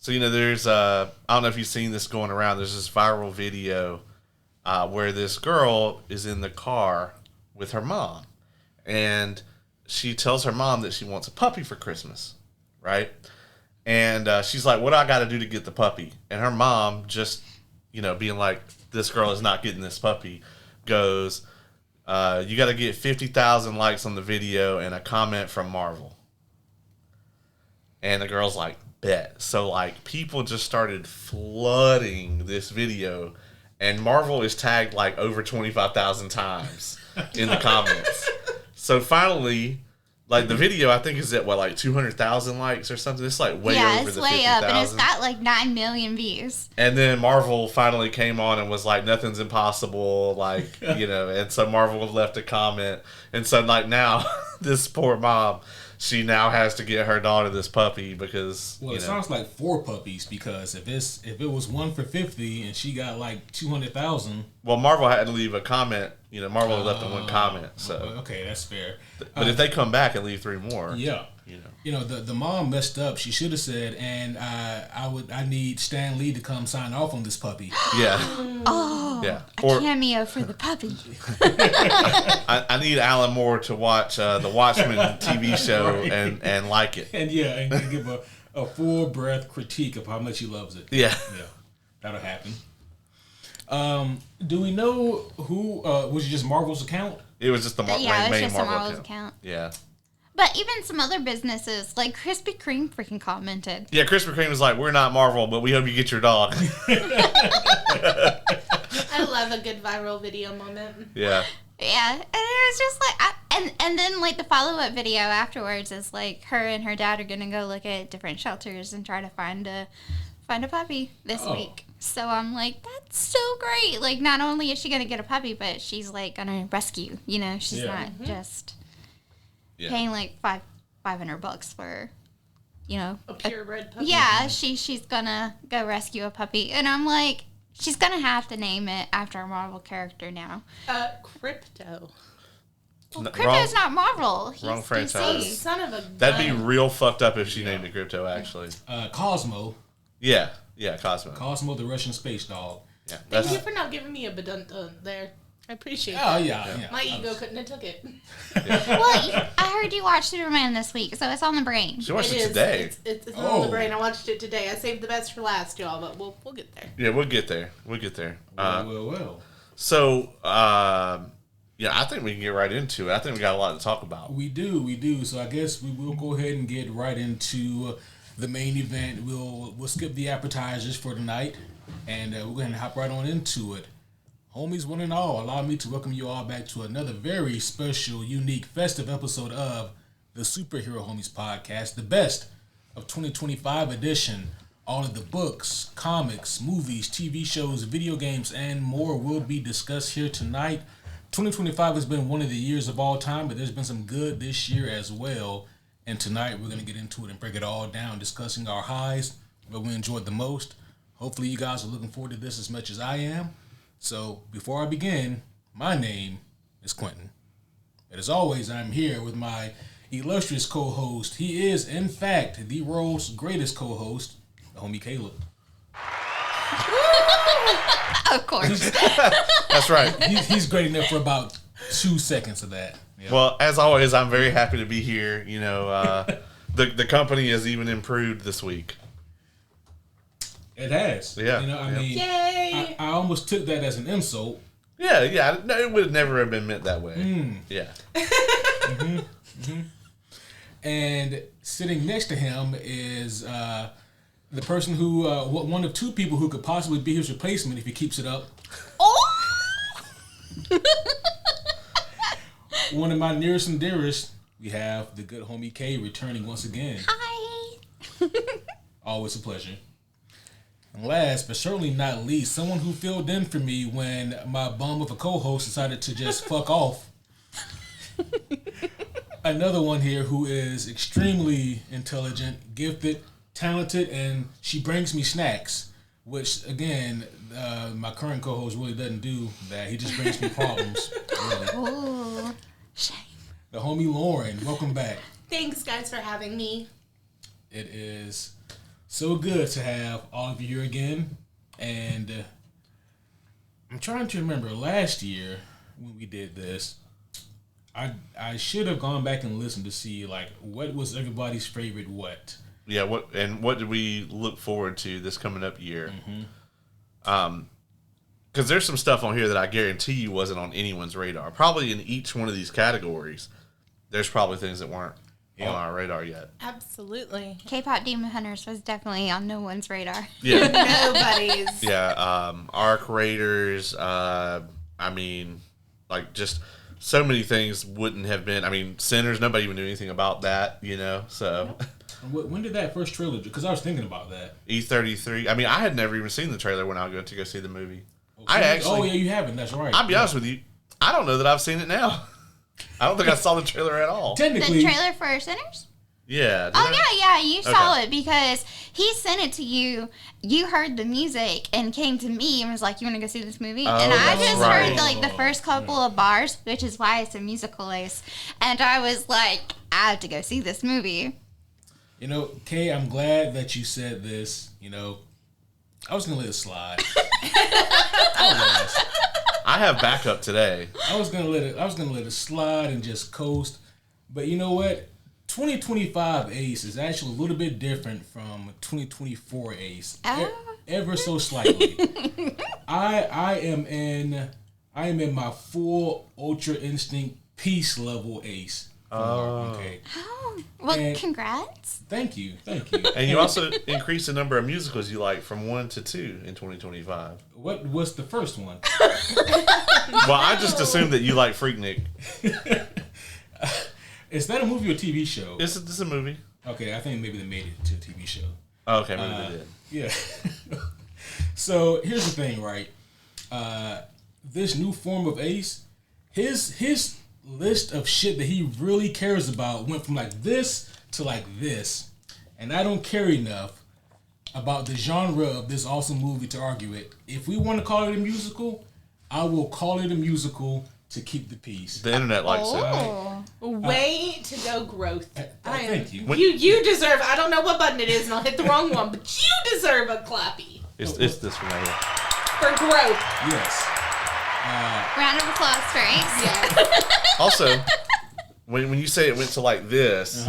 So, there's, I don't know if you've seen this going around. There's this viral video where this girl is in the car with her mom. And she tells her mom that she wants a puppy for Christmas, right? And she's like, what do I got to do to get the puppy? And her mom, just, being like, this girl is not getting this puppy, goes, you got to get 50,000 likes on the video and a comment from Marvel. And the girl's like, bet. So, like, people just started flooding this video, and Marvel is tagged, like, over 25,000 times in the comments. So, finally, like, the video, I think, is at, 200,000 likes or something? It's, like, way over the 50,000. Yeah, it's way up, and it's got, 9 million views. And then Marvel finally came on and was like, nothing's impossible, and so Marvel left a comment. And so, now, this poor mom, she now has to get her daughter this puppy because... Well, it sounds like 4 puppies, because if it was 1 for 50 and she got 200,000... Well, Marvel had to leave a comment. Marvel left them 1 comment. So okay, that's fair. But if they come back and leave 3 more... Yeah. The mom messed up. She should have said, and I need Stan Lee to come sign off on this puppy. Yeah. Yeah. A cameo for the puppy. I need Alan Moore to watch the Watchmen TV show and like it. And give a full breath critique of how much he loves it. Yeah. Yeah. That'll happen. Do we know who was it just Marvel's account? It was just the main Marvel account. Yeah. But even some other businesses, like Krispy Kreme freaking commented. Yeah, Krispy Kreme was like, we're not Marvel, but we hope you get your dog. I love a good viral video moment. Yeah. Yeah, and it was just like, and then the follow-up video afterwards is her and her dad are going to go look at different shelters and try to find a puppy this week. So I'm like, that's so great. Not only is she going to get a puppy, but she's going to rescue, she's not just... Yeah. Paying $500 for, a purebred puppy. Yeah, she's gonna go rescue a puppy, and I'm like, she's gonna have to name it after a Marvel character now. Crypto. Well, Crypto's not Marvel. He's wrong franchise. DC. Son of a gun. That'd be real fucked up if she named it Crypto. Actually. Cosmo. Yeah, Cosmo. Cosmo, the Russian space dog. Yeah. Thank you for not giving me a badunta there. I appreciate it. Oh, yeah. My ego couldn't have took it. Yeah. Well, I heard you watched Superman this week, so it's on the brain. She watched it today. It's on the brain. I watched it today. I saved the best for last, y'all, but we'll get there. Yeah, we'll get there. Well. So, I think we can get right into it. I think we got a lot to talk about. We do. So I guess we will go ahead and get right into the main event. We'll skip the appetizers for tonight, and we're going to hop right on into it. Homies, one and all, allow me to welcome you all back to another very special, unique, festive episode of the Superhero Homies podcast, the best of 2025 edition. All of the books, comics, movies, TV shows, video games, and more will be discussed here tonight. 2025 has been one of the years of all time, but there's been some good this year as well. And tonight we're going to get into it and break it all down, discussing our highs, what we enjoyed the most. Hopefully you guys are looking forward to this as much as I am. So, before I begin, my name is Quentin. And as always, I'm here with my illustrious co-host. He is, in fact, the world's greatest co-host, the homie Caleb. Of course. That's right. He's great enough for about 2 seconds of that. Yep. Well, as always, I'm very happy to be here. The company has even improved this week. It has. Yeah. I mean, yay! I almost took that as an insult. Yeah. No, it would never have been meant that way. Yeah. And sitting next to him is the person who, one of 2 people who could possibly be his replacement if he keeps it up. Oh! One of my nearest and dearest, we have the good homie K returning once again. Hi! Always a pleasure. And last, but certainly not least, someone who filled in for me when my bum of a co-host decided to just fuck off. Another one here who is extremely intelligent, gifted, talented, and she brings me snacks, which, again, my current co-host really doesn't do that. He just brings me problems. Really. Oh, shame. The homie Lauren, welcome back. Thanks, guys, for having me. It is So good to have all of you here again. And I'm trying to remember last year when we did this. I should have gone back and listened to see like what was everybody's favorite what. Yeah, what did we look forward to this coming up year? Because there's some stuff on here that I guarantee you wasn't on anyone's radar. Probably in each one of these categories, there's probably things that weren't on our radar yet. Absolutely. K-pop Demon Hunters was definitely on no one's radar. Yeah, Nobody's. yeah. Arc Raiders. I mean, like just so many things wouldn't have been. I mean, Sinners. Nobody even knew anything about that. You know, so. When did that first trailer? Because I was thinking about that. E33. I mean, I had never even seen the trailer when I went to go see the movie. Oh yeah, you haven't. That's right. I'll be honest with you. I don't know that I've seen it now. I don't think I saw the trailer at all. Technically, The trailer for Sinners? Yeah. Yeah, you saw it because he sent it to you. You heard the music and came to me and was like, "You want to go see this movie?" Oh, and I that's just right. heard like the first couple of bars, which is why it's a musical Ace. And I was like, "I have to go see this movie." You know, Kay, I'm glad that you said this. You know, I was gonna let it slide. I have backup today. I was gonna let it slide and just coast. But you know what? 2025 Ace is actually a little bit different from 2024 Ace. Ever so slightly. I am in my full Ultra Instinct Peace level Ace. Okay. Oh, well, And- congrats. Thank you. And you also increased the number of musicals you like from 1 to 2 in 2025. What was the first one? Well, I just assumed that you like Freaknik. Is that a movie or TV show? This is a movie. Okay, I think maybe they made it to a TV show. Oh, okay, maybe they did. Yeah. So here's the thing, right? This new form of Ace, his list of shit that he really cares about went from like this to like this, and I don't care enough about the genre of this awesome movie to argue it. If we want to call it a musical, I will call it a musical to keep the peace. The internet likes it. Oh. Way to go, growth. Thank you. You deserve. I don't know what button it is, and I'll hit the wrong one, but you deserve a clappy It's this one right here. for growth. Yes. Round of applause for Ace. Yeah. Also, when you say it went to like this,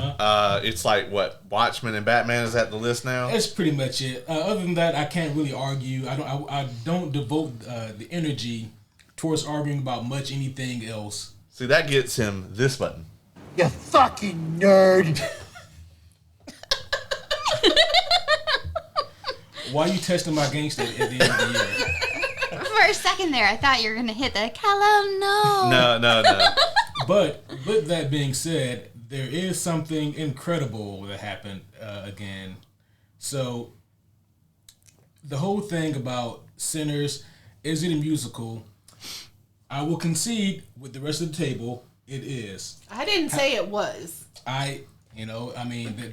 it's like what, Watchmen and Batman is at the list now? That's pretty much it. Other than that, I can't really argue. I don't devote the energy towards arguing about much anything else. See, that gets him this button. You fucking nerd. Why are you testing my gangster at the end of the year? For a second there, I thought you were going to hit the Callum, no. No. But with that being said, there is something incredible that happened again. So the whole thing about Sinners, is it a musical? I will concede with the rest of the table, it is. I didn't say it was. The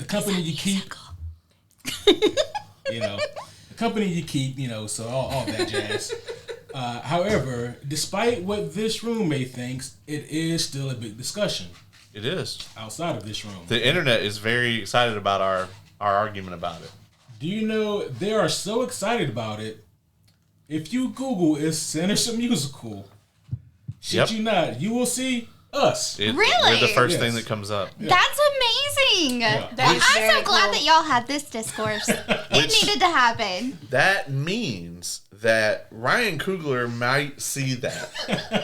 company you keep, the company you keep, so all that jazz. However, despite what this roommate thinks, it is still a big discussion It is. outside of this room. The internet is very excited about our argument about it. Do you know they are so excited about it? If you Google "is Sinners a musical," shit you not, you will see us. Really? We're the first Yes. thing that comes up. That's amazing. Yeah. That is I'm very so glad cool. that y'all had this discourse. It needed to happen. That means that Ryan Coogler might see that.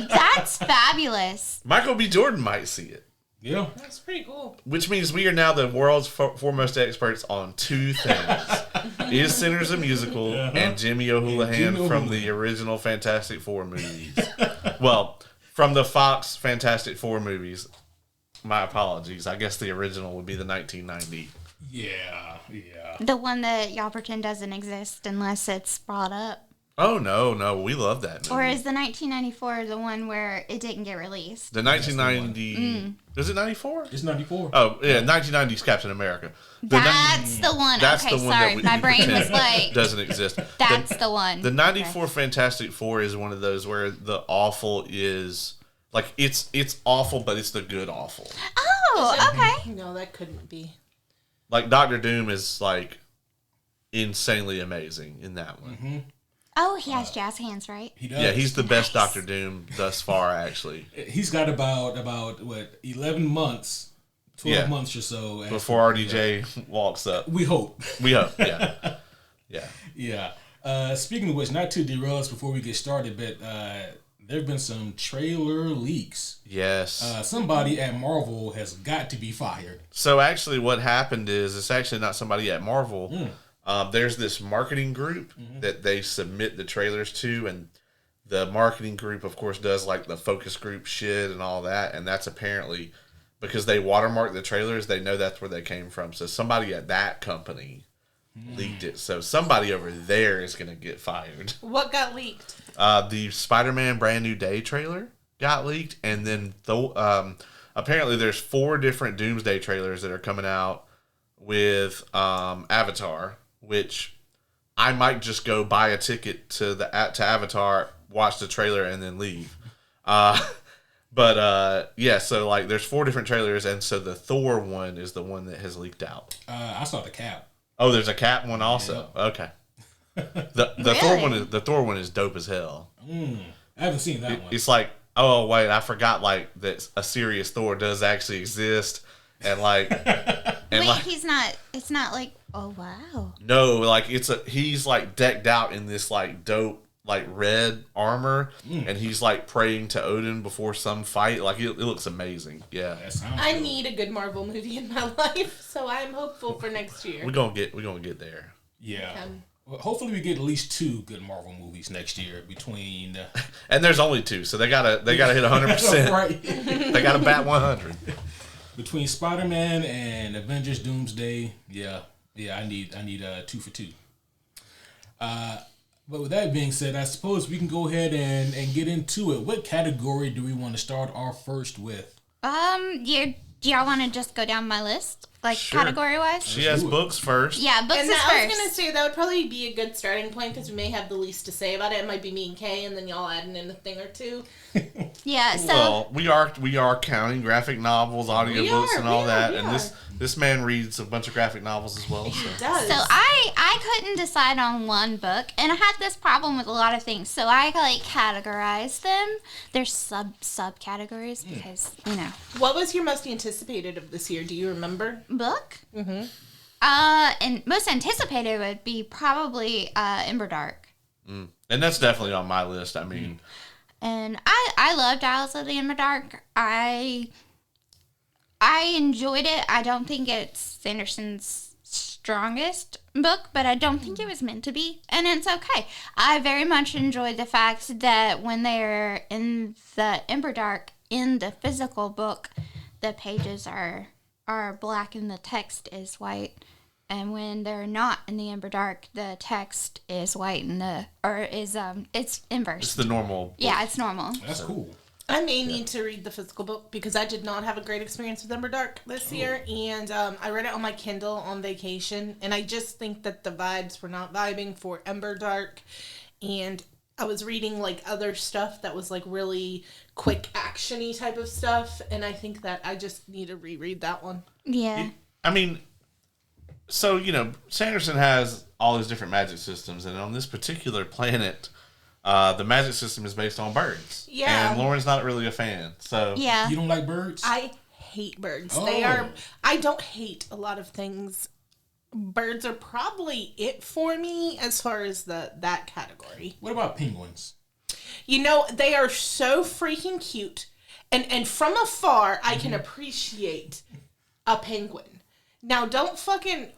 That's fabulous. Michael B. Jordan might see it. Yeah. That's pretty cool. Which means we are now the world's foremost experts on two things. Is Sinners a musical and Jimmy O'Houlihan Jimmy from the original Fantastic Four movies. Well, from the Fox Fantastic Four movies. My apologies. I guess the original would be the 1990. Yeah. The one that y'all pretend doesn't exist unless it's brought up. Oh, no. We love that movie. Or is the 1994 the one where it didn't get released? The 1990... Is it 94? It's 94. Oh, yeah, 1990's Captain America. That's the one. That's Okay, the one sorry. that we My brain pretend was like, doesn't exist. that's the one. The 94 Fantastic Four is one of those where the awful is... Like, it's awful, but it's the good awful. Oh, okay. No, that couldn't be. Like, Doctor Doom is, like... insanely amazing in that one. Mm-hmm. Oh, he has jazz hands, right? He does. Yeah, he's the best Nice. Doctor Doom thus far, actually. He's got about what 11 months, 12 months or so Before RDJ walks up. We hope. We hope, yeah. Yeah. Yeah. Speaking of which, not to derail us before we get started, but there have been some trailer leaks. Yes. Somebody at Marvel has got to be fired. So actually what happened is, it's actually not somebody at Marvel. There's this marketing group that they submit the trailers to, and the marketing group, of course, does like the focus group shit and all that, and that's apparently because they watermark the trailers, they know that's where they came from. So somebody at that company leaked it. So somebody over there is going to get fired. What got leaked? The Spider-Man Brand New Day trailer got leaked, and then apparently there's 4 different Doomsday trailers that are coming out with Avatar, which I might just go buy a ticket to Avatar, watch the trailer, and then leave. But yeah, so like there's 4 different trailers, and so the Thor one is the one that has leaked out. I saw the Cap. Oh, there's a Cap one also. Yeah. Okay. The Really? Thor one is dope as hell. I haven't seen that one. It's like, oh wait, I forgot like that a serious Thor does actually exist, and like, Wait, like, he's not. It's not like. Oh wow. no, like he's like decked out in this like dope like red armor, and he's like praying to Odin before some fight. Like it looks amazing. Yeah, That sounds I cool. need a good Marvel movie in my life, so I'm hopeful for next year. we're gonna get there. Yeah. Um, Well, hopefully we get at least 2 good Marvel movies next year between. And there's only 2, so they gotta hit 100%. Right. They gotta bat 100. Between Spider-Man and Avengers Doomsday, yeah, I need 2 for 2. But with that being said, I suppose we can go ahead and get into it. What category do we want to start our first with? Do y'all want to just go down my list, like Sure. category wise? She has books first. Yeah, books and is I was first. gonna say that would probably be a good starting point because we may have the least to say about it. It might be me and Kay, and then y'all adding in a thing or two. Yeah, so Well, we are counting graphic novels, audiobooks, and all we that. are. And this man reads a bunch of graphic novels as well. So. It does. So I couldn't decide on one book, and I had this problem with a lot of things. So I like categorized them. There's subcategories because What was your most anticipated of this year? Do you remember? book. And most anticipated would be probably Ember Dark. And that's definitely on my list. I mean, And I loved Alice of the Ember Dark. I enjoyed it. I don't think it's Sanderson's strongest book, but I don't think it was meant to be, and it's okay. I very much enjoyed the fact that when they're in the Ember Dark, in the physical book, the pages are black and the text is white. And when they're not in the Ember Dark, the text is white and it's inverse. it's the normal. Yeah, it's normal. That's cool. I may need to read the physical book because I did not have a great experience with Ember Dark this year, and I read it on my Kindle on vacation, and I just think that the vibes were not vibing for Ember Dark, and I was reading like other stuff that was like really quick action-y type of stuff, and I think that I just need to reread that one. Yeah. I mean, so Sanderson has all these different magic systems, and on this particular planet, the magic system is based on birds. Yeah. And Lauren's not really a fan. So Yeah. You don't like birds? I hate birds. Oh. They are. I don't hate a lot of things. Birds are probably it for me as far as that category. What about penguins? They are so freaking cute, and from afar I can appreciate a penguin. Now, don't fucking.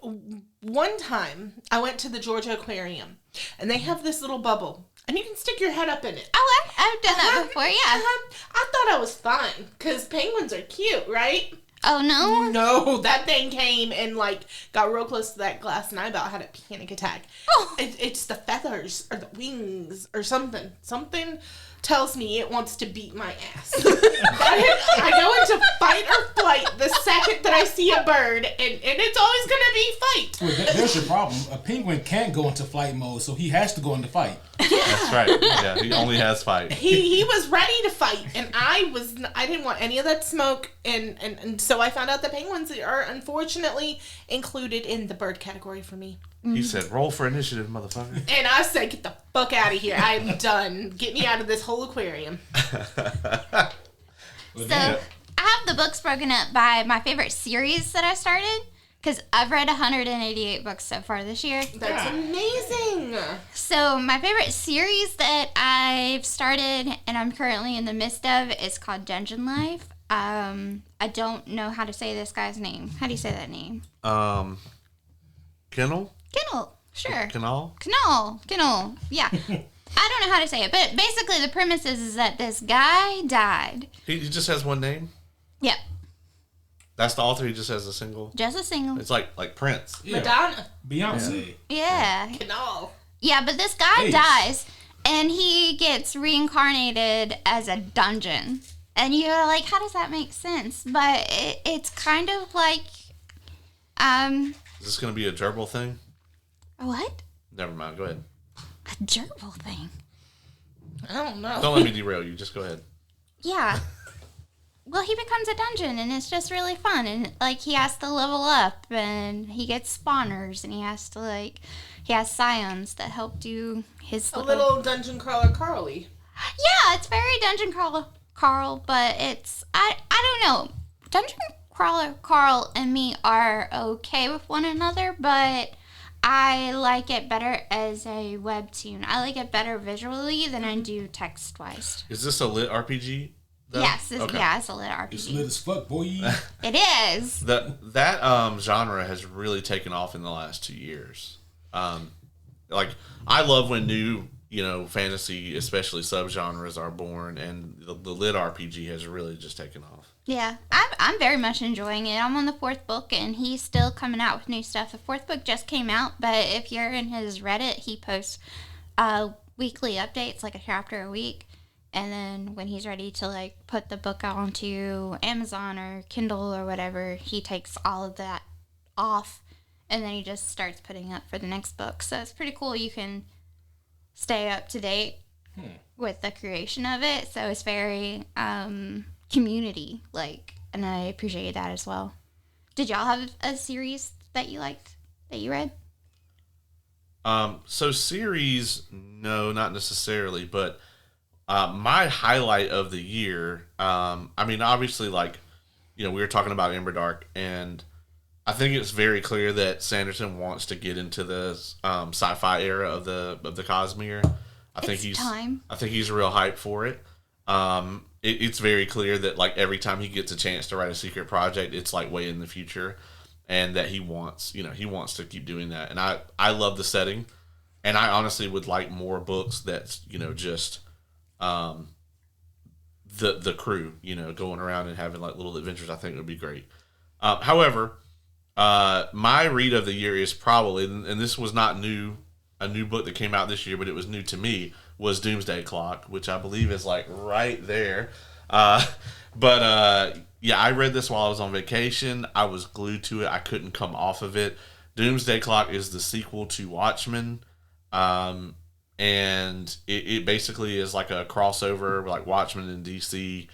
One time I went to the Georgia Aquarium, and they have this little bubble, and you can stick your head up in it. Oh, I've done that before, yeah. I thought I was fine because penguins are cute, right? Oh, no? No, that thing came and got real close to that glass, and I about had a panic attack. Oh. It's the feathers or the wings or something. Something tells me it wants to beat my ass. I go into fight or flight the second that I see a bird, and it's always gonna be fight. Well, there's your problem. A penguin can't go into flight mode, so he has to go into fight. that's right. Yeah, he only has fight. He was ready to fight, and I didn't want any of that smoke, and so I found out that penguins are unfortunately included in the bird category for me. He said, "Roll for initiative, motherfucker." And I said, "Get the fuck out of here! I'm done. Get me out of this whole aquarium." So I have the books broken up by my favorite series that I started, because I've read 188 books so far this year. That's amazing. So my favorite series that I've started and I'm currently in the midst of is called Dungeon Life. I don't know how to say this guy's name. How do you say that name? Kennel? Kennel. Sure. Kennel? Kennel. Yeah. I don't know how to say it, but basically the premise is that this guy died. He just has one name? Yep. That's the author. He just has a single. Just a single. It's like Prince. Yeah. Madonna. Beyonce. Yeah. Canal. Yeah, but this guy Ace. dies and he gets reincarnated as a dungeon. And you're like, how does that make sense? But it's kind of like, Is this going to be a gerbil thing? what? Never mind. Go ahead. A gerbil thing. I don't know. Don't let me derail you. Just go ahead. Yeah. Well, he becomes a dungeon, and it's just really fun. And, like, he has to level up, and he gets spawners, and he has scions that help do his A little dungeon crawler Carly. Yeah, it's very dungeon crawler Carl, but it's, I don't know. Dungeon crawler Carl and me are okay with one another, but I like it better as a webtoon. I like it better visually than I do text-wise. Is this a lit RPG? though? Yes, Okay. yeah, it's a lit RPG. It's lit as fuck, boy. It is. That genre has really taken off in the last 2 years. Like, I love when new, fantasy, especially subgenres, are born, and the lit RPG has really just taken off. Yeah, I'm very much enjoying it. I'm on the 4th book, and he's still coming out with new stuff. The 4th book just came out, but if you're in his Reddit, he posts weekly updates, like a chapter a week. And then when he's ready to, like, put the book out onto Amazon or Kindle or whatever, he takes all of that off, and then he just starts putting up for the next book. So it's pretty cool. You can stay up to date with the creation of it. So it's very community like, and I appreciate that as well. Did y'all have a series that you liked, that you read? So series, no, not necessarily, but my highlight of the year, obviously, we were talking about Ember Dark, and I think it's very clear that Sanderson wants to get into the sci-fi era of the Cosmere. I think he's real hyped for it. It's very clear that, like, every time he gets a chance to write a secret project, it's like way in the future, and that he wants to keep doing that. And I love the setting, and I honestly would like more books that's just the crew, going around and having like little adventures. I think it would be great. However, my read of the year is probably, and this was not a new book that came out this year, but it was new to me, was Doomsday Clock, which I believe is like right there. I read this while I was on vacation. I was glued to it. I couldn't come off of it. Doomsday Clock is the sequel to Watchmen. And it basically is like a crossover, like Watchmen and DC,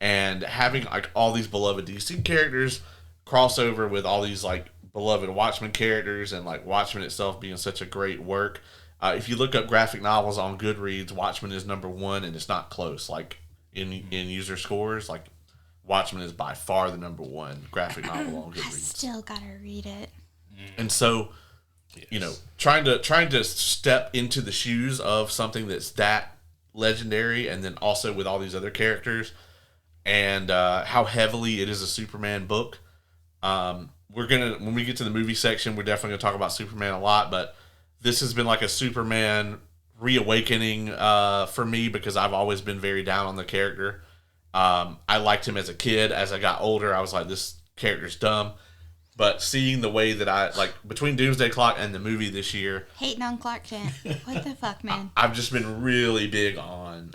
and having like all these beloved DC characters crossover with all these like beloved Watchmen characters, and like Watchmen itself being such a great work. If you look up graphic novels on Goodreads, Watchmen is number 1, and it's not close. Like in user scores, like Watchmen is by far the number 1 graphic novel on Goodreads. I still gotta read it. And so, trying to step into the shoes of something that's that legendary, and then also with all these other characters, and how heavily it is a Superman book. When we get to the movie section, we're definitely gonna talk about Superman a lot, but this has been like a Superman reawakening for me, because I've always been very down on the character. I liked him as a kid. As I got older, I was like, this character's dumb. But seeing the way that I, like, between Doomsday Clock and the movie this year, Hating on Clark Kent. What the fuck, man? I've just been really big on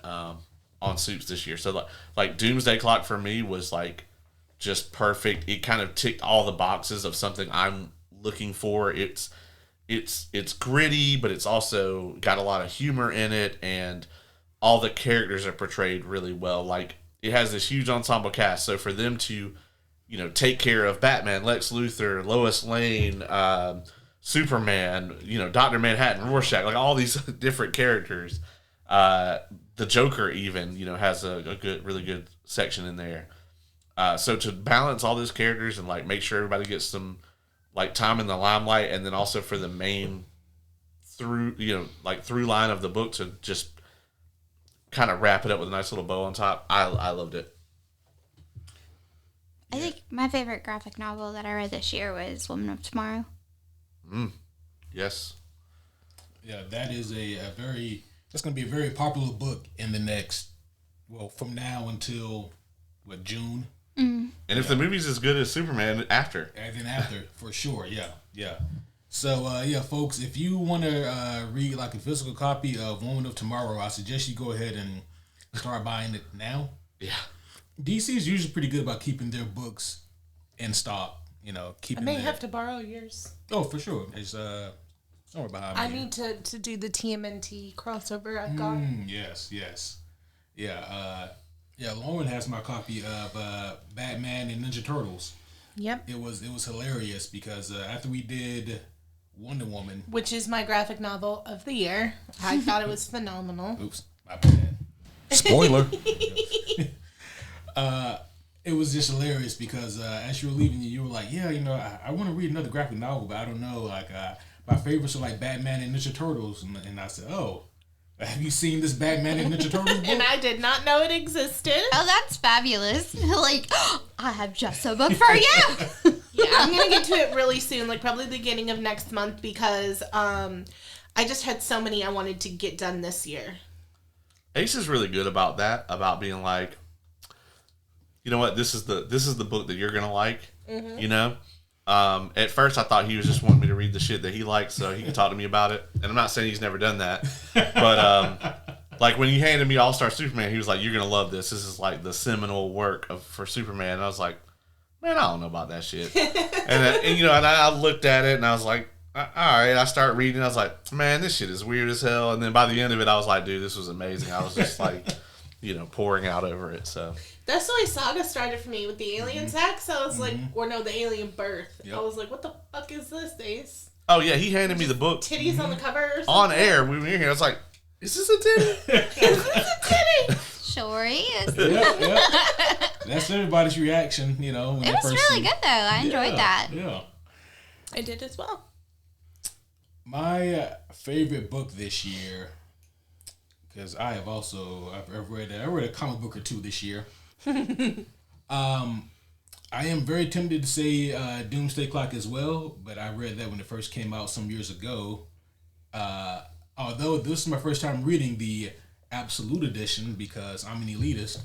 Supes this year. So like Doomsday Clock for me was like just perfect. It kind of ticked all the boxes of something I'm looking for. It's gritty, but it's also got a lot of humor in it, and all the characters are portrayed really well. Like, it has this huge ensemble cast, so for them to take care of Batman, Lex Luthor, Lois Lane, Superman, Dr. Manhattan, Rorschach, like all these different characters. The Joker even, has a good, really good section in there. So to balance all those characters and like make sure everybody gets some like time in the limelight, and then also for the main through line of the book to just kind of wrap it up with a nice little bow on top. I loved it. I think my favorite graphic novel that I read this year was Woman of Tomorrow. Yes. Yeah, that is that's going to be a very popular book in the next, from now until, June? And if the movie's as good as Superman, after. And then after, for sure, yeah. So, folks, if you want to read like a physical copy of Woman of Tomorrow, I suggest you go ahead and start buying it now. Yeah. DC is usually pretty good about keeping their books in stock. Keeping. I may have to borrow yours. Oh, for sure. It's somewhere behind me. I need to do the TMNT crossover I've got. Yes. Yeah. Lauren has my copy of Batman and Ninja Turtles. Yep. It was hilarious because after we did Wonder Woman, which is my graphic novel of the year, I thought it was phenomenal. Oops, my bad. Spoiler. It was just hilarious because as you were leaving, you were like, I want to read another graphic novel, but I don't know. Like, my favorites are like Batman and Ninja Turtles. And I said, oh, have you seen this Batman and Ninja Turtles book? And I did not know it existed. Oh, that's fabulous. Like, I have just a book for you. Yeah, I'm going to get to it really soon, like probably the beginning of next month, because I just had so many I wanted to get done this year. Ace is really good about that, about being like, you know what, this is the book that you're gonna like. At first I thought he was just wanting me to read the shit that he likes so he could talk to me about it, and I'm not saying he's never done that, but like when he handed me All Star Superman, he was like, you're gonna love this is the seminal work for Superman, and I was like, man, I don't know about that shit. and I looked at it and I was like, all right. I started reading. I was like, man, this shit is weird as hell. And then by the end of it, I was like, dude, this was amazing. I was just like, pouring out over it. So that's the way Saga started for me with the alien sex. I was like, the alien birth. Yep. I was like, what the fuck is this, Ace? Oh yeah, he handed me the book. Titties on the cover or something? On air. We were here. I was like, is this a titty? Is this a titty? Sure is. Yeah. That's everybody's reaction, when it was really good though. I enjoyed that. Yeah. I did as well. My favorite book this year, because I've read a comic book or two this year. I am very tempted to say Doomsday Clock as well, but I read that when it first came out some years ago. Although this is my first time reading the Absolute Edition because I'm an elitist.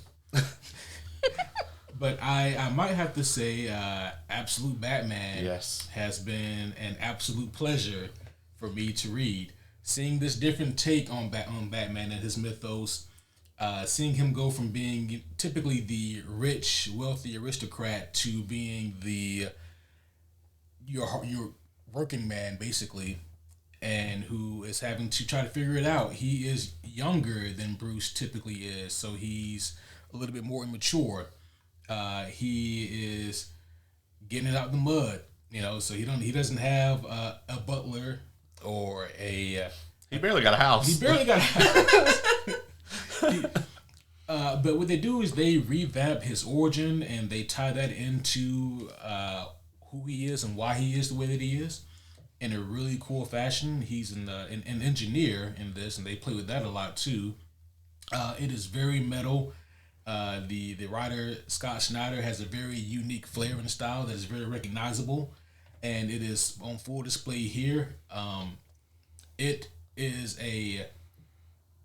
But I might have to say Absolute Batman has been an absolute pleasure for me to read. Seeing this different take on Batman and his mythos, seeing him go from being typically the rich, wealthy aristocrat to being your working man, basically, and who is having to try to figure it out. He is younger than Bruce typically is, so he's a little bit more immature. He is getting it out the mud, so he doesn't have a butler or a... he barely got a house. But what they do is they revamp his origin and they tie that into who he is and why he is the way that he is in a really cool fashion. He's an engineer in this, and they play with that a lot too. It is very metal. The writer Scott Snyder has a very unique flair and style that is very recognizable, and it is on full display here.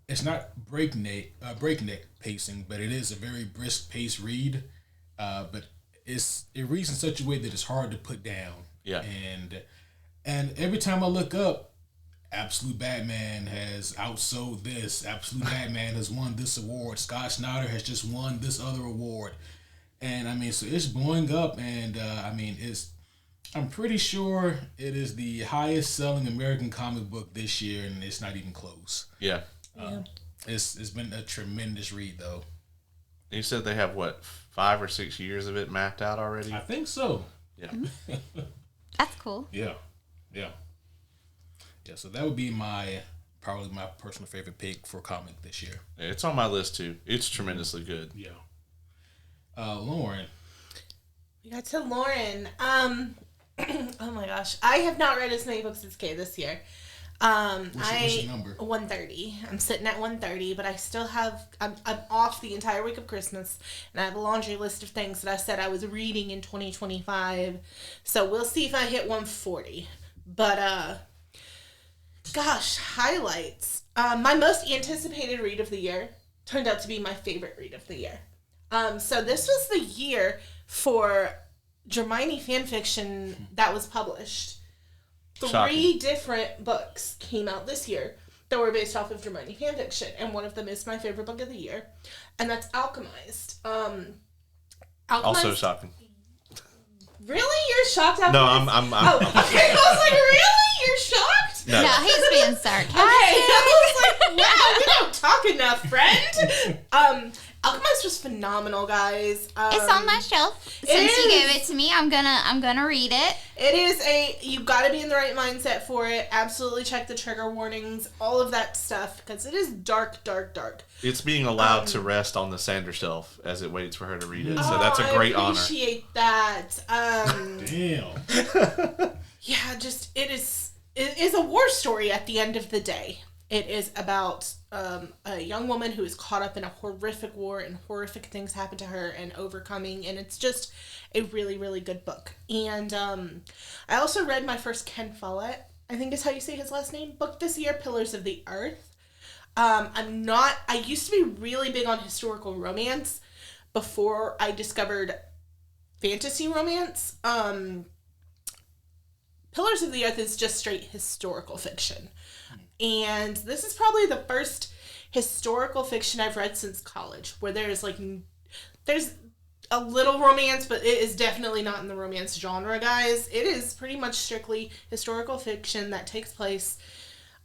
It's not breakneck pacing, but it is a very brisk pace read. But it reads in such a way that it's hard to put down. Yeah. And every time I look up, Absolute Batman has outsold this. Absolute Batman has won this award. Scott Snyder has just won this other award. And so it's blowing up, and I'm pretty sure it is the highest selling American comic book this year, and it's not even close. Yeah. It's been a tremendous read, though. You said they have 5 or 6 years of it mapped out already? I think so. Yeah. That's cool. Yeah. Yeah, so that would be probably my personal favorite pick for comic this year. Yeah, it's on my list too. It's tremendously good. Yeah. Lauren. We got to Lauren. Oh my gosh. I have not read as many books as Kay this year. What's your number? 130. I'm sitting at 130, but I still have, I'm off the entire week of Christmas, and I have a laundry list of things that I said I was reading in 2025. So we'll see if I hit 140. But, gosh, highlights. My most anticipated read of the year turned out to be my favorite read of the year. So this was the year for Hermione fanfiction that was published. Shocking. 3 different books came out this year that were based off of Hermione fanfiction, and one of them is my favorite book of the year, and that's Alchemized. Alchemized. Also shocking. Really? You're shocked after No, this? I'm Okay, I was like, really? You're shocked? No. No, he's being sarcastic. Okay, I was like, wow, we don't talk enough, friend. Alchemized was phenomenal, guys. It's on my shelf. Since you gave it to me, I'm gonna read it. It is you gotta be in the right mindset for it. Absolutely check the trigger warnings, all of that stuff, because it is dark, dark, dark. It's being allowed to rest on the Sander shelf as it waits for her to read it. So that's a great honor. I appreciate that. Damn. Yeah, just it is a war story at the end of the day. It is about a young woman who is caught up in a horrific war and horrific things happen to her and overcoming, and it's just a really, really good book. And I also read my first Ken Follett, I think is how you say his last name, book this year, Pillars of the Earth. I used to be really big on historical romance before I discovered fantasy romance. Pillars of the Earth is just straight historical fiction. And this is probably the first historical fiction I've read since college, where there's a little romance, but it is definitely not in the romance genre, guys. It is pretty much strictly historical fiction that takes place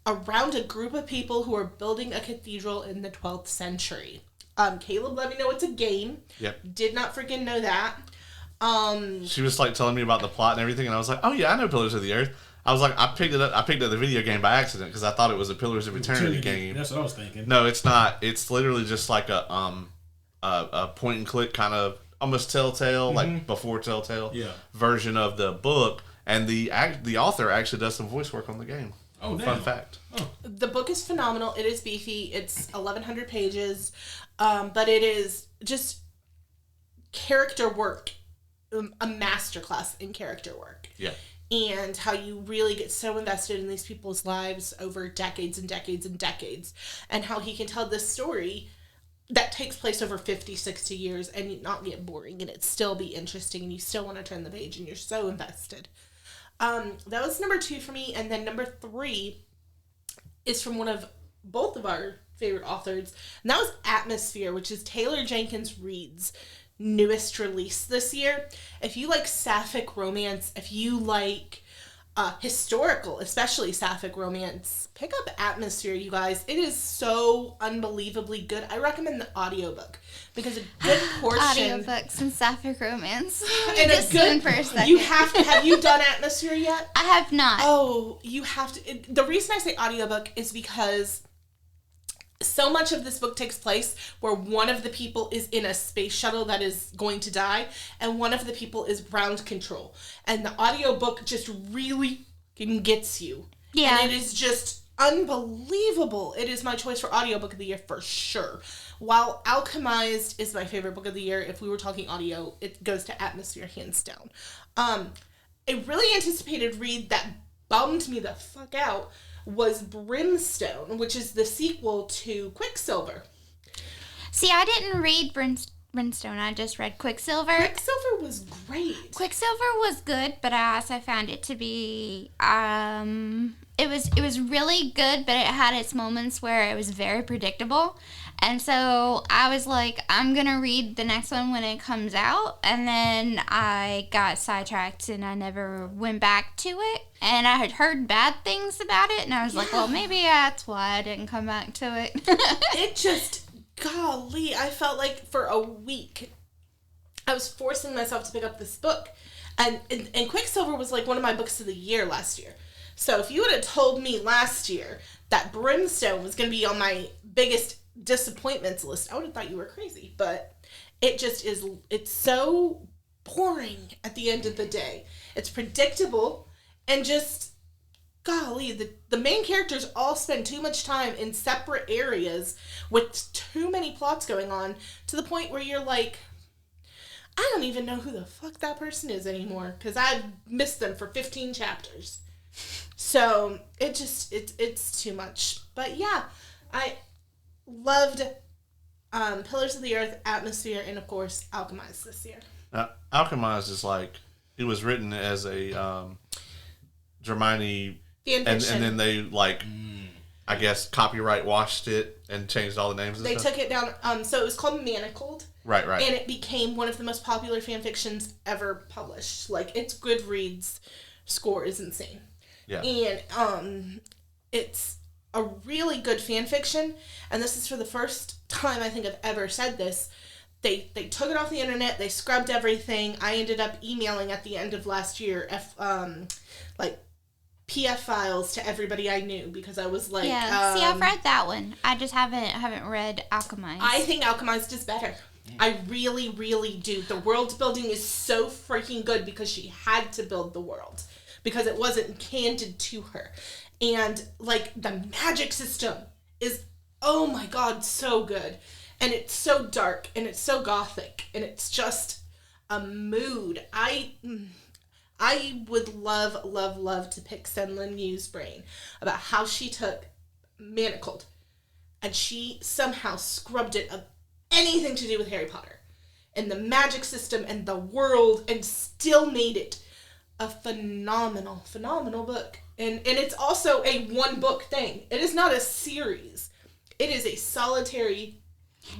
around a group of people who are building a cathedral in the 12th century. Caleb let me know it's a game. Yep. Did not freaking know that. She was like telling me about the plot and everything, and I was like, oh yeah, I know Pillars of the Earth. I was like, I picked up the video game by accident because I thought it was a Pillars of Eternity game. That's what I was thinking. No, it's not. It's literally just like a point and click kind of almost Telltale, like before Telltale version of the book, and the author actually does some voice work on the game. Oh, damn. Fun fact. Oh. The book is phenomenal. It is beefy. It's 1,100 pages, but it is just character work, a masterclass in character work. Yeah. And how you really get so invested in these people's lives over decades and decades and decades. And how he can tell this story that takes place over 50, 60 years and not get boring and it still be interesting and you still want to turn the page and you're so invested. That was number 2 for me. And then number 3 is from both of our favorite authors. And that was Atmosphere, which is Taylor Jenkins Reid's newest release this year. If you like sapphic romance, if you like historical, especially sapphic romance, pick up Atmosphere, you guys. It is so unbelievably good. I recommend the audiobook because a good portion Audiobooks and sapphic romance. and Just a good for a second. you have you done Atmosphere yet? I have not. Oh, you have to. The reason I say audiobook is because so much of this book takes place where one of the people is in a space shuttle that is going to die, and one of the people is ground control. And the audiobook just really gets you. Yeah. And it is just unbelievable. It is my choice for audiobook of the year for sure. While Alchemized is my favorite book of the year, if we were talking audio, it goes to Atmosphere hands down. A really anticipated read that bummed me the fuck out was Brimstone, which is the sequel to Quicksilver. See, I didn't read Brimstone. I just read Quicksilver. Quicksilver was great. Quicksilver was good, but I also found it to be it was really good, but it had its moments where it was very predictable. And so I was like, I'm going to read the next one when it comes out. And then I got sidetracked and I never went back to it. And I had heard bad things about it. And I was like, well, maybe that's why I didn't come back to it. It just, golly, I felt like for a week I was forcing myself to pick up this book. And Quicksilver was like one of my books of the year last year. So if you would have told me last year that Brimstone was going to be on my biggest disappointments list, I would have thought you were crazy. But it just is, it's so boring at the end of the day. It's predictable and just, golly, the main characters all spend too much time in separate areas with too many plots going on to the point where you're like, I don't even know who the fuck that person is anymore because I've missed them for 15 chapters. So it's too much. But yeah, I loved Pillars of the Earth, Atmosphere, and of course Alchemized this year. Alchemized is like, it was written as a Germani fan fiction. And then they like I guess copyright washed it and changed all the names and they stuff. took it down, so it was called Manacled. Right. And it became one of the most popular fan fictions ever published. Like, its Goodreads score is insane. Yeah. And it's a really good fan fiction, and this is for the first time I think I've ever said this. They took it off the internet, they scrubbed everything. I ended up emailing at the end of last year PF files to everybody I knew because I was like, yeah. See, I've read that one. I just haven't read Alchemized. I think Alchemized is better. I really, really do. The world building is so freaking good because she had to build the world because it wasn't handed to her. And, like, the magic system is, oh my god, so good. And it's so dark, and it's so gothic, and it's just a mood. I would love to pick Senlin Yu's brain about how she took Manacled and she somehow scrubbed it of anything to do with Harry Potter and the magic system and the world and still made it a phenomenal book. And it's also a one book thing. It is not a series. It is a solitary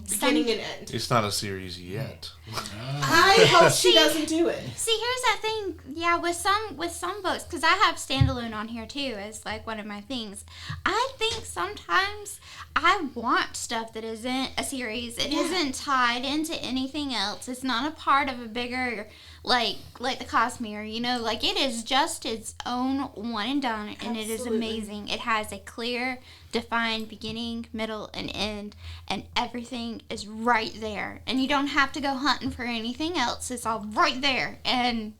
beginning and end. It's not a series yet. I hope she doesn't do it. See, here's that thing. Yeah, with some books, because I have standalone on here too as like one of my things. I think sometimes I want stuff that isn't a series. It isn't tied into anything else. It's not a part of a bigger, like the Cosmere. You know, like it is just its own one and done, and it is amazing. It has a clear, defined beginning, middle, and end, and everything is right there. And you don't have to go hunting for anything else. It's all right there. And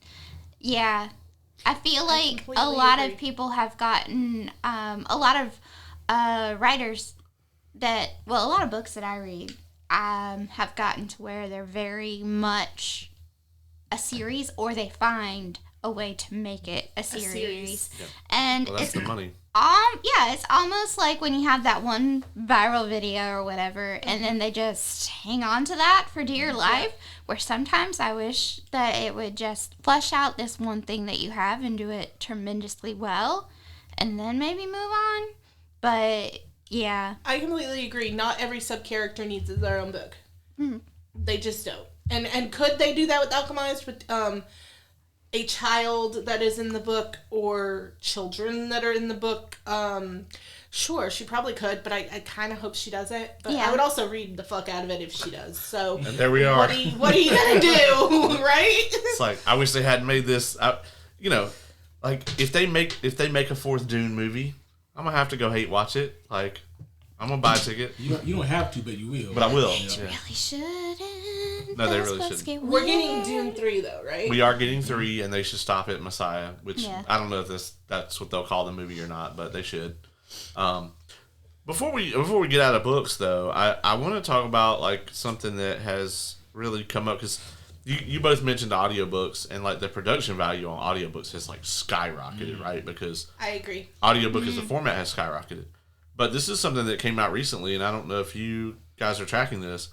yeah, I feel like a lot of people have gotten a lot of writers a lot of books that I read have gotten to where they're very much a series, or they find a way to make it a series. Yeah. And well, that's the money. It's almost like when you have that one viral video or whatever, and then they just hang on to that for dear life, where sometimes I wish that it would just flesh out this one thing that you have and do it tremendously well, and then maybe move on. But, yeah. I completely agree. Not every sub-character needs their own book. Mm-hmm. They just don't. And could they do that with Alchemized, with a child that is in the book or children that are in the book? Sure, she probably could, but I kind of hope she doesn't. But I would also read the fuck out of it if she does. So and there we are. What are you gonna do, right? It's like, I wish they hadn't made this. Like if they make a fourth Dune movie, I'm gonna have to go hate watch it. Like, I'm gonna buy a ticket. You don't have to, but you will. But I will. You really shouldn't. No, they really shouldn't. We're getting Dune 3 though, right? We are getting 3, and they should stop at Messiah, which I don't know if that's what they'll call the movie or not, but they should. Before we get out of books though, I want to talk about like something that has really come up, because you both mentioned audiobooks, and like the production value on audiobooks has like skyrocketed, right? Because I agree. Audiobook as a format has skyrocketed. But this is something that came out recently, and I don't know if you guys are tracking this.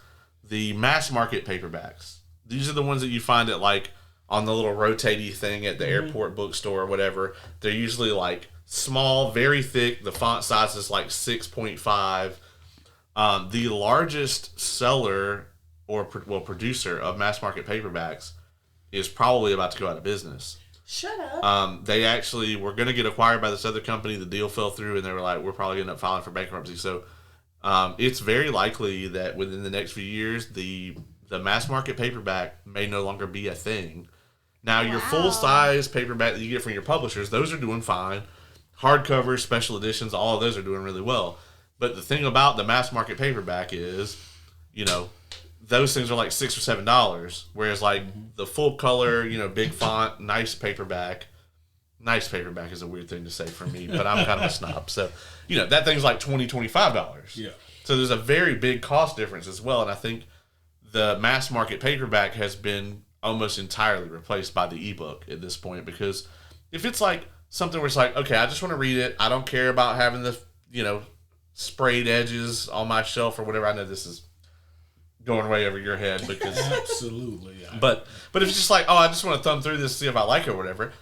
The mass market paperbacks. These are the ones that you find at like on the little rotating thing at the airport bookstore or whatever. They're usually like small, very thick. The font size is like 6.5. The largest seller or producer of mass market paperbacks is probably about to go out of business. Shut up. They actually were going to get acquired by this other company. The deal fell through, and they were like, we're probably going to end up filing for bankruptcy. So it's very likely that within the next few years, the mass market paperback may no longer be a thing. Now, your full-size paperback that you get from your publishers, those are doing fine. hardcovers, special editions, all of those are doing really well. But the thing about the mass market paperback is, you know, those things are like $6 or $7, whereas like the full color, you know, big font, nice paperback is a weird thing to say for me, but I'm kind of a snob. So, you know, that thing's like $20, $25. Yeah. So there's a very big cost difference as well. And I think the mass market paperback has been almost entirely replaced by the ebook at this point, because if it's like something where it's like, okay, I just want to read it. I don't care about having the, you know, sprayed edges on my shelf or whatever. I know this is going way over your head because Absolutely. but if it's just like, oh, I just want to thumb through this, see if I like it or whatever,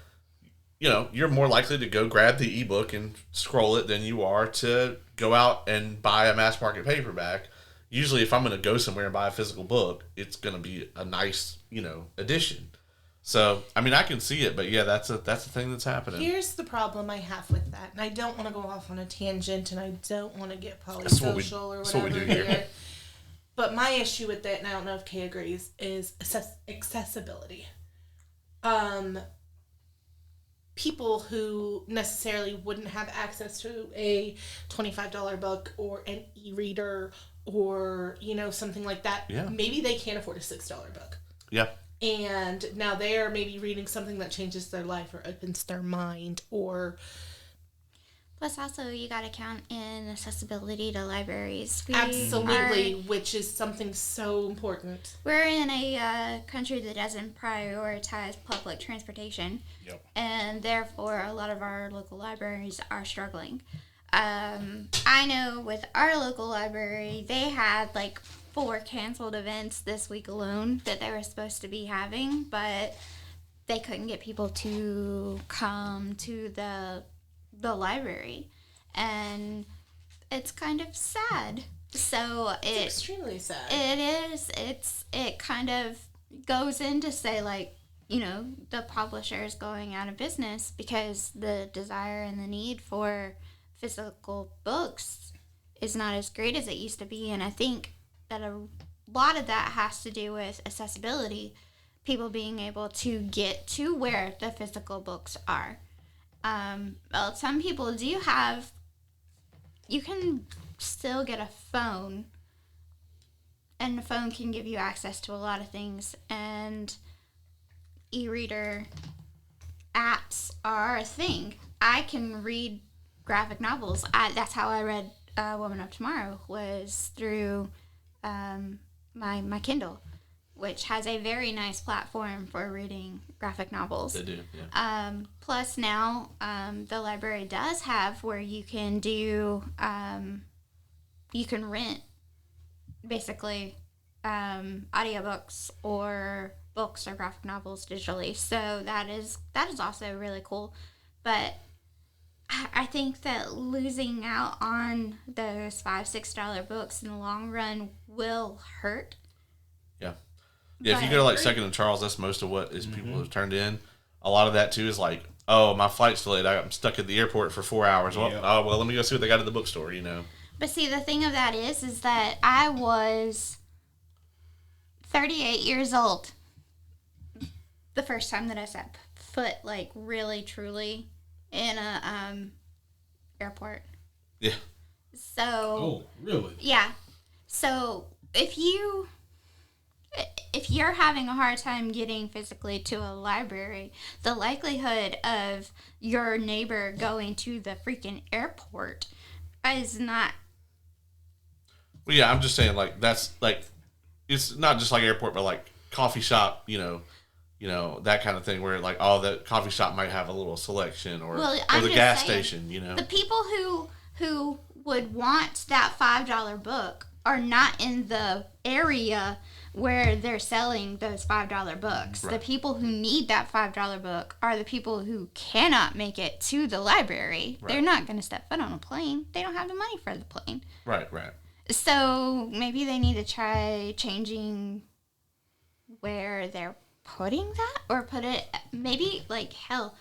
you know, you're more likely to go grab the ebook and scroll it than you are to go out and buy a mass market paperback. Usually if I'm going to go somewhere and buy a physical book, it's going to be a nice, you know, edition. So, I mean, I can see it, but yeah, that's the thing that's happening. Here's the problem I have with that, and I don't want to go off on a tangent, and I don't want to get polysocial or whatever we do here. But my issue with it, and I don't know if Kay agrees, is accessibility. People who necessarily wouldn't have access to a $25 book or an e-reader or, you know, something like that, yeah. Maybe they can't afford a $6 book. Yeah. And now they are maybe reading something that changes their life or opens their mind or... Plus, also, you got to count in accessibility to libraries. Absolutely, which is something so important. We're in a country that doesn't prioritize public transportation. Yep. And therefore, a lot of our local libraries are struggling. I know with our local library, they had like 4 canceled events this week alone that they were supposed to be having, but they couldn't get people to come to the library, and it's kind of sad. So it's extremely sad. It is. It kind of goes in to say, like, you know, the publisher is going out of business because the desire and the need for physical books is not as great as it used to be. And I think that a lot of that has to do with accessibility, people being able to get to where the physical books are. Well, some people do have, you can still get a phone, and the phone can give you access to a lot of things, and e-reader apps are a thing. I can read graphic novels. That's how I read Woman of Tomorrow, was through my Kindle, which has a very nice platform for reading graphic novels. They do, yeah. Plus now, the library does have where you can do, you can rent, basically, audiobooks or books or graphic novels digitally. So that is also really cool. But I think that losing out on those $5-6 books in the long run will hurt. Yeah. Yeah, if you go to like Second and Charles, that's most of what is people have turned in. A lot of that too is like, oh, my flight's delayed. I'm stuck at the airport for 4 hours. Well, well, let me go see what they got at the bookstore, you know. But see, the thing of that is that I was 38 years old the first time that I set foot, like, really, truly in a airport. Yeah. So. Oh, really? Yeah. So if you're having a hard time getting physically to a library, the likelihood of your neighbor going to the freaking airport is not. Well, yeah, I'm just saying, like, that's like, it's not just like airport, but like coffee shop, you know, that kind of thing where like, oh, the coffee shop might have a little selection or the gas station, you know. The people who would want that $5 book are not in the area where they're selling those $5 books. Right. The people who need that $5 book are the people who cannot make it to the library. Right. They're not going to step foot on a plane. They don't have the money for the plane. Right. So maybe they need to try changing where they're putting that, or put it, maybe, like, hell,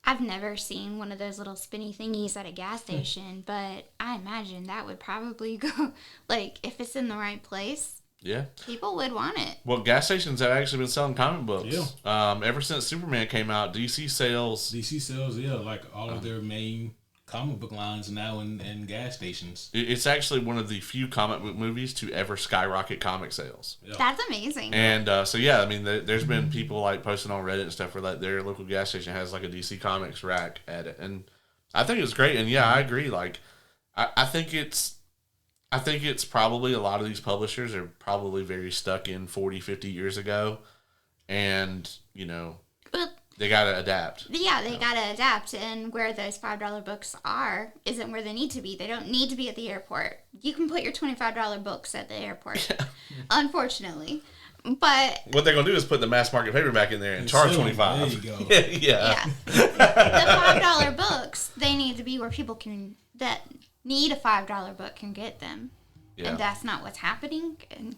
I've never seen one of those little spinny thingies at a gas station, but I imagine that would probably go, like, if it's in the right place, Yeah. People would want it. Well, gas stations have actually been selling comic books. Yeah. Ever since Superman came out, DC sells, like all of their main comic book lines now in gas stations. It's actually one of the few comic book movies to ever skyrocket comic sales. Yeah. That's amazing. And so yeah, I mean, there's been people like posting on Reddit and stuff where like their local gas station has like a DC Comics rack at it, and I think it's great. And yeah, I agree. Like, I think it's probably a lot of these publishers are probably very stuck in 40, 50 years ago, and Well, they gotta adapt. yeah, they gotta adapt, and where those $5 books are isn't where they need to be. They don't need to be at the airport. You can put your $25 books at the airport, unfortunately. But What they're gonna do is put the mass market paperback in there and charge $25. There you go. yeah. the $5 books, they need to be where people that need a $5 book can get them. Yeah. And that's not what's happening, and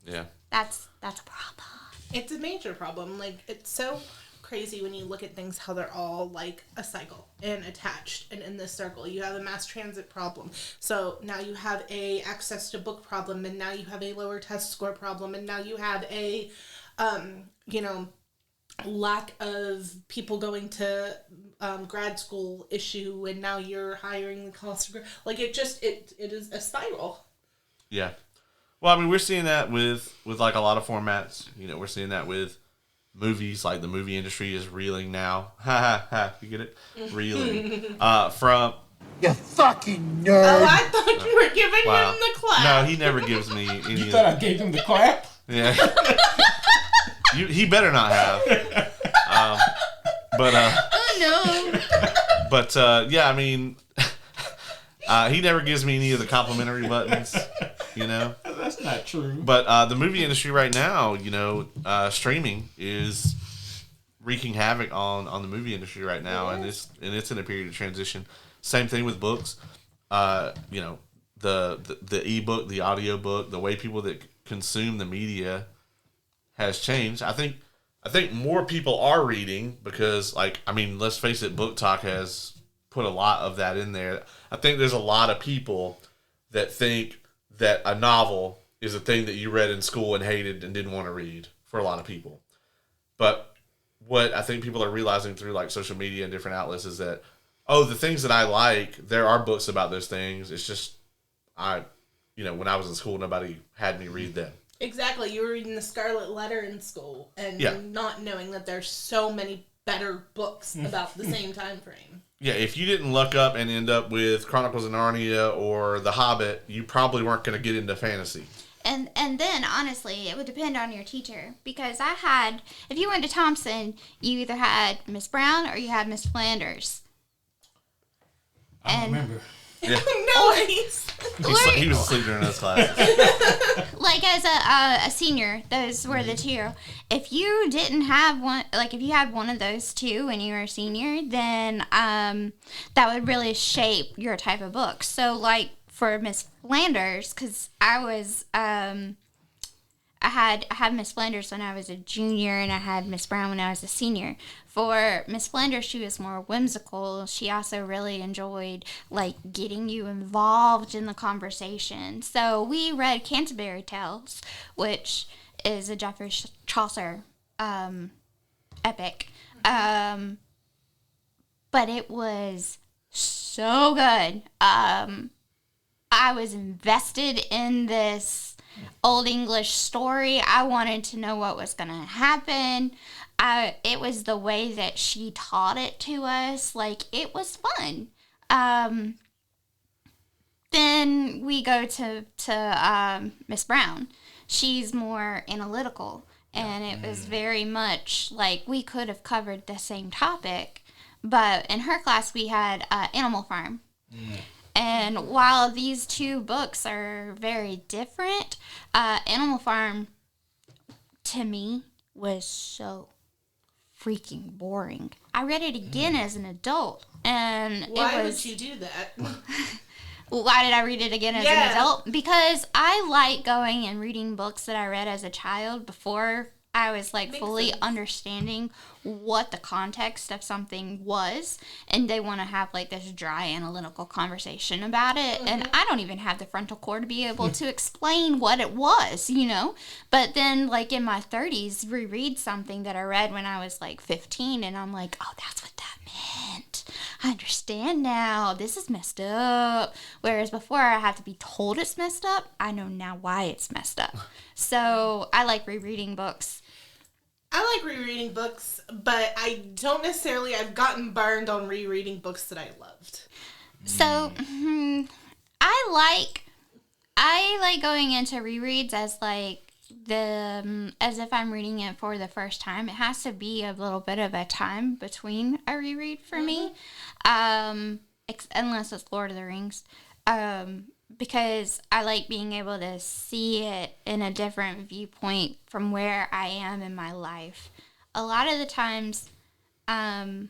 Yeah. that's a problem. It's a major problem. Like, it's so crazy when you look at things how they're all like a cycle and attached and in this circle. You have a mass transit problem, so now you have a access to book problem, and now you have a lower test score problem, and now you have a lack of people going to grad school issue, and now you're hiring the cost of like it is a spiral. Yeah. Well, I mean, we're seeing that with like a lot of formats. We're seeing that with movies. Like the movie industry is reeling now. Ha ha ha. You get it? Reeling. From. You fucking nerd. Oh, I thought you were giving Wow. him the clap. No, he never gives me any. You thought I gave him the clap? Yeah. He better not have. Oh no! But yeah, I mean, he never gives me any of the complimentary buttons. That's not true. But the movie industry right now, streaming is wreaking havoc on the movie industry right now, and it's in a period of transition. Same thing with books. The ebook, the audio book, the way people that consume the media has changed. I think more people are reading because, let's face it, Book Talk has put a lot of that in there. I think there's a lot of people that think that a novel is a thing that you read in school and hated and didn't want to read, for a lot of people. But what I think people are realizing through like social media and different outlets is that, the things that I like, there are books about those things. It's just, when I was in school, nobody had me read them. Exactly. You were reading The Scarlet Letter in school and Yeah. not knowing that there's so many better books about the same time frame. Yeah, if you didn't look up and end up with Chronicles of Narnia or The Hobbit, you probably weren't going to get into fantasy. And then, honestly, it would depend on your teacher. Because if you went to Thompson, you either had Miss Brown or you had Miss Flanders. I don't remember. Yeah. Nice. He was asleep during those classes. Like, as a senior, those were the two. If you didn't have one, like, if you had one of those two when you were a senior, then that would really shape your type of book. So, like, for Miss Flanders, because I was... I had Miss Flanders when I was a junior, and I had Miss Brown when I was a senior. For Miss Flanders, she was more whimsical. She also really enjoyed, like, getting you involved in the conversation. So we read Canterbury Tales, which is a Geoffrey Chaucer epic. But it was so good. I was invested in this Old English story. I wanted to know what was going to happen. It was the way that she taught it to us. Like, it was fun. Then we go to Miss Brown. She's more analytical, and it was very much like we could have covered the same topic, but in her class we had Animal Farm. And while these two books are very different, Animal Farm, to me, was so freaking boring. I read it again as an adult, and Why would you do that? Why did I read it again as an adult? Because I like going and reading books that I read as a child before I was like Makes fully sense. understanding what the context of something was, and they want to have like this dry analytical conversation about it, and I don't even have the frontal core to be able to explain what it was, you know. But then like in my 30s, reread something that I read when I was like 15, and I'm like, oh, that's what that meant. I understand now. This is messed up. Whereas before I had to be told it's messed up, I know now why it's messed up. So I like rereading books. I like rereading books, but I don't necessarily. I've gotten burned on rereading books that I loved. So I like going into rereads as like as if I'm reading it for the first time. It has to be a little bit of a time between a reread for me, unless it's Lord of the Rings, because I like being able to see it in a different viewpoint from where I am in my life. A lot of the times, I'll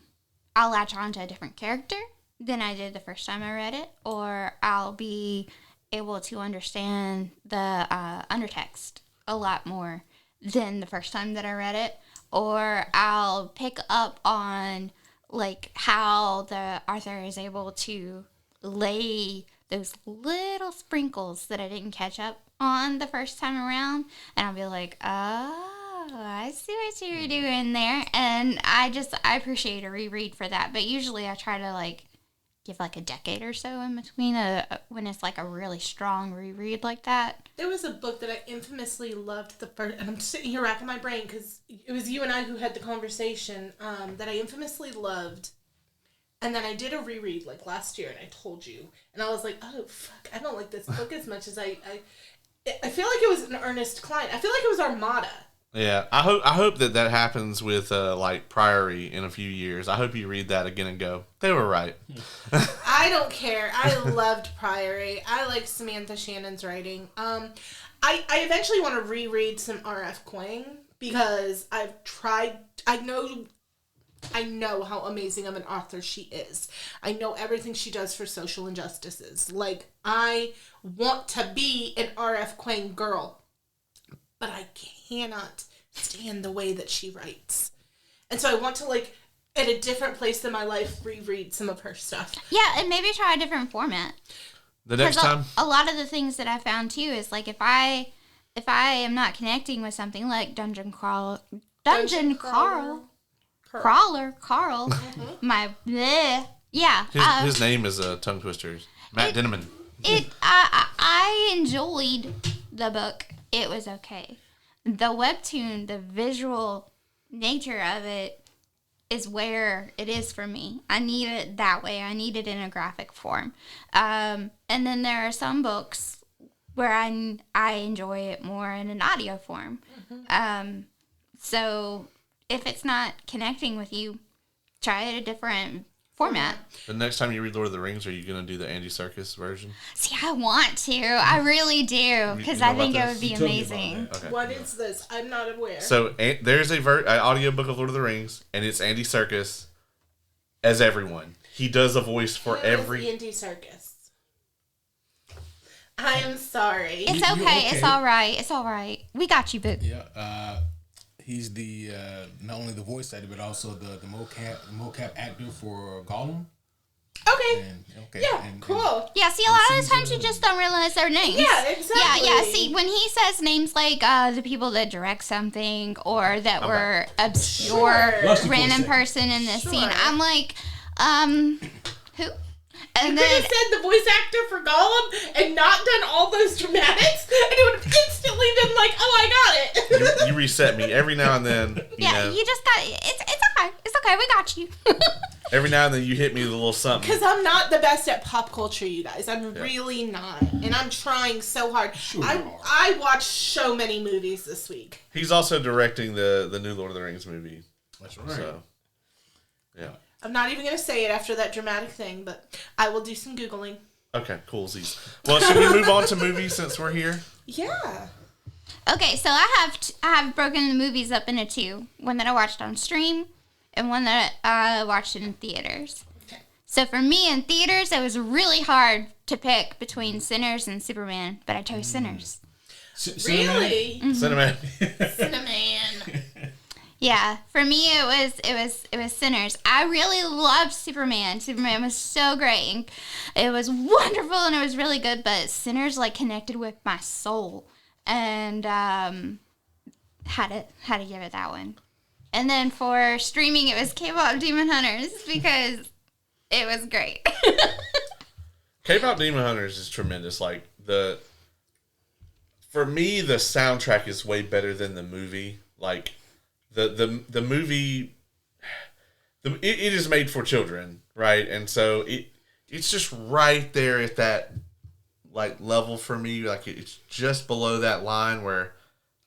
latch on to a different character than I did the first time I read it, or I'll be able to understand the undertext a lot more than the first time that I read it, or I'll pick up on like how the author is able to lay those little sprinkles that I didn't catch up on the first time around, and I'll be like, oh, I see what you were doing there, and I appreciate a reread for that. But usually I try to like give like a decade or so in between when it's like a really strong reread like that. There was a book that I infamously loved the first, and I'm sitting here racking my brain because it was you and I who had the conversation, that I infamously loved. And then I did a reread like last year, and I told you, and I was like, oh fuck, I don't like this book as much as I feel like it was an Ernest Cline. I feel like it was Armada. Yeah, I hope that happens with like Priory in a few years. I hope you read that again and go, they were right. I don't care. I loved Priory. I like Samantha Shannon's writing. I eventually want to reread some R.F. Kuang because I've tried. I know how amazing of an author she is. I know everything she does for social injustices. Like, I want to be an R.F. Kuang girl, but I cannot stand the way that she writes. And so I want to, like, at a different place in my life, reread some of her stuff. Yeah, and maybe try a different format. The next time, a lot of the things that I found too is like if I am not connecting with something like Dungeon Crawler, Carl, my bleh. Yeah. his name is Tongue Twisters. Matt Dinneman. I enjoyed the book. It was okay. The webtoon, the visual nature of it is where it is for me. I need it that way. I need it in a graphic form. And then there are some books where I enjoy it more in an audio form. So if it's not connecting with you, try a different format. The next time you read Lord of the Rings, are you going to do the Andy Serkis version? See, I want to. I really do, because I think it would be amazing. Okay. What is this? I'm not aware. So there's an audiobook of Lord of the Rings, and it's Andy Serkis as everyone. He does a voice for every... Andy Serkis. I am sorry. It's okay. It's all right. It's all right. We got you, boo. Yeah, he's the not only the voice actor but also the mocap actor for Gollum. Okay. Cool. Yeah, see, a lot of the times you just don't realize their names. Yeah, exactly. Yeah. See, when he says names like the people that direct something or that were obscure random person in this scene, I'm like, who? And you could have said the voice actor for Gollum and not done all those dramatics, and it would have instantly been like, oh, I got it. You reset me every now and then. You just got it. It's okay. It's okay. We got you. Every now and then you hit me with a little something. Because I'm not the best at pop culture, you guys. I'm really not. And I'm trying so hard. Sure I watched so many movies this week. He's also directing the new Lord of the Rings movie. That's right. So, yeah. I'm not even going to say it after that dramatic thing, but I will do some Googling. Okay, coolsies. Well, should we move on to movies since we're here? Yeah. Okay, so I have broken the movies up into two. One that I watched on stream and one that I watched in theaters. Okay. So for me in theaters, it was really hard to pick between Sinners and Superman, but I chose Sinners. Really? Cinnamon. Cinnamon. Yeah, for me it was Sinners. I really loved Superman. Superman was so great. And it was wonderful and it was really good, but Sinners like connected with my soul, and had to give it that one. And then for streaming, it was K-pop Demon Hunters because it was great. K-pop Demon Hunters is tremendous. Like for me, the soundtrack is way better than the movie. Like the movie, it is made for children, right? And so it's just right there at that like level for me. Like it's just below that line where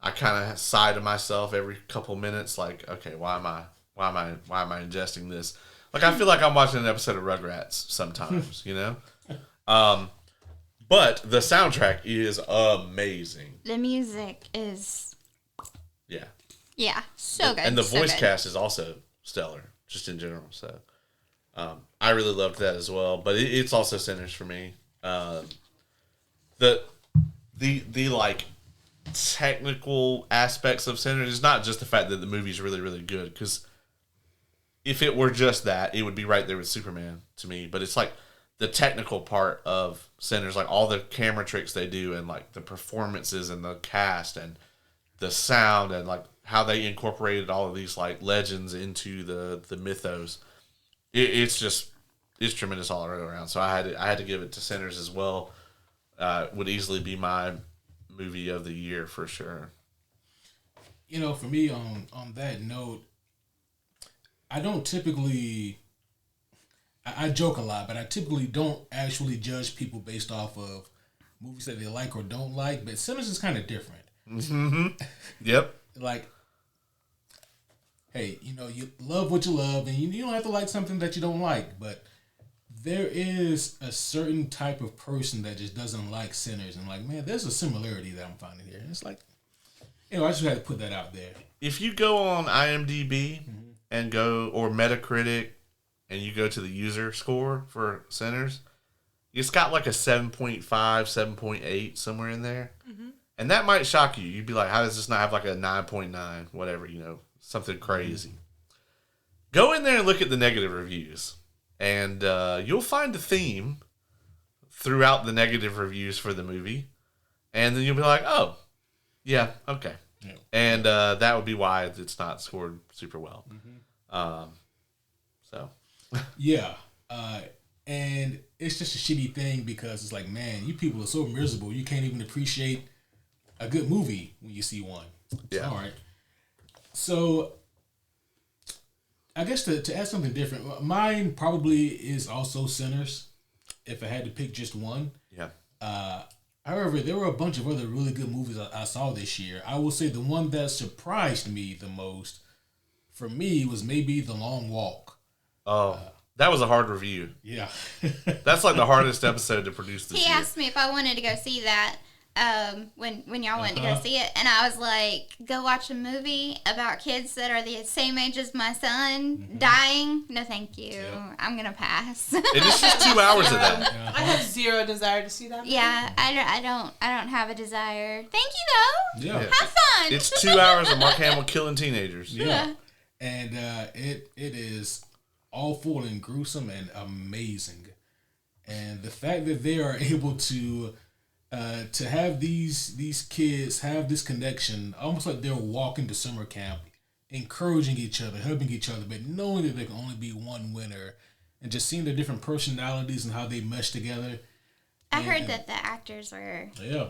I kind of sigh to myself every couple minutes, like, okay, why am I ingesting this? Like I feel like I'm watching an episode of Rugrats sometimes, you know. But the soundtrack is amazing. The music is yeah, so good. And the so voice good. cast is also stellar, just in general. So I really loved that as well. But it's also Sinners for me. The like technical aspects of Sinners is not just the fact that the movie's really, really good, because if it were just that, it would be right there with Superman to me. But it's like the technical part of Sinners, like all the camera tricks they do, and like the performances and the cast and the sound, and like how they incorporated all of these like legends into the mythos. It's tremendous all around. So I had to give it to Sinners as well. Would easily be my movie of the year for sure. You know, for me, on that note, I don't typically. I joke a lot, but I typically don't actually judge people based off of movies that they like or don't like. But Sinners is kind of different. Mm-hmm. Yep. Like, hey, you know, you love what you love, and you don't have to like something that you don't like. But there is a certain type of person that just doesn't like Sinners, and like, man, there's a similarity that I'm finding here. And it's like, you know, I just had to put that out there. If you go on IMDb and go, or Metacritic, and you go to the user score for Sinners, it's got like a 7.5, 7.8, somewhere in there. Mm-hmm. And that might shock you. You'd be like, how does this not have like a 9.9, whatever, you know, something crazy. Go in there and look at the negative reviews. And you'll find a theme throughout the negative reviews for the movie. And then you'll be like, oh, yeah, okay. Yeah. And that would be why it's not scored super well. Mm-hmm. Yeah. And it's just a shitty thing because it's like, man, you people are so miserable. You can't even appreciate a good movie when you see one. Yeah. All right. So I guess to add something different, mine probably is also Sinners, if I had to pick just one. Yeah. However, there were a bunch of other really good movies I saw this year. I will say the one that surprised me the most, for me, was maybe The Long Walk. Oh, that was a hard review. Yeah. That's like the hardest episode to produce this He year. asked me if I wanted to go see that when y'all went to go see it, and I was like, go watch a movie about kids that are the same age as my son dying. No, thank you. Yep. I'm gonna pass. And it's just 2 hours of that. Yeah. I have zero desire to see that movie. Yeah, I don't have a desire. Thank you though. Yeah. Have fun. It's 2 hours of Mark Hamill killing teenagers. Yeah. And it is awful and gruesome and amazing. And the fact that they are able to have these kids have this connection, almost like they're walking to summer camp, encouraging each other, helping each other, but knowing that there can only be one winner, and just seeing their different personalities and how they mesh together. I heard that the actors were Yeah.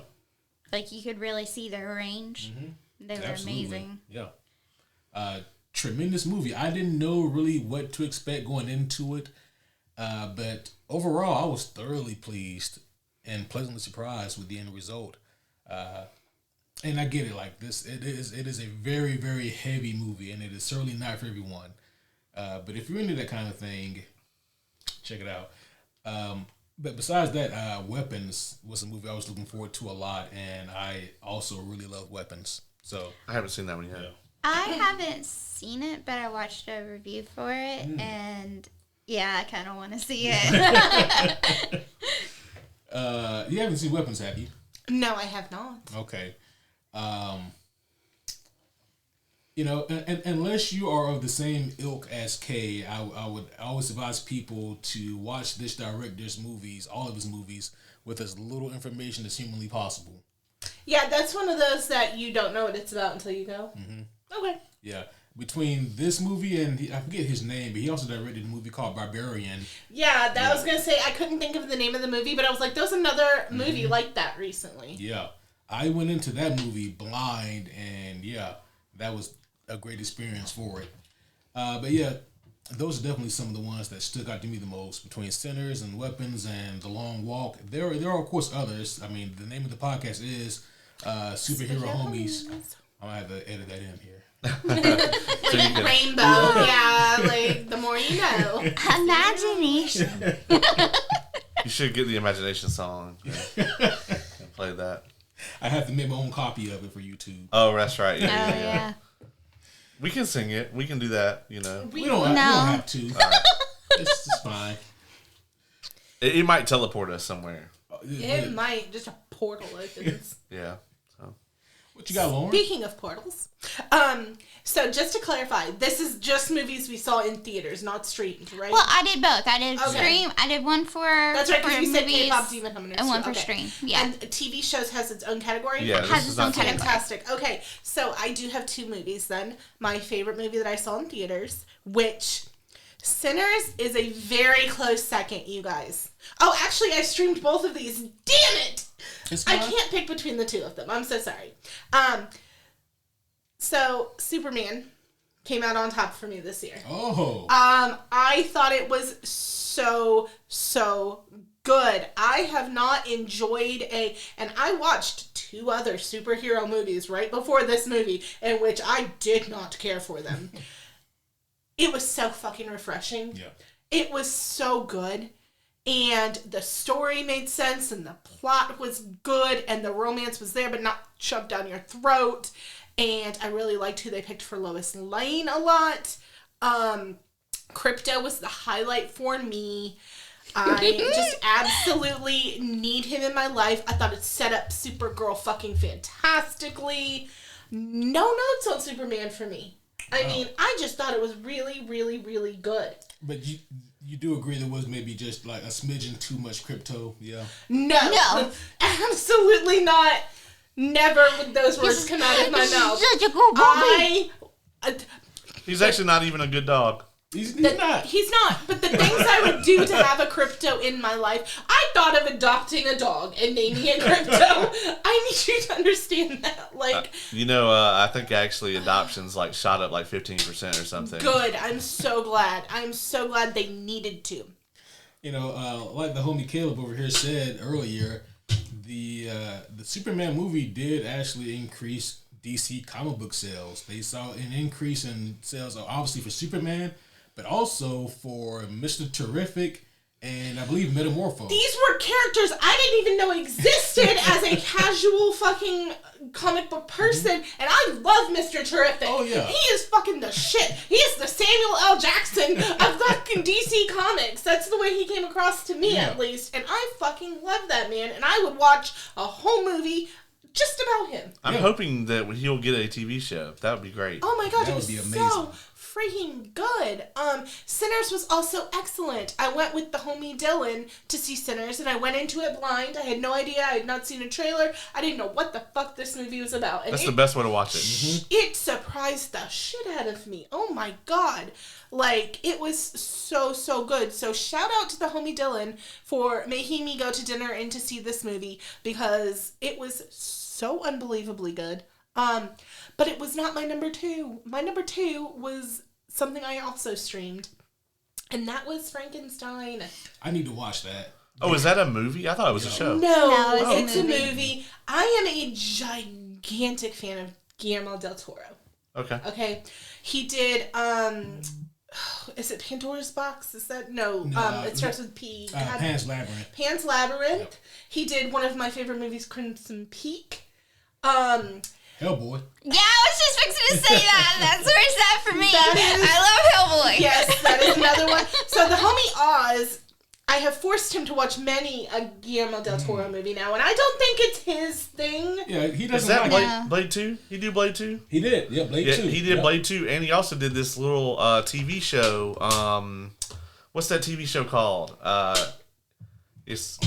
like, you could really see their range. Mm-hmm. They were Absolutely. amazing. Yeah. Tremendous movie. I didn't know really what to expect going into it, but overall, I was thoroughly pleased and pleasantly surprised with the end result. And I get it, like this, it is a very, very heavy movie, and it is certainly not for everyone. But if you're into that kind of thing, check it out. But besides that, Weapons was a movie I was looking forward to a lot, and I also really love Weapons. So I haven't seen that one yet. yeah. I haven't seen it, but I watched a review for it, and yeah, I kind of want to see it. You haven't seen Weapons, have you? No, I have not. Okay. You know, and unless you are of the same ilk as Kay, I would always advise people to watch this director's movies, all of his movies, with as little information as humanly possible. Yeah, that's one of those that you don't know what it's about until you go. Mm-hmm. Okay. Yeah. Between this movie and, I forget his name, but he also directed a movie called Barbarian. Yeah, I was going to say, I couldn't think of the name of the movie, but I was like, there was another movie like that recently. Yeah. I went into that movie blind, and yeah, that was a great experience for it. But yeah, those are definitely some of the ones that stuck out to me the most, between Sinners and Weapons and The Long Walk. There are of course others. I mean, the name of the podcast is Superhero Homies. I'm gonna have to edit that in here. So you can, Rainbow, yeah, like the more you know. Imagination. you should get the imagination song. And play that. I have to make my own copy of it for YouTube. Oh, that's right. Oh, yeah. We can sing it. We can do that, you know. We don't have to. Right. It's fine. It might teleport us somewhere. It might, just a portal opens. Yeah. So. What you got, Lauren? Speaking of portals, so just to clarify, this is just movies we saw in theaters, not streamed, right? Well, I did both. I did stream. I did one for That's right, because you said movies K-pop Demon Hunters and one for okay. stream. Yeah. And TV shows has its own category? Yeah, It has its own category. Fantastic. Okay, so I do have two movies then. My favorite movie that I saw in theaters, which Sinners is a very close second, you guys. Oh, actually, I streamed both of these. Damn it! I can't pick between the two of them. I'm so sorry. So Superman came out on top for me this year. Oh. I thought it was so good. I have not enjoyed and I watched two other superhero movies right before this movie in which I did not care for them. It was so fucking refreshing. Yeah. It was so good. And the story made sense, and the plot was good, and the romance was there, but not shoved down your throat. And I really liked who they picked for Lois Lane a lot. Crypto was the highlight for me. I just absolutely need him in my life. I thought it set up Supergirl fucking fantastically. No notes on Superman for me. I mean, I just thought it was really, really, really good. But you do agree there was maybe just like a smidgen too much crypto, yeah? No. Absolutely not. Never would those words come out of my mouth. Such a cool movie. He's actually not even a good dog. He's not. He's not. But the things I would do to have a crypto in my life, I thought of adopting a dog and naming it Crypto. I need you to understand that. Like, I think actually adoptions like shot up like 15% or something. Good. I'm so glad. I'm so glad they needed to. Like the homie Caleb over here said earlier, the Superman movie did actually increase DC comic book sales. They saw an increase in sales, obviously for Superman, but also for Mr. Terrific and I believe Metamorpho. These were characters I didn't even know existed as a casual fucking comic book person, and I love Mr. Terrific. Oh, yeah. He is fucking the shit. He is the Samuel L. Jackson of fucking DC Comics. That's the way he came across to me, at least. And I fucking love that man, and I would watch a whole movie just about him. I'm hoping that he'll get a TV show. That would be great. Oh my god, that it would was be amazing. so freaking good. Sinners was also excellent. I went with the homie Dylan to see Sinners, and I went into it blind. I had no idea. I had not seen a trailer. I didn't know what the fuck this movie was about. And That's the best way to watch it. It surprised the shit out of me. Oh my god. Like, it was so good. So shout out to the homie Dylan for making me go to dinner and to see this movie, because it was so unbelievably good. But it was not my number two. My number two was something I also streamed, and that was Frankenstein. I need to watch that. Oh, is that a movie? I thought it was a show. No, it's it's a a movie. movie. I am a gigantic fan of Guillermo del Toro. Okay. He did, is it Pandora's Box? Is that? No, it starts with P. Pan's Labyrinth. Pan's Labyrinth. Yep. He did one of my favorite movies, Crimson Peak. Hellboy. Yeah, I was just fixing to say that. That's where it's at for me. That is- I love Hellboy. Yes, that is another one. So the homie Oz, I have forced him to watch many a Guillermo del Toro movie now, and I don't think it's his thing. Yeah, he doesn't Is that like Blade 2? He do Blade 2? He did. Yeah, Blade 2. He did Blade 2, and he also did this little TV show. What's that TV show called? It's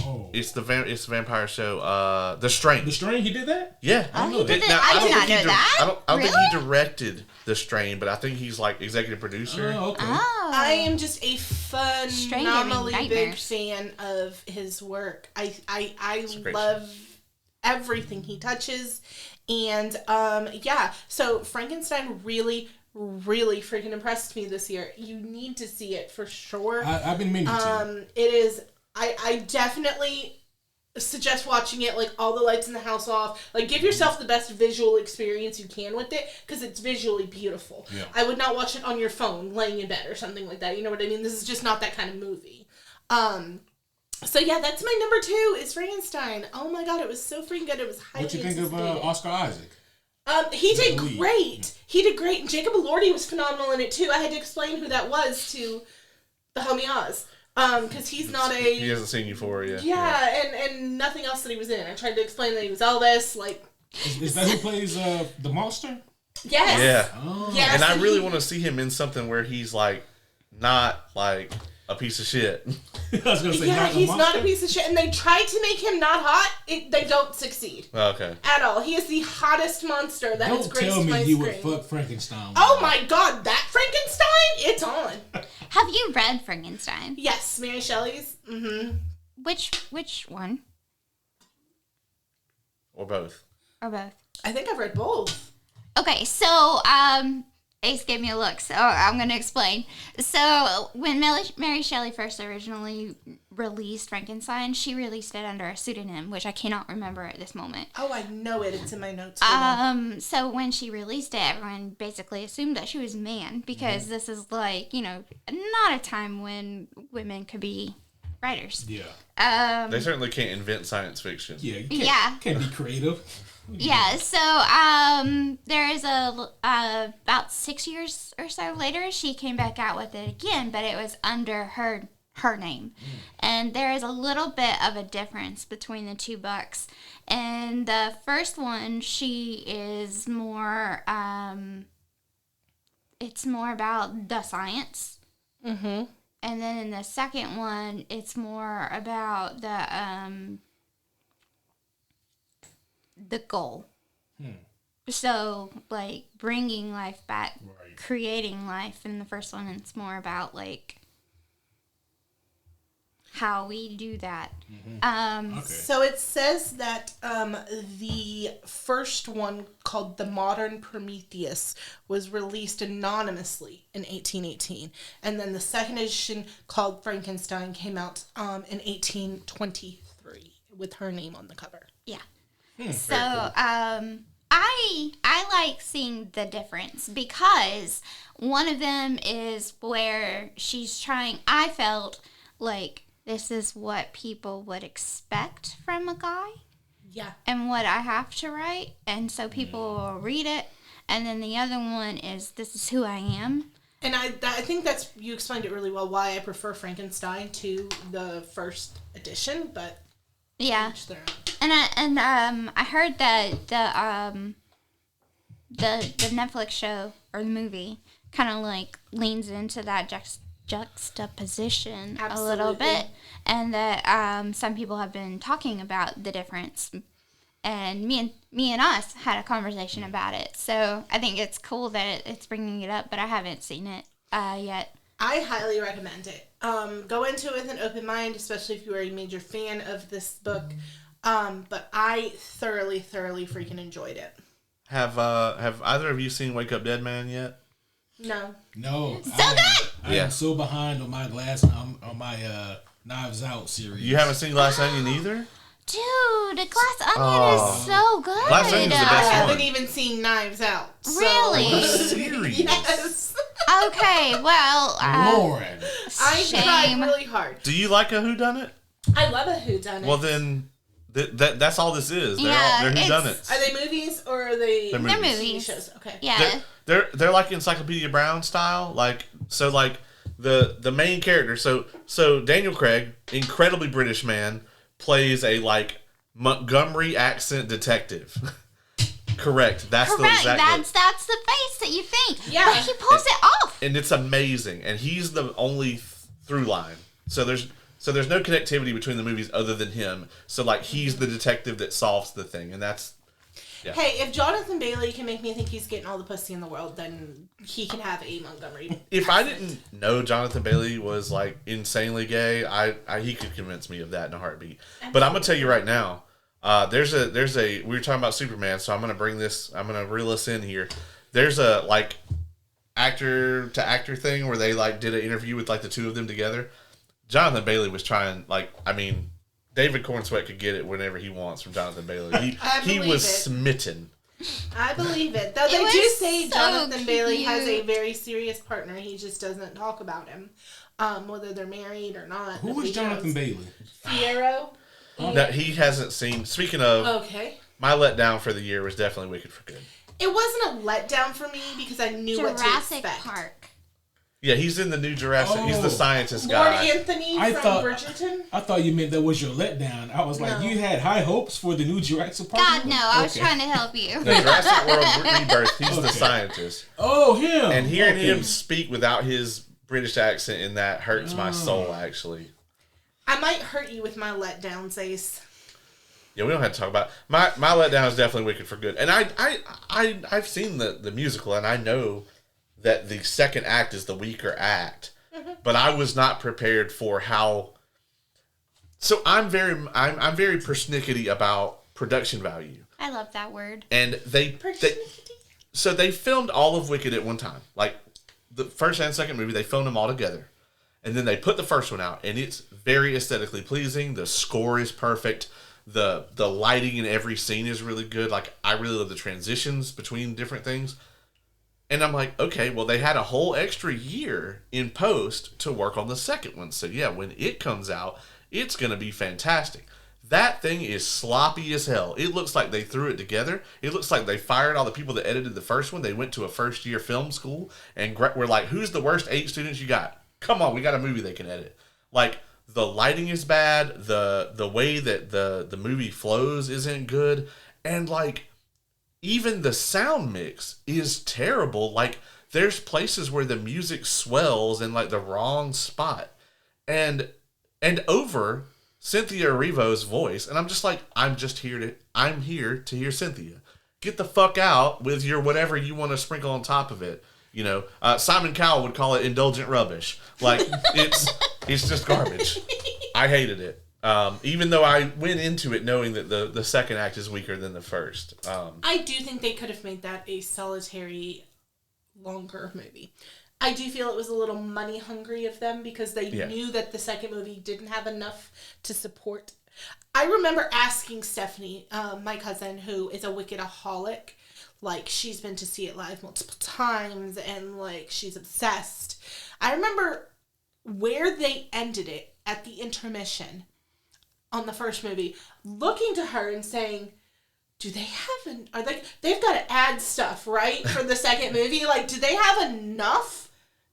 the vampire show. The Strain. The Strain. He did that. Yeah. He did that. I did not know that. I don't think he directed The Strain, but I think he's like executive producer. Oh, okay. Oh. I am just a phenomenally big nightmares. fan of his work. I great love everything he touches, and So Frankenstein really freaking impressed me this year. You need to see it for sure. I've been meaning to. It is. I definitely suggest watching it, like, all the lights in the house off. Like, give yourself the best visual experience you can with it, because it's visually beautiful. Yeah. I would not watch it on your phone laying in bed or something like that. You know what I mean? This is just not that kind of movie. So yeah, that's my number 2 is Frankenstein. Oh my god, it was so freaking good. It was highly What you think of anticipated. Oscar Isaac? He did great. He did great. And Jacob Elordi was phenomenal in it too. I had to explain who that was to the homie Oz. Because he's not a... He hasn't seen Euphoria. Yeah, and nothing else that he was in. I tried to explain that he was Elvis, like... Is that who plays the monster? Yes. Yeah. Oh. Yes. And I really want to see him in something where he's like not like a piece of shit. I was gonna say, Yeah, he's not monster? a piece of shit. And they tried to make him not hot. They don't succeed. Okay. At all. He is the hottest monster that has Don't graced tell me my you screen. would fuck Frankenstein. Oh my god, that Frankenstein? It's on. Have you read Frankenstein? Yes, Mary Shelley's. Mm-hmm. Which one? Or both. Or both? I think I've read both. Okay, so Ace gave me a look, so I'm going to explain. So when Mary Shelley first originally released Frankenstein, she released it under a pseudonym, which I cannot remember at this moment. Oh, I know it. It's in my notes. So when she released it, everyone basically assumed that she was a man, because this is like, not a time when women could be writers. Yeah. They certainly can't invent science fiction. Yeah. You can't be creative. Yeah, so there is about 6 years or so later, she came back out with it again, but it was under her name. And there is a little bit of a difference between the two books. And the first one, she is more, it's more about the science. Mm-hmm. And then in the second one, it's more about the goal. So, like, bringing life back, Right. creating life. In the first one, it's more about, like, how we do that. Okay. So it says that the first one, called The Modern Prometheus, was released anonymously in 1818. And then the second edition, called Frankenstein, came out in 1823 with her name on the cover. Yeah. So, I like seeing the difference, because one of them is where she's trying, I felt like this is what people would expect from a guy Yeah. and what I have to write, and so people will read it. And then the other one is, this is who I am. And I think you explained it really well, why I prefer Frankenstein to the first edition, but Yeah. each their own. And I heard that the Netflix show or the movie kind of like leans into that juxtaposition a little Absolutely. bit, and that some people have been talking about the difference, and me and us had a conversation about it. So I think it's cool that it's bringing it up, but I haven't seen it yet. I highly recommend it. Go into it with an open mind, especially if you are a major fan of this book. But I thoroughly freaking enjoyed it. Have either of you seen Wake Up Dead Man yet? No. No. So good! I am so behind on my on my Knives Out series. You haven't seen Glass Onion either? Dude, the Glass Onion is so good. Glass Onion's the I best haven't one. even seen Knives Out. So. Really? Serious? Yes. Okay, well, Lauren. I tried shame. really hard. Do you like a whodunit? I love a whodunit. Well, then that's all this is. They're Yeah, they're it's- whodunits. Are they movies or are they They're They're movies. movies. TV shows? Okay. Yeah. They're like Encyclopedia Brown style. Like the main character. So Daniel Craig, incredibly British man, plays a like Montgomery accent detective. Correct. That's the exact. That's the face that you think. Yeah. But he pulls it off. And it's amazing. And he's the only through line. So there's no connectivity between the movies other than him. So like he's the detective that solves the thing, and that's. Yeah. Hey, if Jonathan Bailey can make me think he's getting all the pussy in the world, then he can have a Montgomery. If I didn't know Jonathan Bailey was like insanely gay, he could convince me of that in a heartbeat. But I'm gonna tell you right now, there's a we were talking about Superman, so I'm gonna reel us in here. There's a like actor to actor thing where they like did an interview with like the two of them together. Jonathan Bailey was trying David Cornsweet could get it whenever he wants from Jonathan Bailey. He was smitten. I believe it. Though they do say Jonathan Bailey has a very serious partner. He just doesn't talk about him, whether they're married or not. Who is Jonathan Bailey? Fierro. No, he hasn't seen. Speaking of, okay, my letdown for the year was definitely Wicked for Good. It wasn't a letdown for me because I knew what to expect. Jurassic Park. Yeah, he's in the new Jurassic. He's the scientist guy. Lord Anthony from Bridgerton. I thought you meant that was your letdown. I was like, you had high hopes for the new Jurassic Park? God, no. I was trying to help you. The Jurassic World Rebirth. He's the scientist. Oh, him. And hearing him speak without his British accent in that hurts my soul, actually. I might hurt you with my letdowns, Ace. Yeah, we don't have to talk about it. My letdown is definitely Wicked for Good. And I've seen the musical, and I know that the second act is the weaker act. Mm-hmm. But I was not prepared for how. So I'm very persnickety about production value. I love that word. And they filmed all of Wicked at one time. Like the first and second movie, they filmed them all together. And then they put the first one out, and it's very aesthetically pleasing. The score is perfect. The lighting in every scene is really good. Like, I really love the transitions between different things. And I'm like, okay, well, they had a whole extra year in post to work on the second one. So, yeah, when it comes out, it's going to be fantastic. That thing is sloppy as hell. It looks like they threw it together. It looks like they fired all the people that edited the first one. They went to a first-year film school and were like, who's the worst 8 students you got? Come on, we got a movie they can edit. Like, the lighting is bad. The way that the movie flows isn't good. And, like, even the sound mix is terrible. Like, there's places where the music swells in, like, the wrong spot. And over Cynthia Erivo's voice. And I'm just like, I'm here to hear Cynthia. Get the fuck out with your whatever you want to sprinkle on top of it. You know, Simon Cowell would call it indulgent rubbish. Like, it's just garbage. I hated it. Even though I went into it knowing that the second act is weaker than the first. I do think they could have made that a solitary, longer movie. I do feel it was a little money hungry of them because they knew that the second movie didn't have enough to support. I remember asking Stephanie, my cousin, who is a Wicked-aholic, like, she's been to see it live multiple times, and, like, she's obsessed. I remember where they ended it at the intermission on the first movie, looking to her and saying, do they have they've got to add stuff, right, for the second movie? Like, do they have enough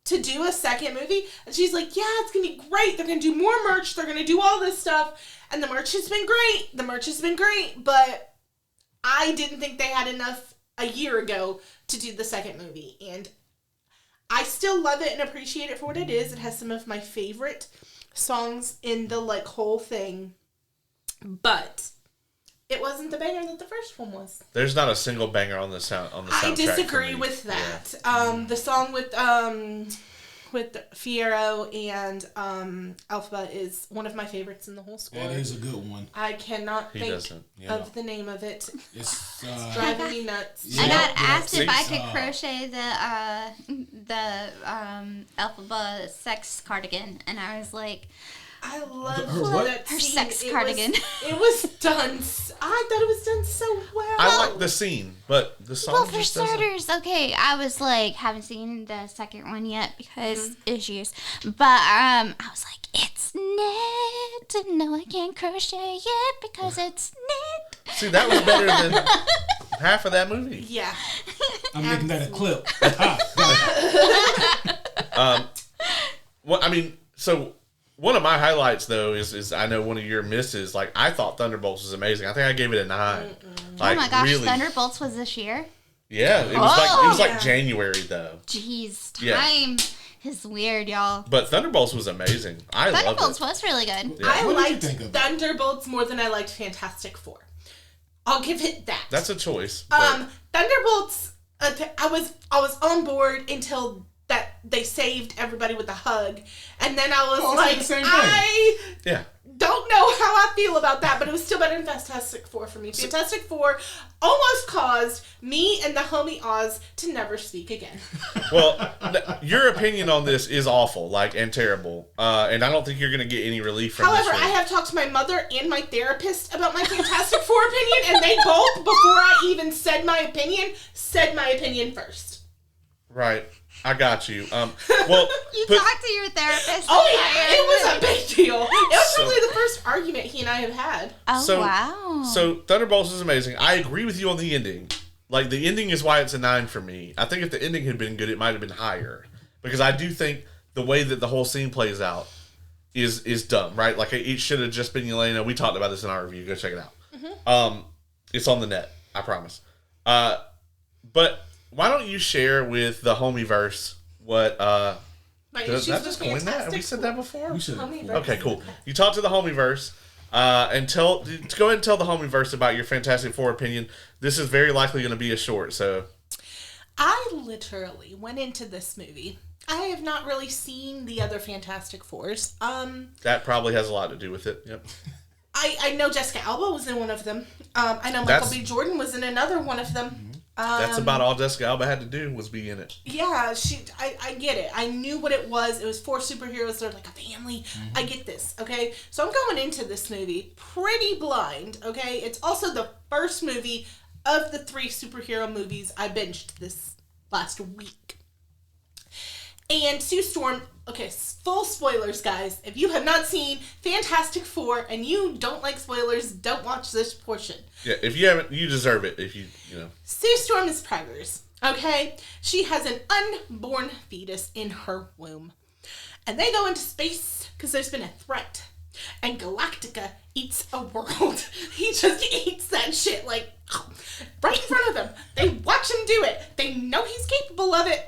to do a second movie? And she's like, yeah, it's going to be great. They're going to do more merch. They're going to do all this stuff. And the merch has been great. But I didn't think they had enough a year ago to do the second movie, and I still love it and appreciate it for what it is. It has some of my favorite songs in the like whole thing, but it wasn't the banger that the first one was. There's not a single banger on the soundtrack. I disagree with that. Yeah. The song with Fierro and Alpha is one of my favorites in the whole score. That is a good one. I cannot think of the name of it. It's driving me nuts. I got asked if I could crochet the Alphaba sex cardigan, and I was like, I love her sex cardigan. It was done. I thought it was done so well. I like the scene, but the song. Well, for starters, okay, I was like, haven't seen the second one yet because issues, but I was like, it's knit. No, I can't crochet yet because it's knit. See, that was better than half of that movie. Yeah, I'm making that a clip. Well, I mean, so one of my highlights though is I know one of your misses. Like I thought Thunderbolts was amazing. I think I gave it a 9. Like, oh my gosh, really, Thunderbolts was this year? Yeah, it was like January though. Jeez, Yeah. time is weird, y'all. But Thunderbolts was amazing. I loved it. Thunderbolts was really good. Yeah. I What did you liked think of it? Thunderbolts more than I liked Fantastic Four. I'll give it that. That's a choice. But Thunderbolts. I was on board until that they saved everybody with a hug, and then I was like the same thing. I yeah. don't know how I feel about that, but it was still better than Fantastic Four for me. Fantastic Four almost caused me and the homie Oz to never speak again. Well, your opinion on this is awful, like, and terrible. And I don't think you're going to get any relief from However, this I one. have talked to my mother and my therapist about my Fantastic Four opinion, and they both, before I even said my opinion first. Right. I got you. Well, You talked to your therapist. Oh yeah, it was a big deal. It was So- probably the first argument he and I have had. Oh, wow. So Thunderbolts is amazing. I agree with you on the ending. Like, the ending is why it's a 9 for me. I think if the ending had been good, it might have been higher. Because I do think the way that the whole scene plays out is dumb, right? Like, it should have just been Yelena. We talked about this in our review. Go check it out. Mm-hmm. It's on the net. I promise. But why don't you share with the homieverse what... My Did issues I with just coin that? Have we Fantastic said that before? We should. Homieverse. Okay, cool. You talk to the homieverse, and go ahead and tell the homieverse about your Fantastic Four opinion. This is very likely going to be a short, so I literally went into this movie. I have not really seen the other Fantastic Fours. that probably has a lot to do with it. Yep. I know Jessica Alba was in one of them. I know Michael B. Jordan was in another one of them. That's about all Jessica Alba had to do was be in it. Yeah, I get it. I knew what it was. It was 4 superheroes. They're like a family. I get this, okay? So I'm going into this movie pretty blind, okay? It's also the first movie of the 3 superhero movies I binged this last week. And Sue Storm, okay, full spoilers, guys. If you have not seen Fantastic Four and you don't like spoilers, don't watch this portion. Yeah, if you haven't, you deserve it. If you know. Sue Storm is preggers, okay? She has an unborn fetus in her womb. And they go into space because there's been a threat. And Galactica eats a world. He just eats that shit, like, right in front of them. They watch him do it. They know he's capable of it.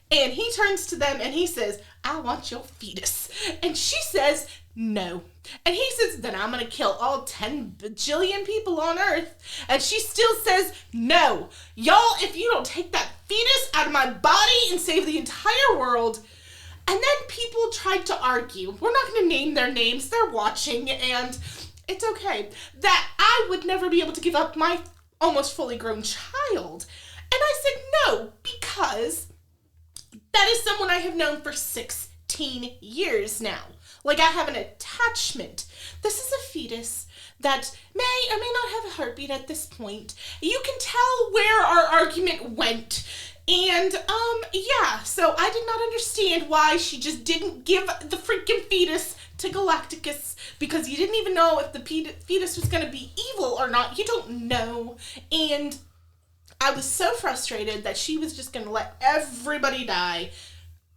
And he turns to them and he says, I want your fetus. And she says, no. And he says, then I'm going to kill all 10 bajillion people on Earth. And she still says, no. Y'all, if you don't take that fetus out of my body and save the entire world. And then people tried to argue. We're not going to name their names. They're watching. And it's okay. That I would never be able to give up my almost fully grown child. And I said, no, because that is someone I have known for 16 years now. Like, I have an attachment. This is a fetus that may or may not have a heartbeat at this point. You can tell where our argument went. And, yeah, so I did not understand why she just didn't give the freaking fetus to Galacticus, because you didn't even know if the fetus was going to be evil or not. You don't know. And I was so frustrated that she was just going to let everybody die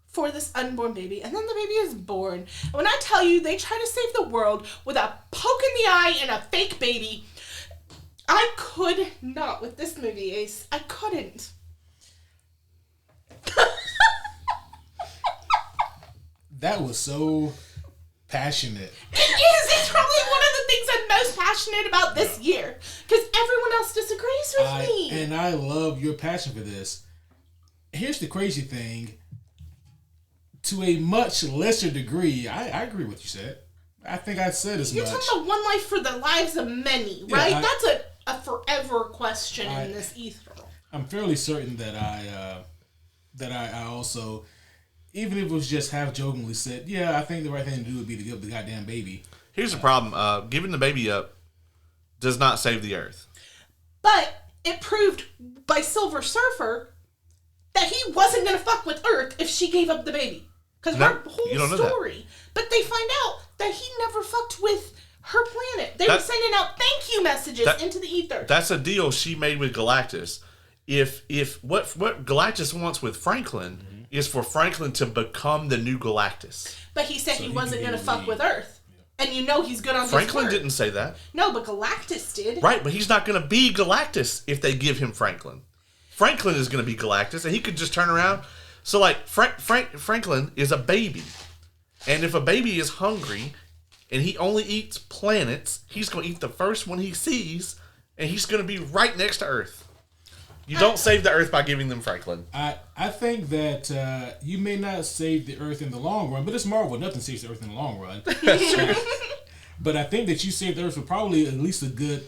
for this unborn baby. And then the baby is born. And when I tell you they try to save the world with a poke in the eye and a fake baby, I could not with this movie, Ace. I couldn't. That was so passionate. It is. It's probably one of the things I'm most passionate about this year. Because everyone else disagrees with me. And I love your passion for this. Here's the crazy thing. To a much lesser degree, I agree with what you said. I think I said as You're much. talking about one life for the lives of many, right? That's a forever question in this ether. I'm fairly certain that I also, even if it was just half jokingly said, yeah, I think the right thing to do would be to give the goddamn baby. Here's the problem. Giving the baby up does not save the Earth. But it proved by Silver Surfer that he wasn't going to fuck with Earth if she gave up the baby. Because her whole story. But they find out that he never fucked with her planet. They were sending out thank you messages into the ether. That's a deal she made with Galactus. If what Galactus wants with Franklin is for Franklin to become the new Galactus. But he said he wasn't going to fuck with Earth. And you know he's good on Franklin his word. didn't say that. No, but Galactus did. Right, but he's not going to be Galactus if they give him Franklin. Franklin is going to be Galactus, and he could just turn around. So, like, Franklin is a baby. And if a baby is hungry and he only eats planets, he's going to eat the first one he sees, and he's going to be right next to Earth. You don't save the Earth by giving them Franklin. I think that you may not save the Earth in the long run, but it's Marvel. Nothing saves the Earth in the long run. But I think that you save the Earth for probably at least a good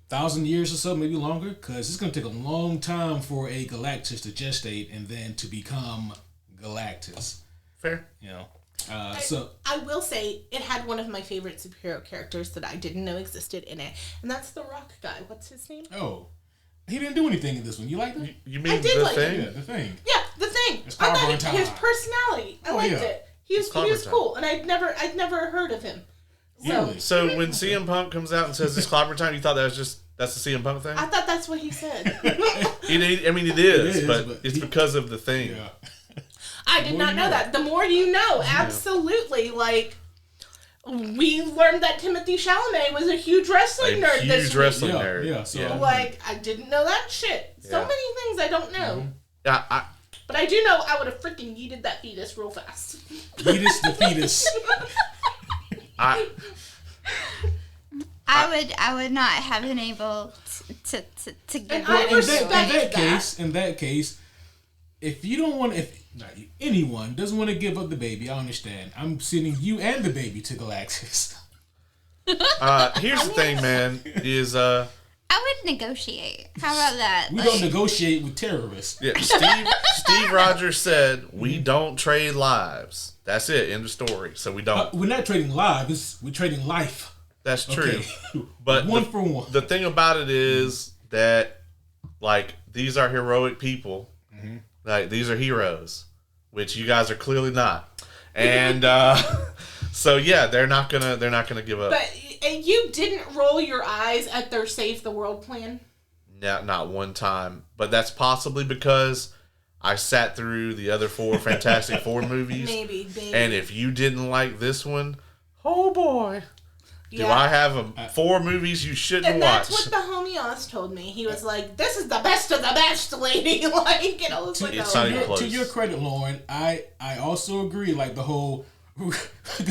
1,000 years or so, maybe longer, because it's going to take a long time for a Galactus to gestate and then to become Galactus. Fair. You know. I will say it had one of my favorite superhero characters that I didn't know existed in it, and that's the Rock guy. What's his name? Oh, he didn't do anything in this one. You like that? You mean I did the like thing? Yeah, the thing. Yeah, the thing. It's I Carbon thought his Time. personality. I liked it. He was cool, and I'd never heard of him. Really? So when CM Punk comes out and says it's clobber time, you thought that's the CM Punk thing? I thought that's what he said. It is, but it's because of the thing. Yeah. I did not know that. The more you know, absolutely. Like, we learned that Timothy Chalamet was a huge wrestling nerd this Huge wrestling week. nerd. Yeah, so Like, I didn't know that shit. So Yeah. many things I don't know. Yeah, But I do know I would have freaking yeeted that fetus real fast. Fetus the fetus. I would not have been able to get And that. I respect In that case, if you don't want, if anyone doesn't want to give up the baby, I understand. I'm sending you and the baby to Galactus. here's the thing, man, is I would negotiate. How about that? We don't negotiate with terrorists. yeah, Steve Rogers said we don't trade lives. That's it. End of story. So we don't. We're not trading lives. We're trading life. That's true. Okay. But one for one. The thing about it is that, like, these are heroic people. Mm-hmm. Like, these are heroes, which you guys are clearly not. And so yeah, they're not gonna give up. But and you didn't roll your eyes at their Save the World plan? Not one time. But that's possibly because I sat through the other 4 Fantastic Four movies. Maybe. And if you didn't like this one, oh boy. Do Yeah. I have 4 movies you shouldn't And watch? that's what the homie Oz told me. He was like, "This is the best of the best, lady." Like, and I was like, It's "Oh, not even no." close. To your credit, Lauren, I also agree. Like the whole, we're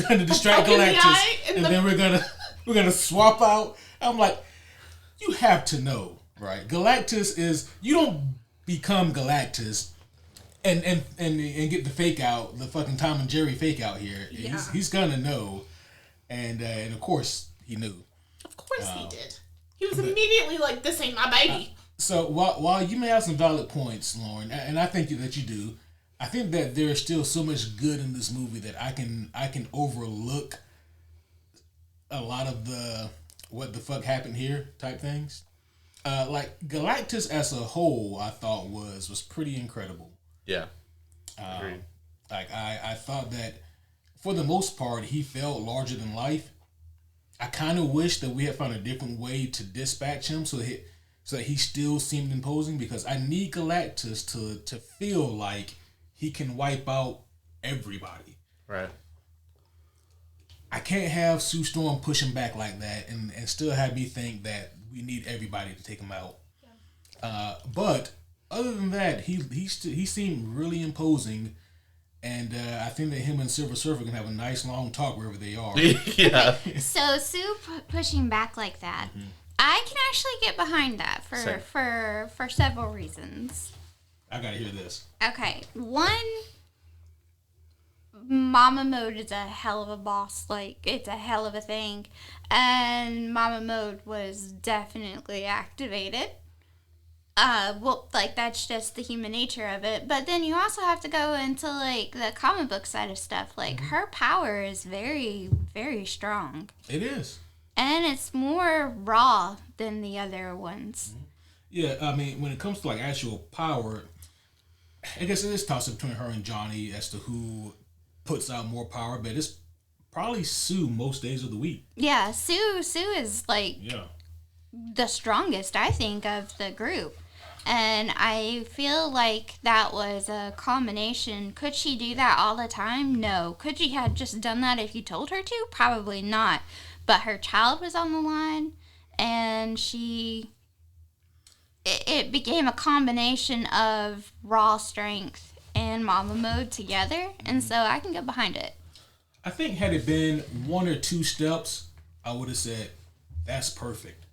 gonna distract Poke in the Galactus, eye and then we're gonna swap out. I'm like, you have to know, right? Galactus is, you don't become Galactus and get the fake out, the fucking Tom and Jerry fake out here. Yeah. He's gonna know, and of course he knew. Of course he did. He was immediately like, "This ain't my baby." So while you may have some valid points, Lauren, and I think that you do, I think that there is still so much good in this movie that I can overlook a lot of the what the fuck happened here type things. Like Galactus as a whole, I thought was pretty incredible. Yeah. Agreed. Like I thought that for the most part he felt larger than life. I kind of wish that we had found a different way to dispatch him so that he still seemed imposing, because I need Galactus to feel like he can wipe out everybody. Right. I can't have Sue Storm pushing back like that and still have me think that we need everybody to take him out. Yeah. But other than that, he seemed really imposing, and I think that him and Silver Surfer can have a nice long talk wherever they are. Yeah. So Sue pushing back like that, I can actually get behind that Same. for several reasons. I gotta hear this. Okay, one, Mama Mode is a hell of a boss. Like, it's a hell of a thing, and Mama Mode was definitely activated. Well, like, that's just the human nature of it. But then you also have to go into, like, the comic book side of stuff. Like, her power is very, very strong. It is. And it's more raw than the other ones. Yeah, I mean, when it comes to like actual power, I guess it is toss up between her and Johnny as to who puts out more power, but it's probably Sue most days of the week. Yeah, Sue is, like, Yeah. the strongest, I think, of the group. And I feel like that was a combination. Could she do that all the time? No. Could she have just done that if you told her to? Probably not. But her child was on the line, and it became a combination of raw strength and mama mode together, and so I can get behind it. I think had it been 1 or 2 steps, I would have said, that's perfect.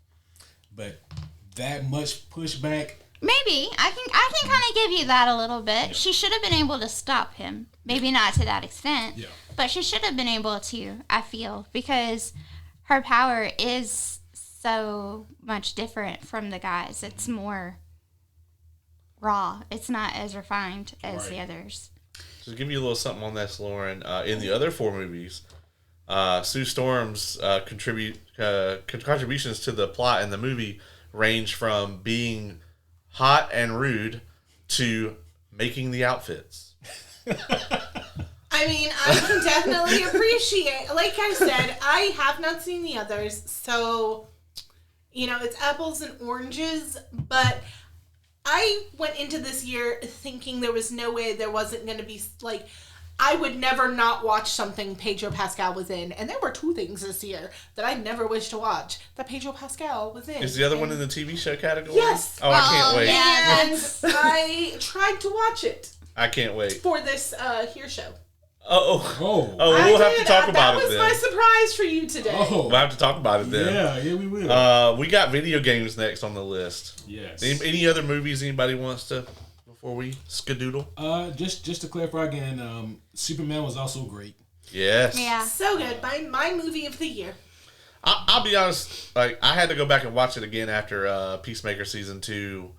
But that much pushback... Maybe. I can kind of give you that a little bit. Yeah. She should have been able to stop him. Maybe not to that extent. Yeah. But she should have been able to, I feel, because her power is so much different from the guys. It's more raw. It's not as refined as the others. To give you a little something on this, Lauren, in the other 4 movies, Sue Storm's contributions to the plot in the movie range from being hot and rude to making the outfits. I mean, I can definitely appreciate, like I said, I have not seen the others, so, it's apples and oranges, but I went into this year thinking there was no way there wasn't going to be, I would never not watch something Pedro Pascal was in. And there were 2 things this year that I never wished to watch that Pedro Pascal was in. Is the other one in the TV show category? Yes. Oh, I can't wait. Yeah, and I tried to watch it. I can't wait. For this here show. We'll have to talk about it then. That was my surprise for you today. We'll have to talk about it then. Yeah, we will. We got video games next on the list. Yes. Any other movies anybody wants to, before we skedoodle? Just to clarify again, Superman was also great. Yes. Yeah. So good. My movie of the year. I'll be honest, I had to go back and watch it again after Peacemaker Season 2,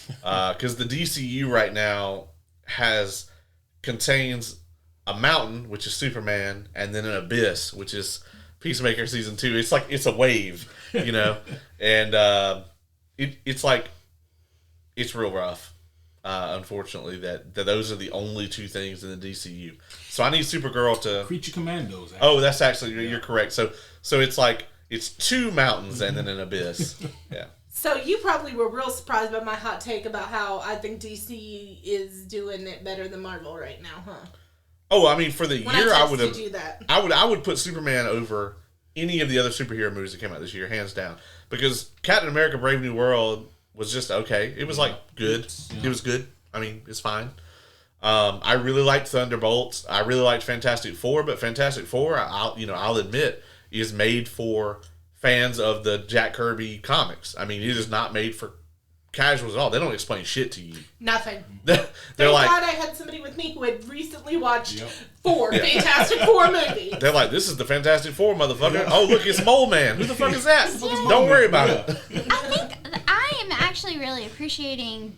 because the DCU right now contains a mountain, which is Superman, and then an abyss, which is Peacemaker Season 2. It's like, it's a wave, and it's real rough, unfortunately, that those are the only 2 things in the DCU. So I need Supergirl to... Creature Commandos. Actually. Oh, that's actually, you're correct. So it's like, it's 2 mountains and then an abyss. Yeah. So you probably were real surprised by my hot take about how I think DC is doing it better than Marvel right now, huh? Oh, I mean, for the year, I would have. Do that. I would put Superman over any of the other superhero movies that came out this year, hands down. Because Captain America: Brave New World was just okay. It was good. Yeah. It was good. I mean, it's fine. I really liked Thunderbolts. I really liked Fantastic Four, but Fantastic Four, I'll admit, is made for fans of the Jack Kirby comics. I mean, it is not made for casuals at all. They don't explain shit to you. Nothing. They're Thank like, God I had somebody with me who had recently watched 4 Fantastic Four movies. They're like, this is the Fantastic Four, motherfucker. Yeah. Oh, look, it's Mole Man. Who the fuck is that? Yeah. Don't worry about it. I think I am actually really appreciating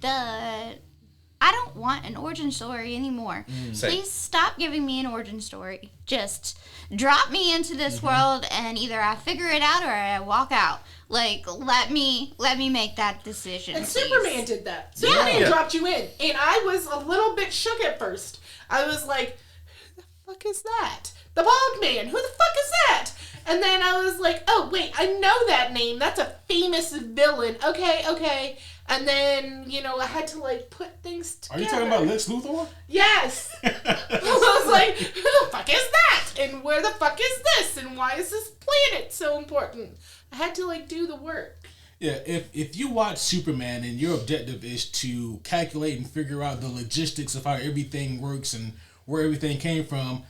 I don't want an origin story anymore. Please stop giving me an origin story. Just drop me into this world, and either I figure it out or I walk out. Let me make that decision. And please. Superman did that. Superman dropped you in, and I was a little bit shook at first. I was like, "Who the fuck is that? The bald man? Who the fuck is that?" And then I was like, "Oh wait, I know that name. That's a famous villain." Okay. And then, I had to, put things together. Are you talking about Lex Luthor? Yes. I was like, who the fuck is that? And where the fuck is this? And why is this planet so important? I had to, do the work. Yeah, if you watch Superman and your objective is to calculate and figure out the logistics of how everything works and where everything came from,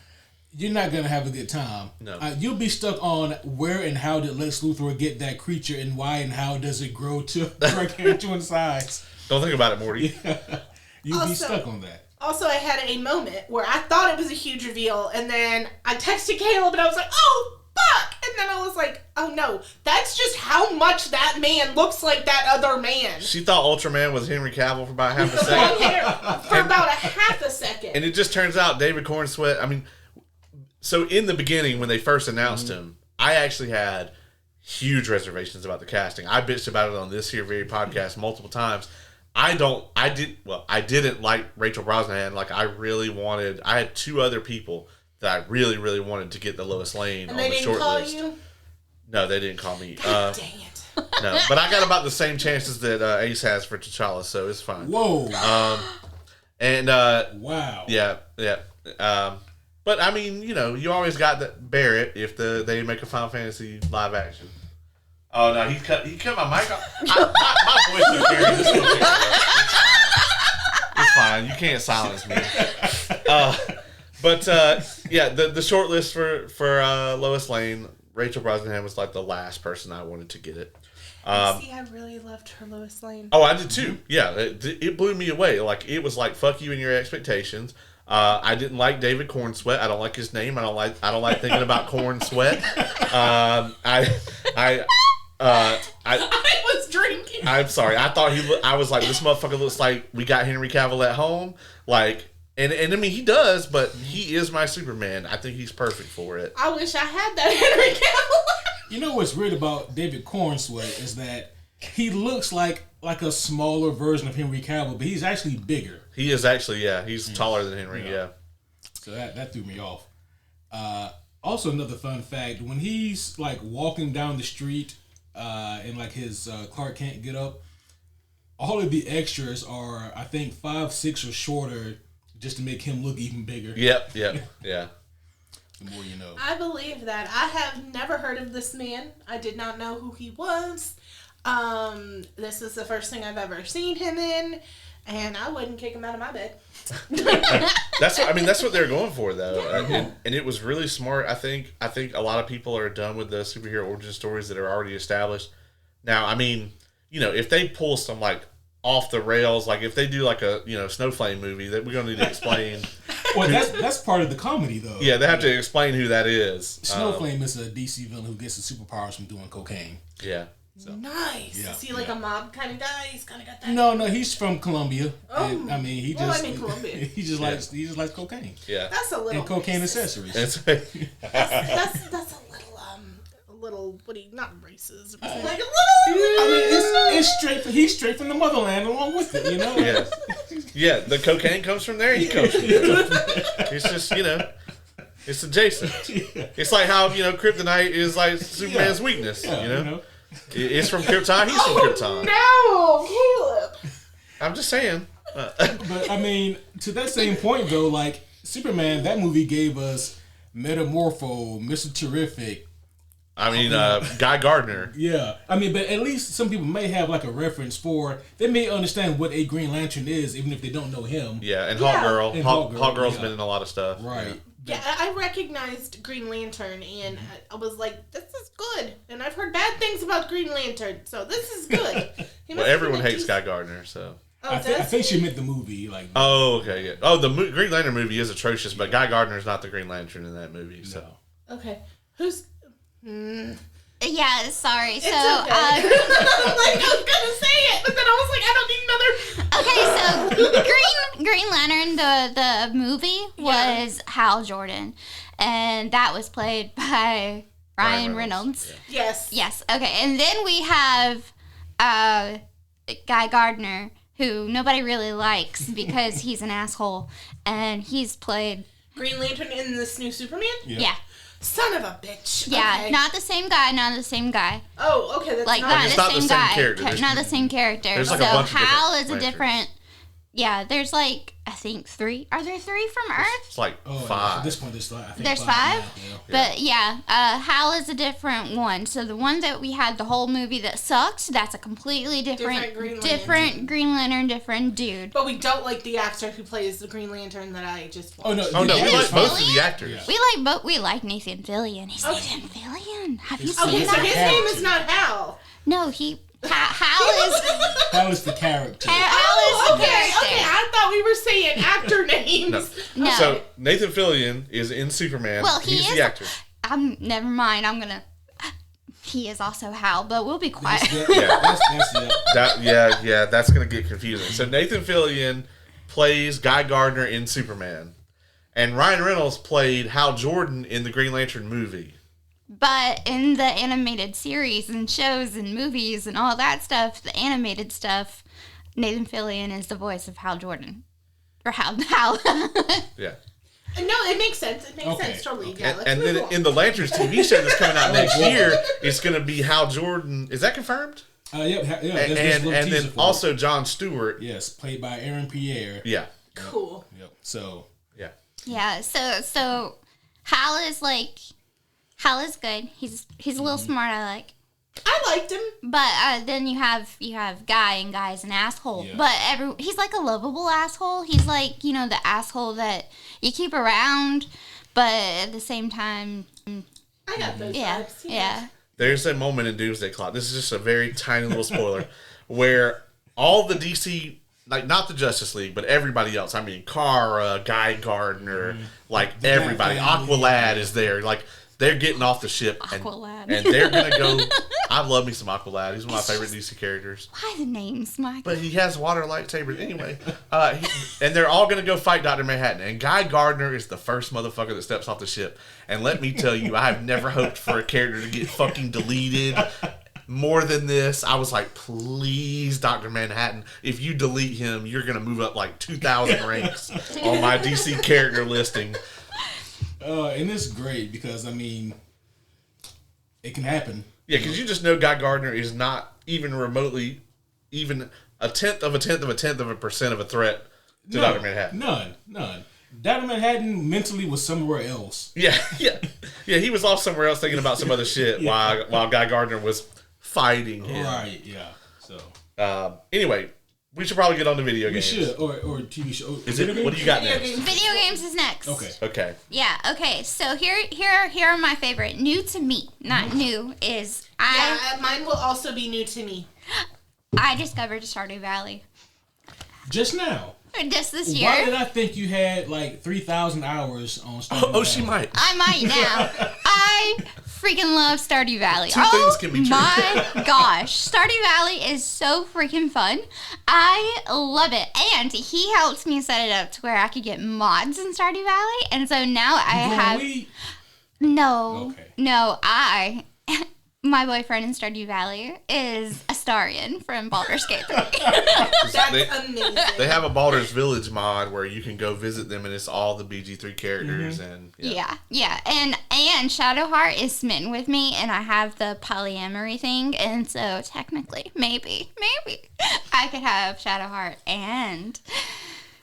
you're not going to have a good time. No. You'll be stuck on where and how did Lex Luthor get that creature and why and how does it grow to gargantuan size. Don't think about it, Morty. Yeah. You'll be stuck on that. Also, I had a moment where I thought it was a huge reveal, and then I texted Caleb and I was like, oh, fuck! And then I was like, oh no, that's just how much that man looks like that other man. She thought Ultraman was Henry Cavill for about half a second. Long hair for about a half a second. And it just turns out David Cornsweet, so in the beginning, when they first announced him, I actually had huge reservations about the casting. I bitched about it on this here very podcast multiple times. I didn't like Rachel Brosnahan. I had 2 other people that I really, really wanted to get the Lois Lane and on the short list. And they didn't call you? No, they didn't call me. Dang it. No, but I got about the same chances that Ace has for T'Challa, so it's fine. Whoa. And Wow. yeah. But I mean, you always got that Barrett if they make a Final Fantasy live action. Oh no, he cut my mic off. My voice is very dislocated. It's fine. You can't silence me. But the short list for Lois Lane, Rachel Brosnahan was like the last person I wanted to get it. See, I really loved her Lois Lane. Oh, I did too. Yeah, it blew me away. Like it was like fuck you and your expectations. I didn't like David Corn Sweat. I don't like his name. I don't like thinking about corn sweat. I was drinking. I'm sorry. I thought I was like, this motherfucker looks like we got Henry Cavill at home. Like, and I mean he does, but he is my Superman. I think he's perfect for it. I wish I had that Henry Cavill. You know what's weird about David Cornsweet is that he looks like a smaller version of Henry Cavill, but he's actually bigger. He is actually, he's taller than Henry, yeah. So that threw me off. Also, another fun fact: when he's like walking down the street in like his Clark Kent get up, all of the extras are, I think, 5'6" or shorter, just to make him look even bigger. Yep, yeah. The more you know. I believe that. I have never heard of this man. I did not know who he was. This is the first thing I've ever seen him in, and I wouldn't kick him out of my bed. That's what they're going for though, yeah. And it was really smart. I think a lot of people are done with the superhero origin stories that are already established. Now, I mean, if they pull some like off the rails, like if they do like a Snowflame movie, that we're gonna need to explain. Well, that's part of the comedy though. Yeah, they have to explain who that is. Snowflame is a DC villain who gets his superpowers from doing cocaine. Yeah. So. Nice. Yeah, is he like a mob kind of guy? He's kind of got that. No, he's from Colombia. Oh, and, I mean, Colombia. He just likes cocaine. Yeah, that's a little and cocaine racist. accessories. That's a little not racist. Like a little. I mean, it's straight. He's straight from the motherland along with it. Yeah. The cocaine comes from there. He comes from there. It's just it's adjacent. It's like how kryptonite is like Superman's weakness. It's from Krypton. He's from Krypton. No, Caleb. I'm just saying. But I mean, to that same point though, like Superman, that movie gave us Metamorpho, Mr. Terrific. I mean, Guy Gardner. Yeah, I mean, but at least some people may have like a reference they may understand what a Green Lantern is, even if they don't know him. Yeah, and Hawk Girl. Hawk Girl's been in a lot of stuff. Right. Yeah, I recognized Green Lantern, and I was like, this is good. And I've heard bad things about Green Lantern, so this is good. Well, everyone hates Guy Gardner, so. Oh, I think she meant the movie. Like. Oh, okay, yeah. Oh, the Green Lantern movie is atrocious, but Guy Gardner's not the Green Lantern in that movie, so. No. Okay. Who's... Yeah, sorry. It's so, okay. I was gonna say it, but then I was like, I don't need another. Okay, so Green Lantern, the movie was Hal Jordan, and that was played by Ryan Reynolds. Yeah. Yes. Okay, and then we have Guy Gardner, who nobody really likes because he's an asshole, and he's played Green Lantern in this new Superman? Yeah. Son of a bitch. Yeah, Okay. not the same guy. Oh, okay. That's Like, not it's not not the the same same guy. character. Not the same character. There's like so a bunch of Hal different is a lanterns. different... Yeah, there's like, I think 3. Are there 3 from Earth? It's like At 5. this point, I think There's 5? Yeah. But yeah, Hal is a different one. So the one that we had the whole movie that sucked, that's a completely different Green Lantern, different dude. But we don't like the actor who plays the Green Lantern that I just watched. Oh no, we like Nathan both of the Fillion? actors. We like Nathan Fillion. He's Nathan Fillion. Have you seen Okay, so that? his name is not Hal. No, Hal is That was the character. Hal is the Okay. character. I thought we were saying actor names. No. So Nathan Fillion is in Superman. Well, he's the actor. Never mind. He is also Hal, but we'll be quiet. That's gonna get confusing. So Nathan Fillion plays Guy Gardner in Superman, and Ryan Reynolds played Hal Jordan in the Green Lantern movie. But in the animated series and shows and movies and all that stuff, the animated stuff, Nathan Fillion is the voice of Hal Jordan. Or Hal. Yeah. No, it makes sense. It makes sense totally. Okay. Yeah, And then in the Lanterns TV show that's coming out next year, it's going to be Hal Jordan. Is that confirmed? Yeah. And then also Jon Stewart. Yes, played by Aaron Pierre. Yeah. Cool. Yep. So. Yeah. Yeah. So Hal is good. He's a little smart. I like. I liked him. But then you have Guy, and Guy's an asshole. Yeah. But he's like a lovable asshole. He's like, the asshole that you keep around, but at the same time, I got those yeah, vibes. yeah. There's a moment in Doomsday Clock. This is just a very tiny little spoiler where all the DC, like not the Justice League, but everybody else. I mean, Kara, Guy Gardner, like everybody. Aqualad is there. Like they're getting off the ship and they're gonna go. I love me some Aqualad. He's one of my favorite DC characters. Why the names, Michael? But he has water lightsabers anyway. And they're all going to go fight Dr. Manhattan. And Guy Gardner is the first motherfucker that steps off the ship. And let me tell you, I have never hoped for a character to get fucking deleted more than this. I was like, please, Dr. Manhattan, if you delete him, you're going to move up like 2,000 ranks on my DC character listing. And it's great because, I mean, it can happen. Yeah, because you just know Guy Gardner is not even remotely, even a tenth of a percent of a threat to Dr. Manhattan. None. Dr. Manhattan mentally was somewhere else. Yeah. He was off somewhere else thinking about some other shit while Guy Gardner was fighting him. Right. Yeah. So. Anyway, we should probably get on to video games. We should, or TV show. Is it? What do you got next? Video games is next. Okay. Yeah. Okay. So here are my favorite. New to me, not new, is mine will also be new to me. I discovered Stardew Valley Just now. just this year. Why did I think you had like 3,000 hours on Stardew Valley? Oh, she might. I might now. I freaking love Stardew Valley. Two things can be true. My gosh. Stardew Valley is so freaking fun. I love it. And he helped me set it up to where I could get mods in Stardew Valley. And so now I have... No. Okay. No, my boyfriend in Stardew Valley is Astarion from Baldur's Gate 3. That's amazing. They have a Baldur's Village mod where you can go visit them and it's all the BG3 characters and Yeah. And Shadowheart is smitten with me, and I have the polyamory thing, and so technically, maybe I could have Shadowheart and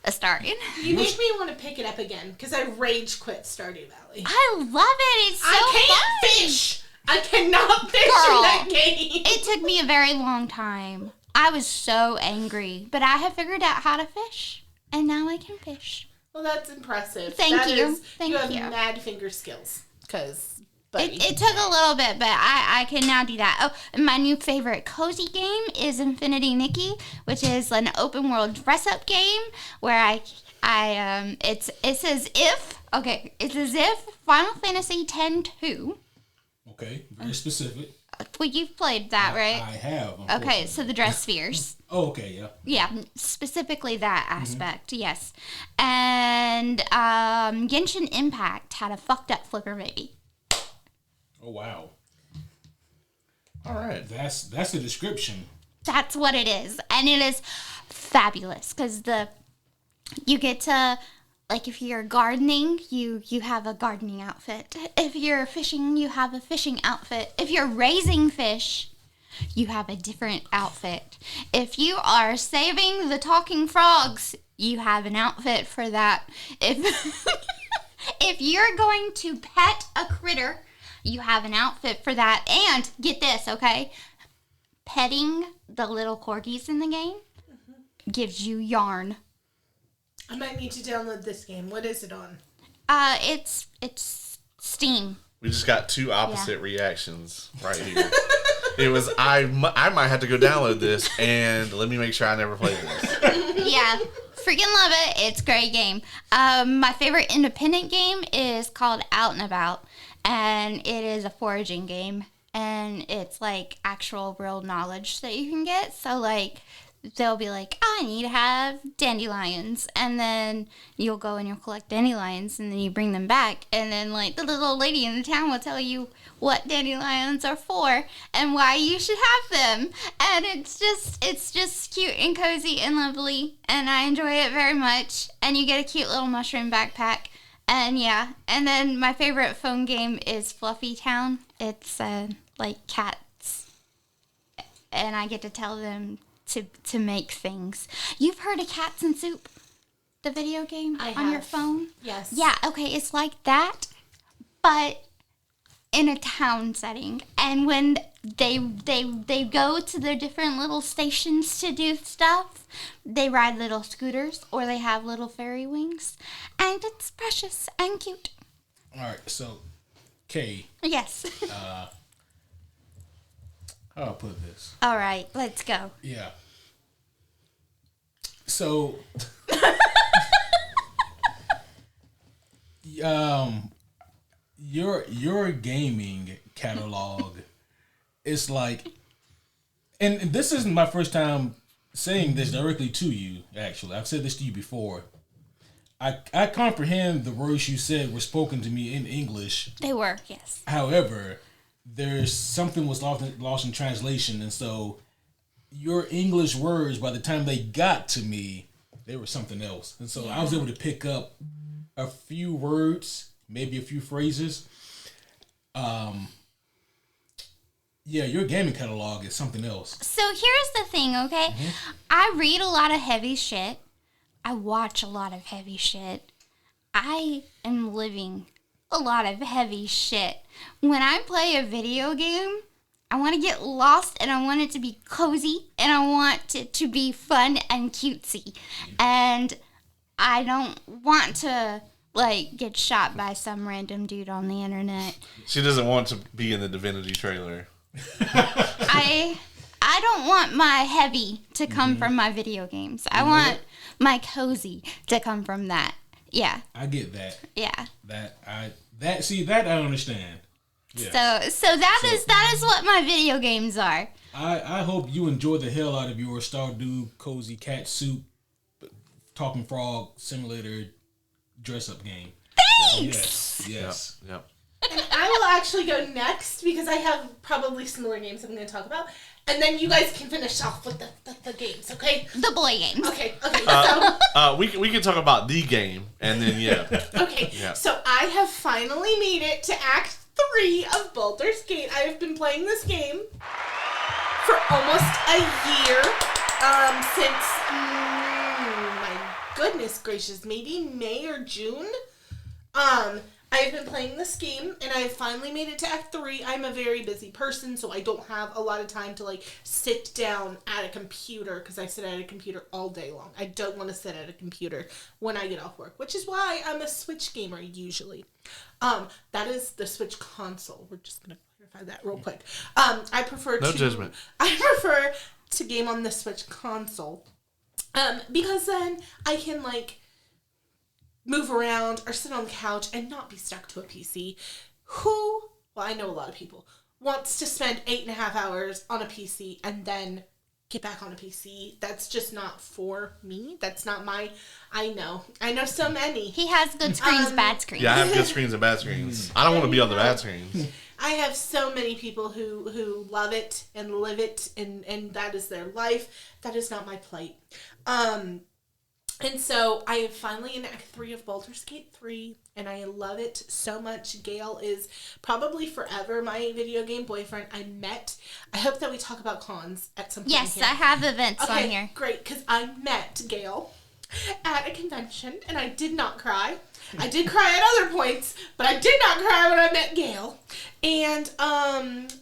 Astarion. You make me want to pick it up again because I rage quit Stardew Valley. I love it. It's so I can't fun. fish. I cannot fish Girl, in that game. It took me a very long time. I was so angry, but I have figured out how to fish, and now I can fish. Well, that's impressive. Thank you. You have mad finger skills. It took a little bit, but I can now do that. Oh, and my new favorite cozy game is Infinity Nikki, which is an open world dress up game where it's as if Final Fantasy X-2. Okay, very specific. Well, you've played that, right? I have. Okay, so the dress spheres. Oh, okay, yeah. Yeah, specifically that aspect, yes. And Genshin Impact had a fucked up flipper baby. Oh, wow. all right. That's the description. That's what it is. And it is fabulous because you get to, like, if you're gardening, you have a gardening outfit. If you're fishing, you have a fishing outfit. If you're raising fish, you have a different outfit. If you are saving the talking frogs, you have an outfit for that. If you're going to pet a critter, you have an outfit for that. And get this, okay? Petting the little corgis in the game gives you yarn. I might need to download this game. What is it on? It's Steam. We just got two opposite reactions right here. It was I might have to go download this and let me make sure I never play this. Yeah, freaking love it. It's a great game. My favorite independent game is called Out and About, and it is a foraging game, and it's like actual real knowledge that you can get. So like, they'll be like, I need to have dandelions, and then you'll go and you'll collect dandelions, and then you bring them back, and then like the little lady in the town will tell you what dandelions are for and why you should have them, and it's just cute and cozy and lovely, and I enjoy it very much. And you get a cute little mushroom backpack, And yeah, and then my favorite phone game is Fluffy Town. It's like cats, and I get to tell them to make things. You've heard of Cats and Soup, the video game on your phone? Yes. Yeah. Okay, it's like that, but in a town setting. And when they go to their different little stations to do stuff, they ride little scooters or they have little fairy wings, and it's precious and cute. All right, so Kay, Yes. how do I put this? All right, let's go. Yeah. So, your gaming catalog is like, and this isn't my first time saying this directly to you. Actually, I've said this to you before. I comprehend the words you said were spoken to me in English. They were, yes. However, there's something was lost in translation, and so your English words, by the time they got to me, they were something else. And so I was able to pick up a few words, maybe a few phrases. Yeah, your gaming catalog is something else. So here's the thing, okay? I read a lot of heavy shit. I watch a lot of heavy shit. I am living a lot of heavy shit. When I play a video game, I want to get lost, and I want it to be cozy, and I want it to be fun and cutesy. And I don't want to, like, get shot by some random dude on the internet. She doesn't want to be in the Divinity trailer. I don't want my heavy to come from my video games. I want my cozy to come from that. Yeah. I get that. Yeah. That I understand. Yeah. So that is what my video games are. I hope you enjoy the hell out of your Stardew Cozy Cat Soup Talking Frog Simulator dress up game. Thanks. Yes. Yep. And I will actually go next because I have probably similar games I'm going to talk about. And then you guys can finish off with the games, okay? The boy games. Okay, so... We can talk about the game, and then, Okay, Yeah. So I have finally made it to Act 3 of Baldur's Gate. I have been playing this game for almost a year, since, my goodness gracious, maybe May or June. I've been playing this game, and I have finally made it to Act 3. I'm a very busy person, so I don't have a lot of time to, like, sit down at a computer, because I sit at a computer all day long. I don't want to sit at a computer when I get off work, which is why I'm a Switch gamer, usually. That is the Switch console. We're just going to clarify that real quick. I prefer No judgment. I prefer to game on the Switch console, because then I can, like, move around or sit on the couch and not be stuck to a PC. Well, I know a lot of people, wants to spend 8.5 hours on a PC and then get back on a PC. That's just not for me. That's not my... I know so many. He has good screens, bad screens. Yeah, I have good screens and bad screens. I don't want to be on the bad screens. I have so many people who love it and live it, and that is their life. That is not my plight. And so I am finally in Act 3 of Baldur's Gate 3, and I love it so much. Gale is probably forever my video game boyfriend. I hope that we talk about cons at some point. Yes, here. I have events on here. Great, because I met Gale at a convention, and I did not cry. I did cry at other points, but I did not cry when I met Gale. And,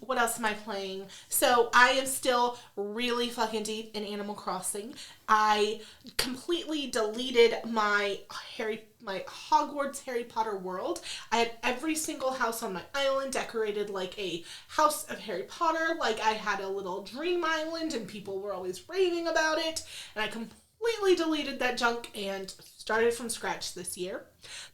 what else am I playing? So, I am still really fucking deep in Animal Crossing. I completely deleted my Hogwarts Harry Potter world. I had every single house on my island decorated like a house of Harry Potter. Like, I had a little dream island, and people were always raving about it. And I completely deleted that junk and started from scratch this year.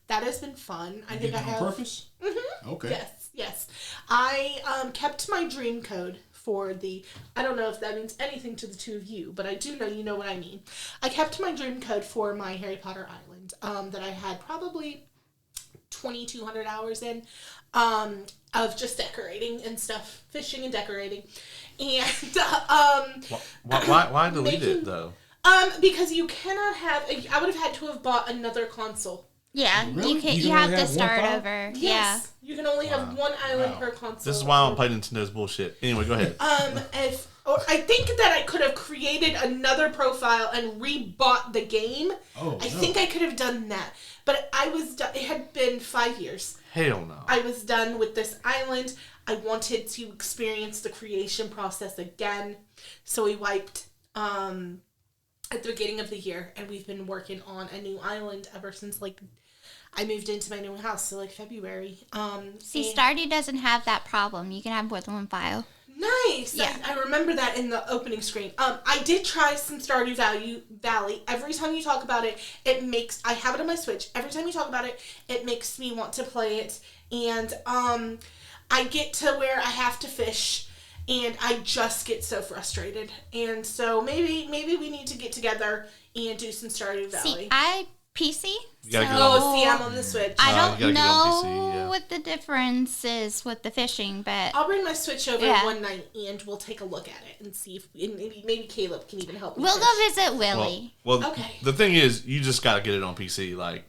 That has been fun. I think I have. On purpose? Mm-hmm. Okay. Yes. I kept my dream code for the... I don't know if that means anything to the two of you, but I do know you know what I mean. I kept my dream code for my Harry Potter island that I had probably 2,200 hours in of just decorating and stuff, fishing and decorating. And Why delete it, though? Because you cannot have... I would have had to have bought another console Yeah, Really? you can. You You can have only to have one start file? over. Yes. You can only have one island Wow. per console. This is why I don't play Nintendo's bullshit. Anyway, go ahead. I think that I could have created another profile and rebought the game. I think I could have done that. But I was done. It had been 5 years. Hell no. I was done with this island. I wanted to experience the creation process again. So we wiped at the beginning of the year, and we've been working on a new island ever since, like, I moved into my new house, so, like, February. See, Stardew doesn't have that problem. You can have more than one file. Nice. Yeah. I remember that in the opening screen. I did try some Stardew Valley. Every time you talk about it, I have it on my Switch. Every time you talk about it, it makes me want to play it. And I get to where I have to fish, and I just get so frustrated. And so maybe we need to get together and do some Stardew Valley. See, PC. You gotta so get Oh, see, I'm on the Switch. I you don't gotta get know on PC, yeah. what the difference is with the fishing, but I'll bring my Switch over Yeah. one night, and we'll take a look at it and see if maybe Caleb can even help me. we'll fish. go visit Willie. Well, Okay. the thing is, you just gotta get it on PC, like,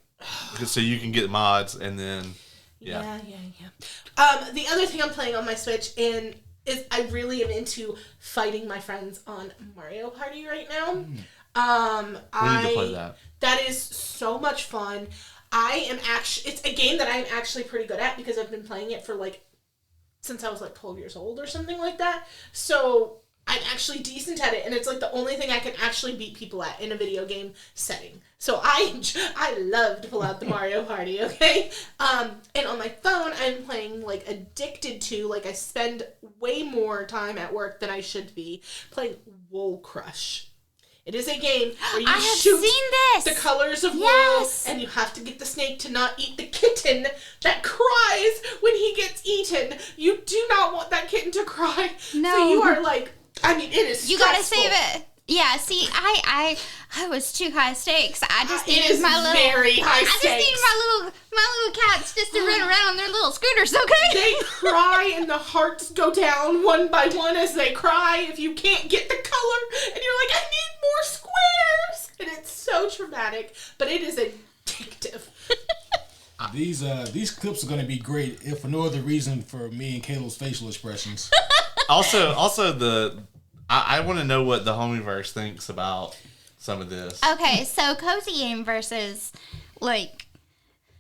so you can get mods, and then, yeah. The other thing I'm playing on my Switch is I really am into fighting my friends on Mario Party right now. We need to play that. That is so much fun. It's a game that I'm actually pretty good at because I've been playing it for since I was 12 years old or something like that. So I'm actually decent at it, and it's the only thing I can actually beat people at in a video game setting. So I love to pull out the Mario Party, okay? And on my phone, I'm playing addicted to, I spend way more time at work than I should be playing Wool Crush. It is a game where you I have shoot seen this. the colors of Yes. wool, and you have to get the snake to not eat the kitten that cries when he gets eaten. You do not want that kitten to cry. No. So you are it is You gotta stressful. save it. Yeah, see, I was too high stakes. I just It needed is my little. very high I just stakes. needed my little cats just to run around on their little scooters, okay? They cry and the hearts go down one by one as they cry if you can't get the color. And you're like, I need more squares. And it's so traumatic, but it is addictive. These clips are going to be great, if for no other reason for me and Caleb's facial expressions. Also, I want to know what the Homieverse thinks about some of this. Okay, so cozy game versus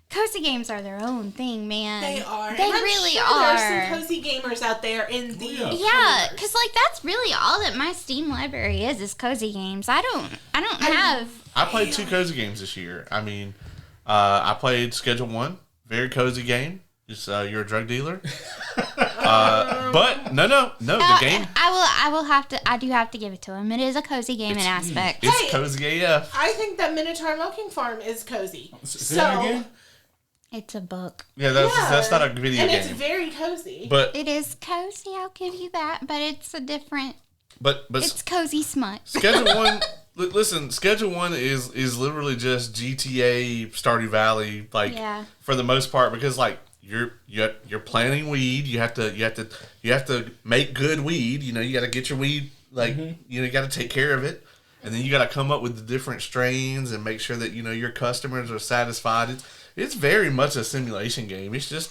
cozy games are their own thing, man. They are. They And I'm really sure are. There's some cozy gamers out there in the yeah. Yeah, Homieverse. because that's really all that my Steam library is cozy games. I don't have. I played 2 cozy games this year. I mean, I played Schedule 1, very cozy game. Just you're a drug dealer. But no, the game. I do have to give it to him. It is a cozy game in aspect. It's Hey. cozy AF. I think that Minotaur Milking Farm is cozy. Say that again? It's a book. Yeah, that's not a video and game. it's very cozy. But It is cozy. I'll give you that, but it's a different. but It's cozy smut. Schedule 1. Listen, Schedule 1 is literally just GTA Stardew Valley, Yeah. for the most part, because you're planting weed. You have to make good weed. You got to get your weed you got to take care of it, and then you got to come up with the different strains and make sure that your customers are satisfied. It's very much a simulation game. It's just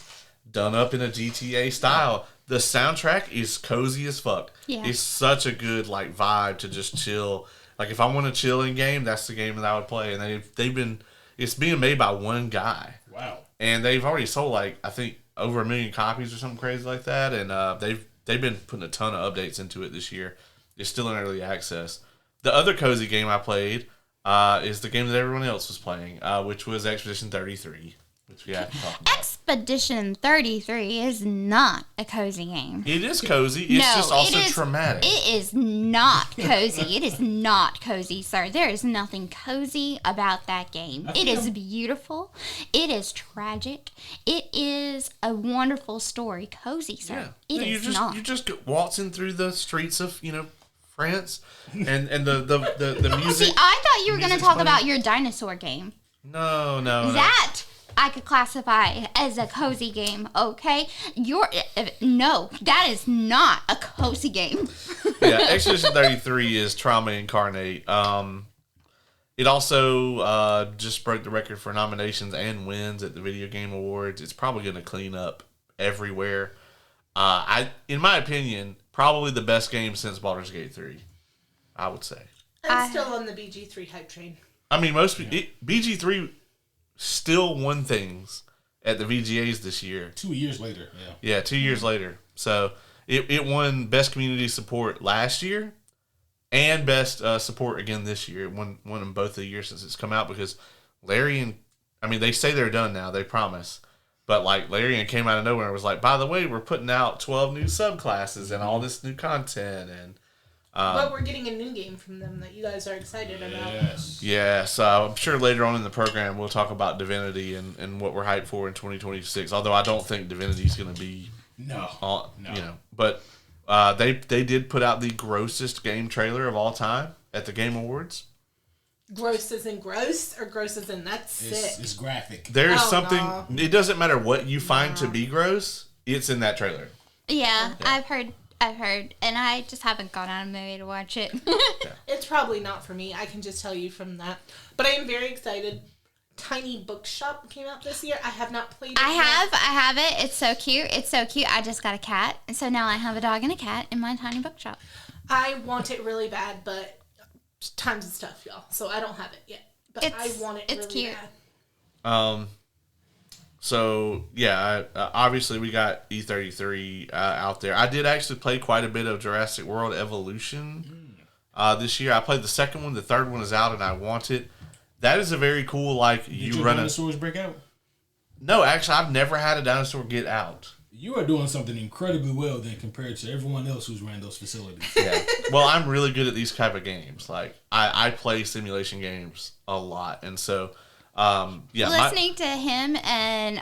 done up in a GTA style. The soundtrack is cozy as fuck. Yeah. It's such a good vibe to just chill. If I want to chill in game, that's the game that I would play. And it's being made by one guy. Wow. And they've already sold I think over 1 million copies or something crazy like that. And they've been putting a ton of updates into it this year. It's still in early access. The other cozy game I played is the game that everyone else was playing, which was Expedition 33, which we have to talk about. Expedition 33 is not a cozy game. It is cozy. It's No, just also it is- traumatic. It is not cozy. It is not cozy, sir. There is nothing cozy about that game. It is beautiful. It is tragic. It is a wonderful story. Cozy, sir. It is not. You just go waltzing through the streets of France, and the music. See, I thought you were going to music's talk playing. about your dinosaur game. No. That I could classify as a cozy game, okay? No, that is not a cozy game. Yeah, Expedition 33 is trauma incarnate. It also just broke the record for nominations and wins at the Video Game Awards. It's probably going to clean up everywhere. In my opinion, probably the best game since Baldur's Gate 3, I would say. I'm still on the BG3 hype train. I mean, BG3 still won things at the VGAs this year. 2 years later, Yeah, 2 years later. So it won Best Community Support last year and Best Support again this year. It won them both the years since it's come out because they say they're done now. They promise. But, like, Larian came out of nowhere and was like, by the way, we're putting out 12 new subclasses and all this new content. And but we're getting a new game from them that you guys are excited about. Yes. I'm sure later on in the program we'll talk about Divinity and what we're hyped for in 2026. Although I don't think Divinity's going to be... No. You know. But they did put out the grossest game trailer of all time at the Game Awards. Gross as in gross, or gross as in that's sick? It's graphic. There's something... No. It doesn't matter what you find to be gross. It's in that trailer. Yeah, I've heard, and I just haven't gone out of my way to watch it. It's probably not for me. I can just tell you from that. But I am very excited. Tiny Bookshop came out this year. I have not played it. I have it. It's so cute. I just got a cat, and so now I have a dog and a cat in my tiny bookshop. I want it really bad, but times and stuff, y'all. So I don't have it yet. But I want it really cute. bad. So, yeah, obviously we got E33 out there. I did actually play quite a bit of Jurassic World Evolution this year. I played the second one. The third one is out, and I want it. That is a very cool, like, Did your dinosaurs break out? No, actually, I've never had a dinosaur get out. You are doing something incredibly well then compared to everyone else who's ran those facilities. Yeah. Well, I'm really good at these type of games. Like, I play simulation games a lot, and so... Listening to him and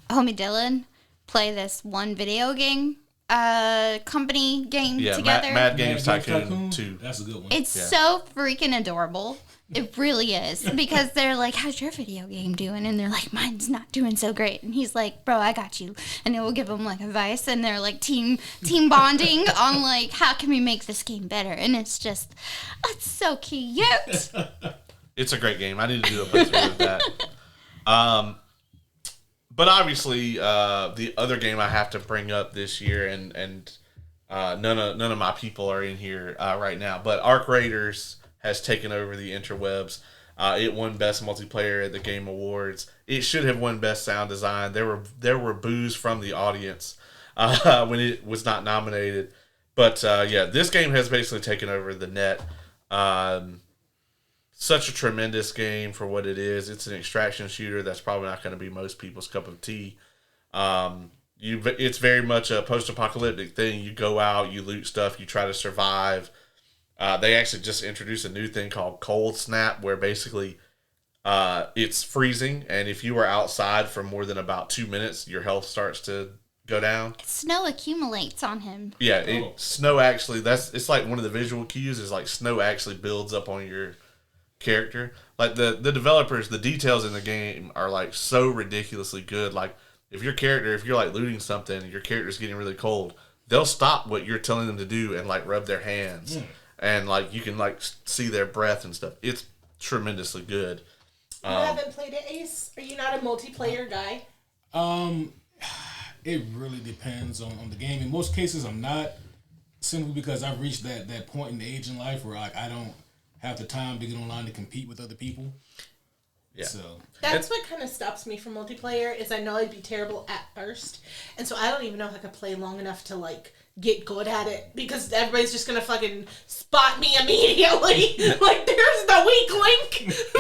homie Dylan play this one video game company game together. Mad Games Tycoon 2. That's a good one. It's so freaking adorable. It really is. Because they're like, how's your video game doing? And they're like, mine's not doing so great. And he's like, bro, I got you. And it will give them like advice. And they're like team bonding on like, how can we make this game better? And it's just, it's so cute. It's a great game. I need to do a playthrough of that. But obviously, the other game I have to bring up this year, and none of my people are in here right now, but Arc Raiders has taken over the interwebs. It won Best Multiplayer at the Game Awards. It should have won Best Sound Design. There were boos from the audience when it was not nominated. But this game has basically taken over the net. Such a tremendous game for what it is. It's an extraction shooter that's probably not going to be most people's cup of tea. It's very much a post-apocalyptic thing. You go out, you loot stuff, you try to survive. They actually just introduced a new thing called Cold Snap, where basically it's freezing, and if you are outside for more than about 2 minutes, your health starts to go down. Snow accumulates on him. Yeah, snow actually, it's like one of the visual cues is like snow actually builds up on your character. Like the developers, the details in the game are like so ridiculously good. Like if you're like looting something and your character's getting really cold, they'll stop what you're telling them to do and like rub their hands. And like you can like see their breath and stuff. It's tremendously good. You haven't played it, Ace? Are you not a multiplayer guy? It really depends on the game. In most cases I'm not, simply because I've reached that point in the age in life where like I don't have the time to get online to compete with other people. Yeah. So that's what kind of stops me from multiplayer is I know I'd be terrible at first. And so I don't even know if I could play long enough to like get good at it because everybody's just going to fucking spot me immediately. Like there's the weak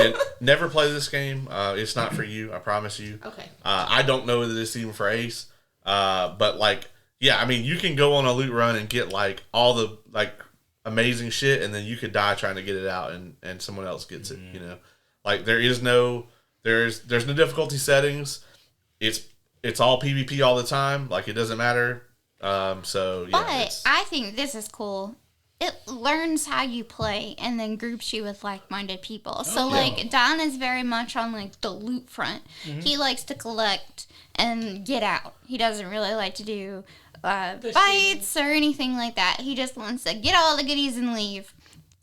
link. Never play this game. It's not for you. I promise you. Okay. I don't know whether this is even for Ace. But like, yeah, I mean, you can go on a loot run and get like all the like amazing shit, and then you could die trying to get it out, and someone else gets it. You know, like there's no difficulty settings. It's all PvP all the time. Like it doesn't matter. So yeah. But I think this is cool. It learns how you play and then groups you with like-minded people. So like Don is very much on like the loot front. He likes to collect and get out. He doesn't really like to do fights or anything like that. He just wants to get all the goodies and leave.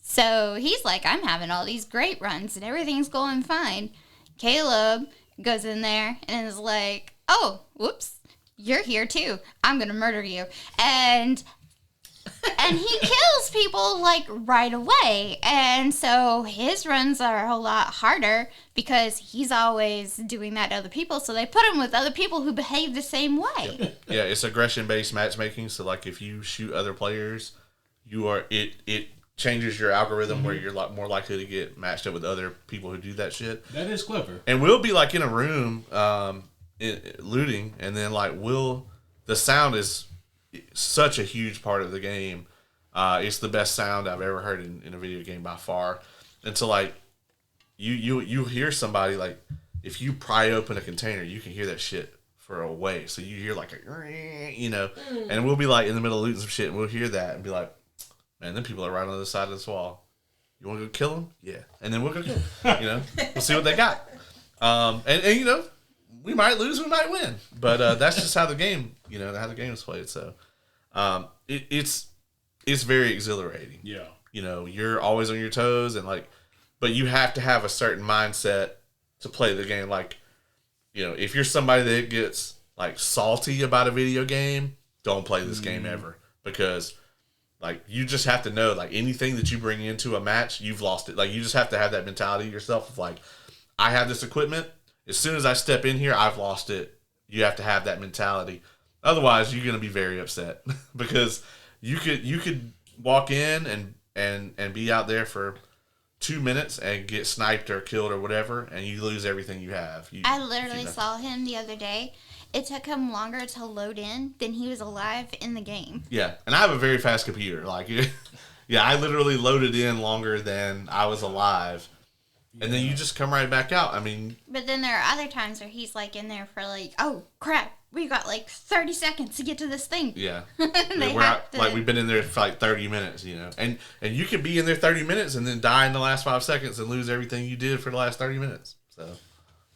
So he's like, I'm having all these great runs and everything's going fine. Caleb goes in there and is like, oh, whoops, you're here too. I'm going to murder you. And he kills people like right away. And so his runs are a whole lot harder because he's always doing that to other people. So they put him with other people who behave the same way. Yeah, it's aggression-based matchmaking. So like if you shoot other players, it changes your algorithm where you're more likely to get matched up with other people who do that shit. That is clever. And we'll be like in a room looting, and then like the sound is such a huge part of the game. It's the best sound I've ever heard in a video game by far. And so like you hear somebody, like if you pry open a container, you can hear that shit for a way. So you hear like and we'll be like in the middle of looting some shit, and we'll hear that and be like, man, them people are right on the other side of this wall. You want to go kill them? Yeah. And then we'll go kill them. We'll see what they got. And we might lose, we might win. But that's just how the game, how the game is played. So it's very exhilarating. Yeah. You're always on your toes, and but you have to have a certain mindset to play the game. Like, if you're somebody that gets like salty about a video game, don't play this game ever, because like you just have to know, like anything that you bring into a match, you've lost it. Like you just have to have that mentality yourself of like, I have this equipment. As soon as I step in here, I've lost it. You have to have that mentality. Otherwise, you're gonna be very upset because you could walk in and be out there for 2 minutes and get sniped or killed or whatever, and you lose everything you have. I literally saw him the other day. It took him longer to load in than he was alive in the game. Yeah, and I have a very fast computer. Like, yeah, I literally loaded in longer than I was alive. And then you just come right back out. I mean... But then there are other times where he's, like, in there for, like, oh, crap, we got, like, 30 seconds to get to this thing. Yeah. We've been in there for, like, 30 minutes, And you could be in there 30 minutes and then die in the last 5 seconds and lose everything you did for the last 30 minutes. So...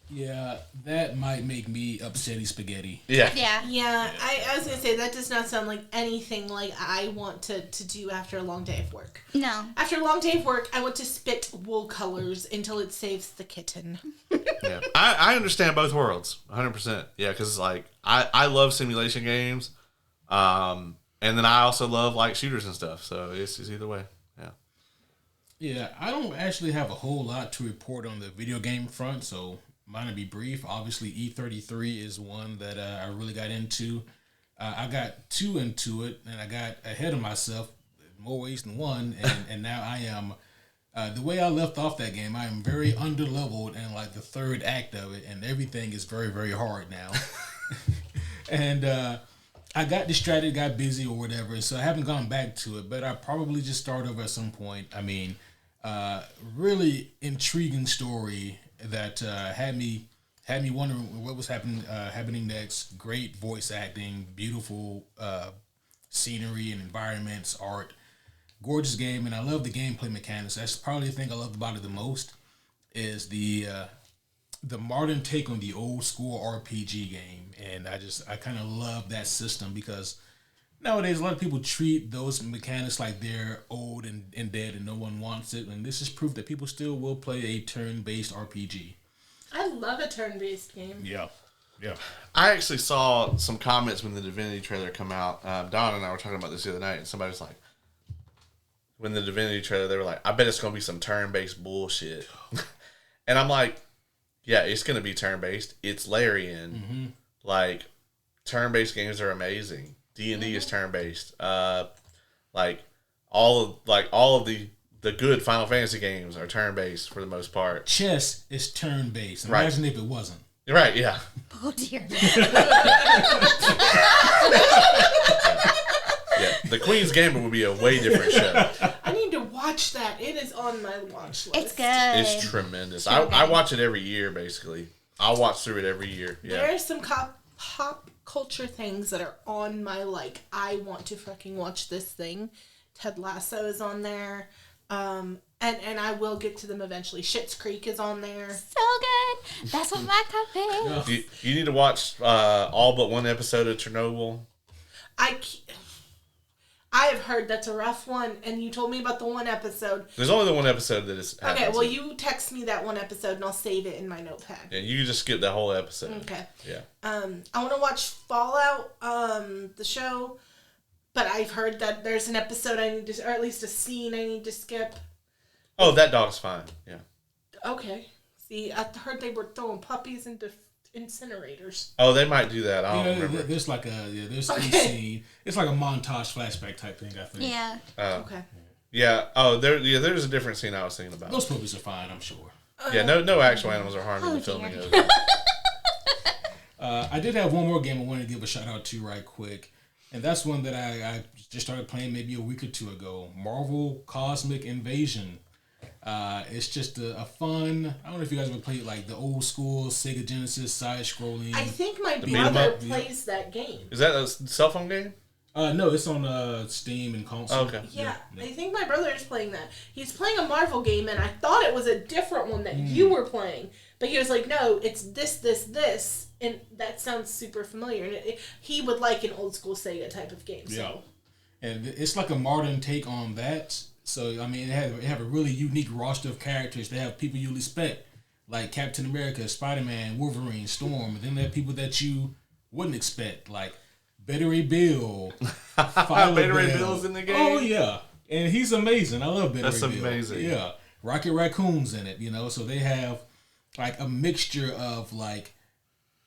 Yeah, that might make me upsetty spaghetti. Yeah. Yeah, I was going to say, that does not sound like anything like I want to do after a long day of work. No. After a long day of work, I want to spit wool colors until it saves the kitten. Yeah. I understand both worlds, 100%. Yeah, because, like, I love simulation games, and then I also love, like, shooters and stuff, so it's either way. Yeah. Yeah, I don't actually have a whole lot to report on the video game front, so... Mine will be brief. Obviously, E33 is one that I really got into. I got 2 into it, and I got ahead of myself in more ways than one. And now I am, the way I left off that game, I am very underleveled in like the 3rd act of it, and everything is very, very hard now. And I got distracted, got busy or whatever, so I haven't gone back to it, but I probably just start over at some point. I mean, really intriguing story that had me wondering what was happening next. Great voice acting, beautiful scenery and environments, art, gorgeous game, and I love the gameplay mechanics. That's probably the thing I loved about it the most is the modern take on the old school RPG game, and I kind of love that system because nowadays a lot of people treat those mechanics like they're old and dead and no one wants it, and this is proof that people still will play a turn-based RPG. I love a turn-based game. Yeah. I actually saw some comments when the Divinity trailer come out. Don and I were talking about this the other night, and somebody was like, when the Divinity trailer, they were like, I bet it's going to be some turn-based bullshit. And I'm like, yeah, it's going to be turn-based. It's Larian. Mm-hmm. Like, turn-based games are amazing. D&D is turn-based. Like all of the good Final Fantasy games are turn-based for the most part. Chess is turn-based. Imagine if it wasn't. Right, yeah. Oh, dear. Yeah. The Queen's Gambit would be a way different show. I need to watch that. It is on my watch list. It's good. It's tremendous. I watch it every year, basically. I'll watch through it every year. Yeah. There are some pop culture things that are on my, like, I want to fucking watch this thing. Ted Lasso is on there. And I will get to them eventually. Schitt's Creek is on there. So good. That's what my cup is. You need to watch all but one episode of Chernobyl. I have heard that's a rough one, and you told me about the one episode. There's only the one episode that is. Okay, well, you text me that one episode, and I'll save it in my notepad. Yeah, you can just skip that whole episode. Okay. Yeah. I want to watch Fallout, the show, but I've heard that there's an episode I need to, or at least a scene I need to skip. Oh, that dog's fine. Yeah. Okay. See, I heard they were throwing puppies into incinerators. Oh, they might do that. I don't remember. There's like there's a scene. It's like a montage flashback type thing, I think. Yeah. Okay. Yeah. Oh, there's a different scene I was thinking about. Those puppies are fine, I'm sure. Yeah. No actual animals are harmed in the filming of it. I did have one more game I wanted to give a shout out to right quick, and that's one that I just started playing maybe a week or two ago. Marvel Cosmic Invasion. It's just a fun. I don't know if you guys ever played like the old school Sega Genesis side scrolling. I think my beat 'em brother up? plays that game. Is that a cell phone game? No, it's on Steam and console. Oh, okay. Yeah, I think my brother is playing that. He's playing a Marvel game, and I thought it was a different one that you were playing. But he was like, no, it's this. And that sounds super familiar. And he would like an old school Sega type of game. So. Yeah. And it's like a modern take on that. So, I mean, they have a really unique roster of characters. They have people you'll expect, like Captain America, Spider-Man, Wolverine, Storm. And then they have people that you wouldn't expect, like Bettery Bill. Bettery Bill's in the game? Oh, yeah. And he's amazing. I love Bettery Bill. That's amazing. Yeah. Rocket Raccoon's in it, So they have, like, a mixture of, like,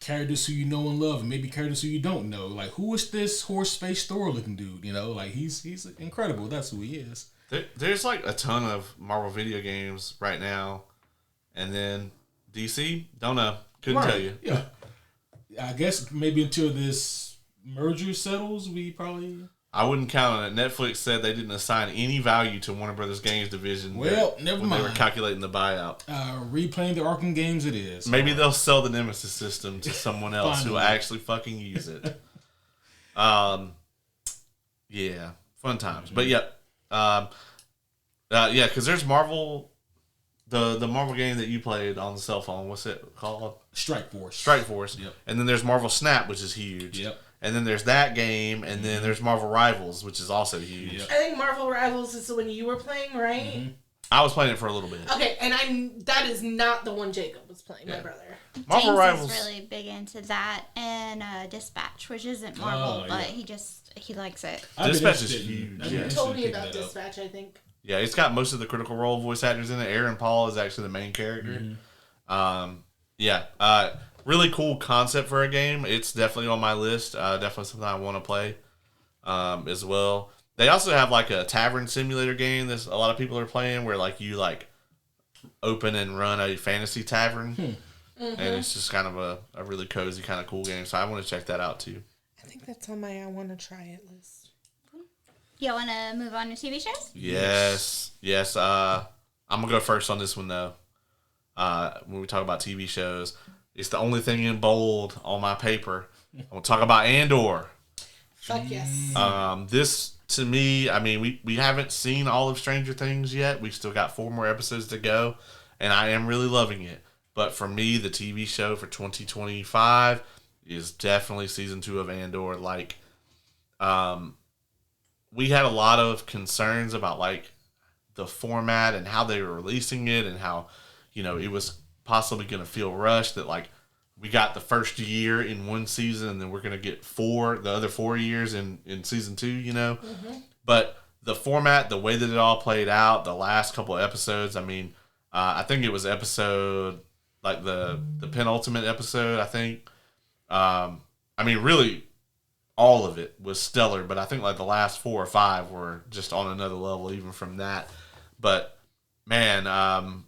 characters who you know and love, and maybe characters who you don't know. Like, who is this horse-faced Thor-looking dude? Like, he's incredible. That's who he is. There's like a ton of Marvel video games right now, and then DC, don't know, couldn't tell you. Yeah, I guess maybe until this merger settles, we probably. I wouldn't count on it. Netflix said they didn't assign any value to Warner Brothers Games division. Well, never mind. When they were calculating the buyout. Replaying the Arkham games, it is. Maybe they'll sell the Nemesis system to someone else who will actually fucking use it. Yeah, fun times. But yeah. Because there's Marvel, the Marvel game that you played on the cell phone. What's it called? Strike Force. Strike Force. Yep. And then there's Marvel Snap, which is huge. Yep. And then there's that game, and then there's Marvel Rivals, which is also huge. Yep. I think Marvel Rivals is the one you were playing, right? Mm-hmm. I was playing it for a little bit. Okay, and that is not the one Jacob was playing, my brother. Marvel James Rivals is really big into that, and Dispatch, which isn't Marvel, but he likes it. Dispatch is huge. You told me about Dispatch, I think. Yeah, it's got most of the Critical Role voice actors in it. Aaron Paul is actually the main character. Really cool concept for a game. It's definitely on my list. Definitely something I want to play as well. They also have like a tavern simulator game that a lot of people are playing where like you like open and run a fantasy tavern. And it's just kind of a really cozy, kind of cool game. So I want to check that out too. I think that's on my I want to try it list. Y'all want to move on to TV shows? Yes. I'm going to go first on this one though. When we talk about TV shows, it's the only thing in bold on my paper. I'm going to talk about Andor. Fuck yes. This, to me, I mean, we haven't seen all of Stranger Things yet. We've still got 4 more episodes to go, and I am really loving it. But for me, the TV show for 2025 is definitely season 2 of Andor. Like, we had a lot of concerns about, like, the format and how they were releasing it and how, it was possibly going to feel rushed, that like we got the first year in one season and then we're going to get the other 4 years in season 2, But the format, the way that it all played out, the last couple of episodes, I mean, I think it was episode, like the penultimate episode, I think. I mean, really, all of it was stellar, but I think like the last 4 or 5 were just on another level even from that. But man,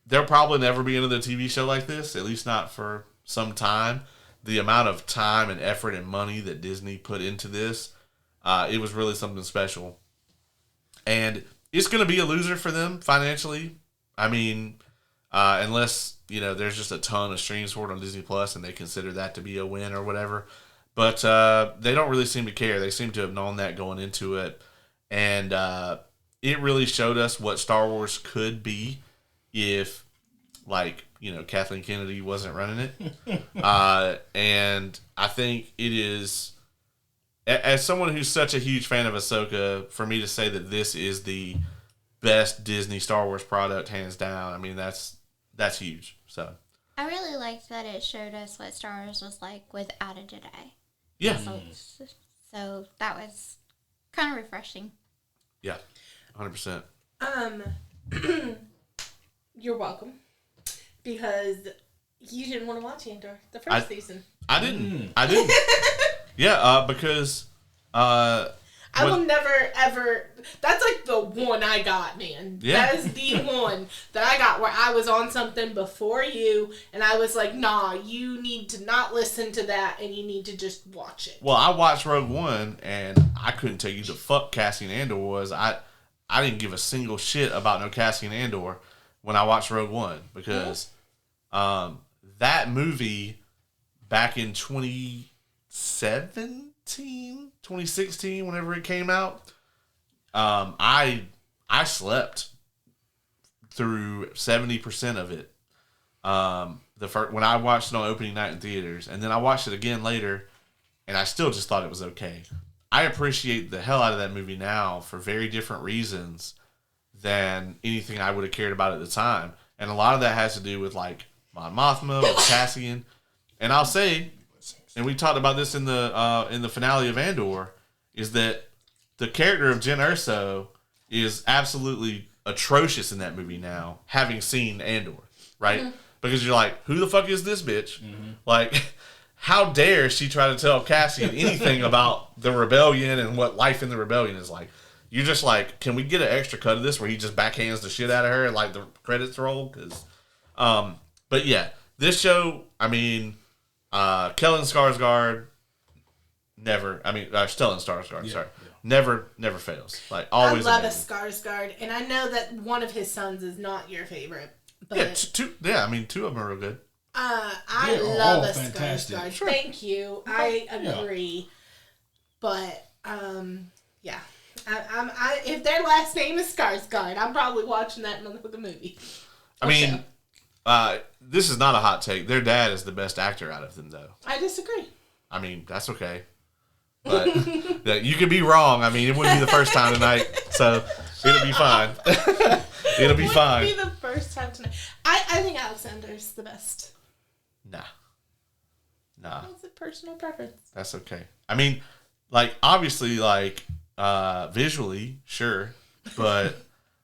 there'll probably never be another TV show like this, at least not for some time. The amount of time and effort and money that Disney put into this, it was really something special. And it's going to be a loser for them financially. I mean, unless, there's just a ton of streams for it on Disney Plus and they consider that to be a win or whatever. But they don't really seem to care. They seem to have known that going into it. And it really showed us what Star Wars could be if, like, Kathleen Kennedy wasn't running it. And I think it is as someone who's such a huge fan of Ahsoka, for me to say that this is the best Disney Star Wars product, hands down, I mean, that's huge. So I really liked that it showed us what Star Wars was like without a Jedi. yeah, So that was kind of refreshing. yeah, 100%. You're welcome. Because you didn't want to watch Andor, the first season. I didn't. Yeah, because I will never, ever... That's like the one I got, man. Yeah. That is the one that I got where I was on something before you, and I was like, nah, you need to not listen to that, and you need to just watch it. well, I watched Rogue One, and I couldn't tell you the fuck Cassian Andor was. I didn't give a single shit about no Cassian Andor when I watched Rogue One, because that movie back in 2016, whenever it came out, I slept through 70% of it. When I watched it on opening night in theaters, and then I watched it again later, and I still just thought it was okay. I appreciate the hell out of that movie now for very different reasons than anything I would have cared about at the time, and a lot of that has to do with like Mon Mothma, with Cassian, and I'll say, and we talked about this in the finale of Andor, is that the character of Jyn Erso is absolutely atrocious in that movie now, having seen Andor, right? Mm-hmm. Because you're like, who the fuck is this bitch? Mm-hmm. Like, how dare she try to tell Cassian anything about the rebellion and what life in the rebellion is like? You're just like, can we get an extra cut of this where he just backhands the shit out of her and like the credits roll? Because, but yeah, this show, I mean, Stellan Skarsgård never fails. Like, always. I love a Skarsgård, and I know that one of his sons is not your favorite. But two of them are real good. I love a fantastic. Skarsgård. Sure. Thank you. I agree. Yeah. But yeah. If their last name is Skarsgård, I'm probably watching that motherfucking movie. I mean, this is not a hot take. Their dad is the best actor out of them, though. I disagree. I mean, that's okay. But you could be wrong. I mean, it wouldn't be the first time tonight, so it'll be fine. It'll be fine. It wouldn't be the first time tonight. I think Alexander's the best. Nah. That's a personal preference. That's okay. I mean, like, obviously, like, visually, sure, but,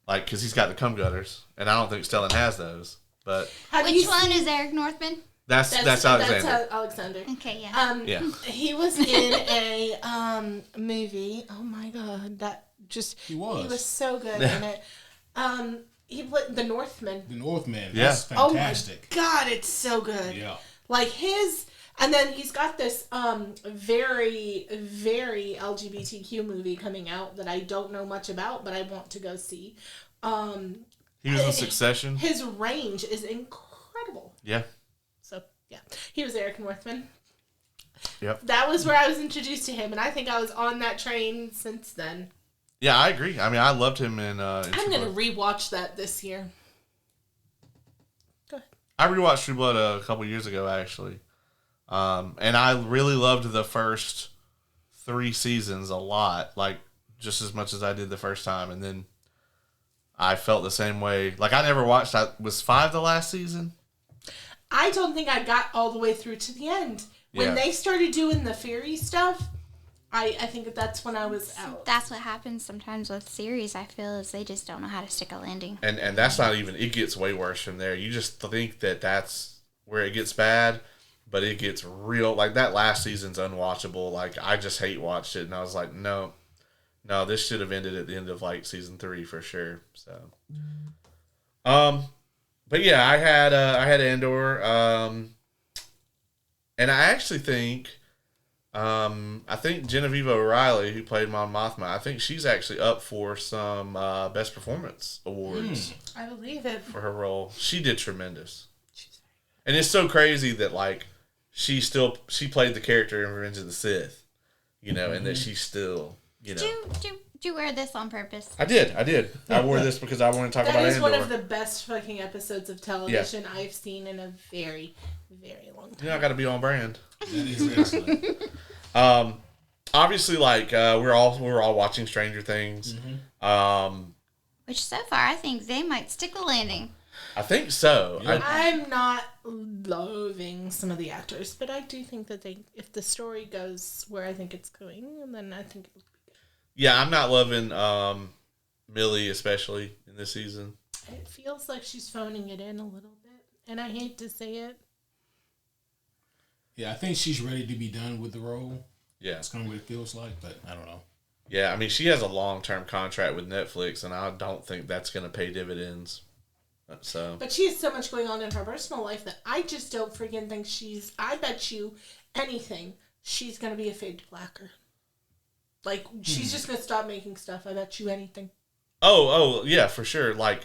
like, because he's got the cum gutters, and I don't think Stellan has those, but... Which one is Eric Northman? That's Alexander. That's Alexander. Okay, yeah. Yeah. He was in a movie. Oh my god, he was so good in it. He played The Northman. The Northman. Yeah. That's fantastic. Oh my god, it's so good. Yeah. Like and then he's got this very, very LGBTQ movie coming out that I don't know much about, but I want to go see. He was in Succession. His range is incredible. Yeah. So, yeah. He was Eric Northman. Yep. That was where I was introduced to him, and I think I was on that train since then. Yeah, I agree. I mean, I loved him in I'm going to rewatch that this year. Go ahead. I rewatched True Blood a couple years ago, actually. And I really loved the first 3 seasons a lot, like, just as much as I did the first time. And then I felt the same way. Like, I never watched, was 5 the last season? I don't think I got all the way through to the end. When they started doing the fairy stuff, I think that's when I was out. That's what happens sometimes with series, I feel, is they just don't know how to stick a landing. And that's not even, it gets way worse from there. You just think that that's where it gets bad, but it gets real. Like, that last season's unwatchable. Like, I just hate watched it, and I was like, no, this should have ended at the end of, like, season 3 for sure. So, but yeah, I had Andor, and I actually think, Genevieve O'Reilly, who played Mon Mothma, I think she's actually up for some Best Performance awards. I believe it. For her role. She did tremendous. And it's so crazy that, like, she played the character in Revenge of the Sith, you know, and that she's still, you know. Did you wear this on purpose? I did. I wore this because I want to talk about Andor. That is one of the best fucking episodes of television I've seen in a very, very long time. You know, I got to be on brand. That is excellent. obviously, like we're all watching Stranger Things. Which so far I think they might stick the landing. I think so. Yeah. I'm not loathing some of the actors, but I do think that if the story goes where I think it's going, then I think it would be good. Yeah, I'm not loving Millie, especially in this season. It feels like she's phoning it in a little bit, and I hate to say it. Yeah, I think she's ready to be done with the role. Yeah. That's kind of what it feels like, but I don't know. Yeah, I mean, she has a long-term contract with Netflix, and I don't think that's going to pay dividends. So, But she has so much going on in her personal life that I just don't freaking think I bet you anything, she's going to be a fade to blacker. Like, she's just going to stop making stuff. I bet you anything. oh, yeah, for sure. Like,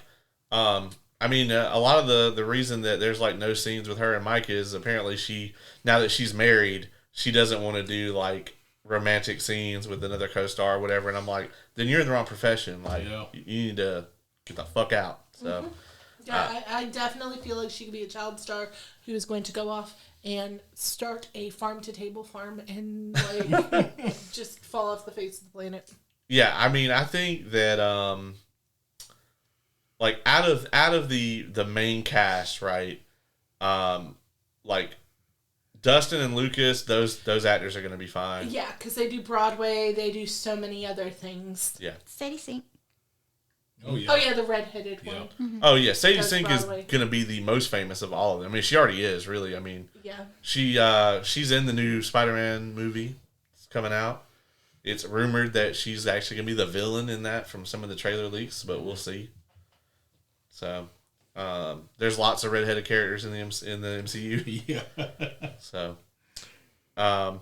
I mean, a lot of the reason that there's, like, no scenes with her and Mike is apparently now that she's married, she doesn't want to do, like, romantic scenes with another co-star or whatever. And I'm like, then you're in the wrong profession. Like, you need to get the fuck out. So, Yeah, I definitely feel like she could be a child star who is going to go off and start a farm-to-table farm and, like, just fall off the face of the planet. yeah, I mean, I think that, like, out of the main cast, right, like, Dustin and Lucas, those actors are going to be fine. Yeah, because they do Broadway, they do so many other things. Yeah. Sadie Sink. Oh, yeah. Oh, yeah, the red-headed Yeah. one. Oh, yeah. Sadie Does Sink is Broadway. going to be the most famous of all of them. I mean, she already is, really. I mean, Yeah. she's in the new Spider-Man movie. It's coming out. It's rumored that she's actually going to be the villain in that from some of the trailer leaks, but we'll see. So, there's lots of redheaded characters in the MCU. Yeah. So, I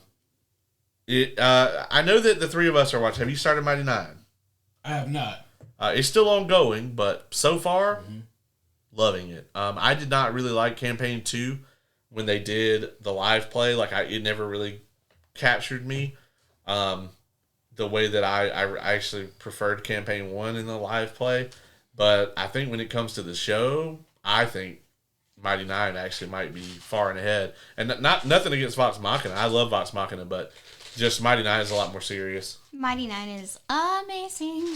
know that the three of us are watching. Have you started Mighty Nine? I have not. It's still ongoing, but so far, loving it. I did not really like Campaign 2 when they did the live play. Like, it never really captured me the way that I actually preferred Campaign 1 in the live play. But I think when it comes to the show, I think Mighty Nine actually might be far and ahead. And nothing against Vox Machina. I love Vox Machina, but just Mighty Nine is a lot more serious. Mighty Nine is amazing.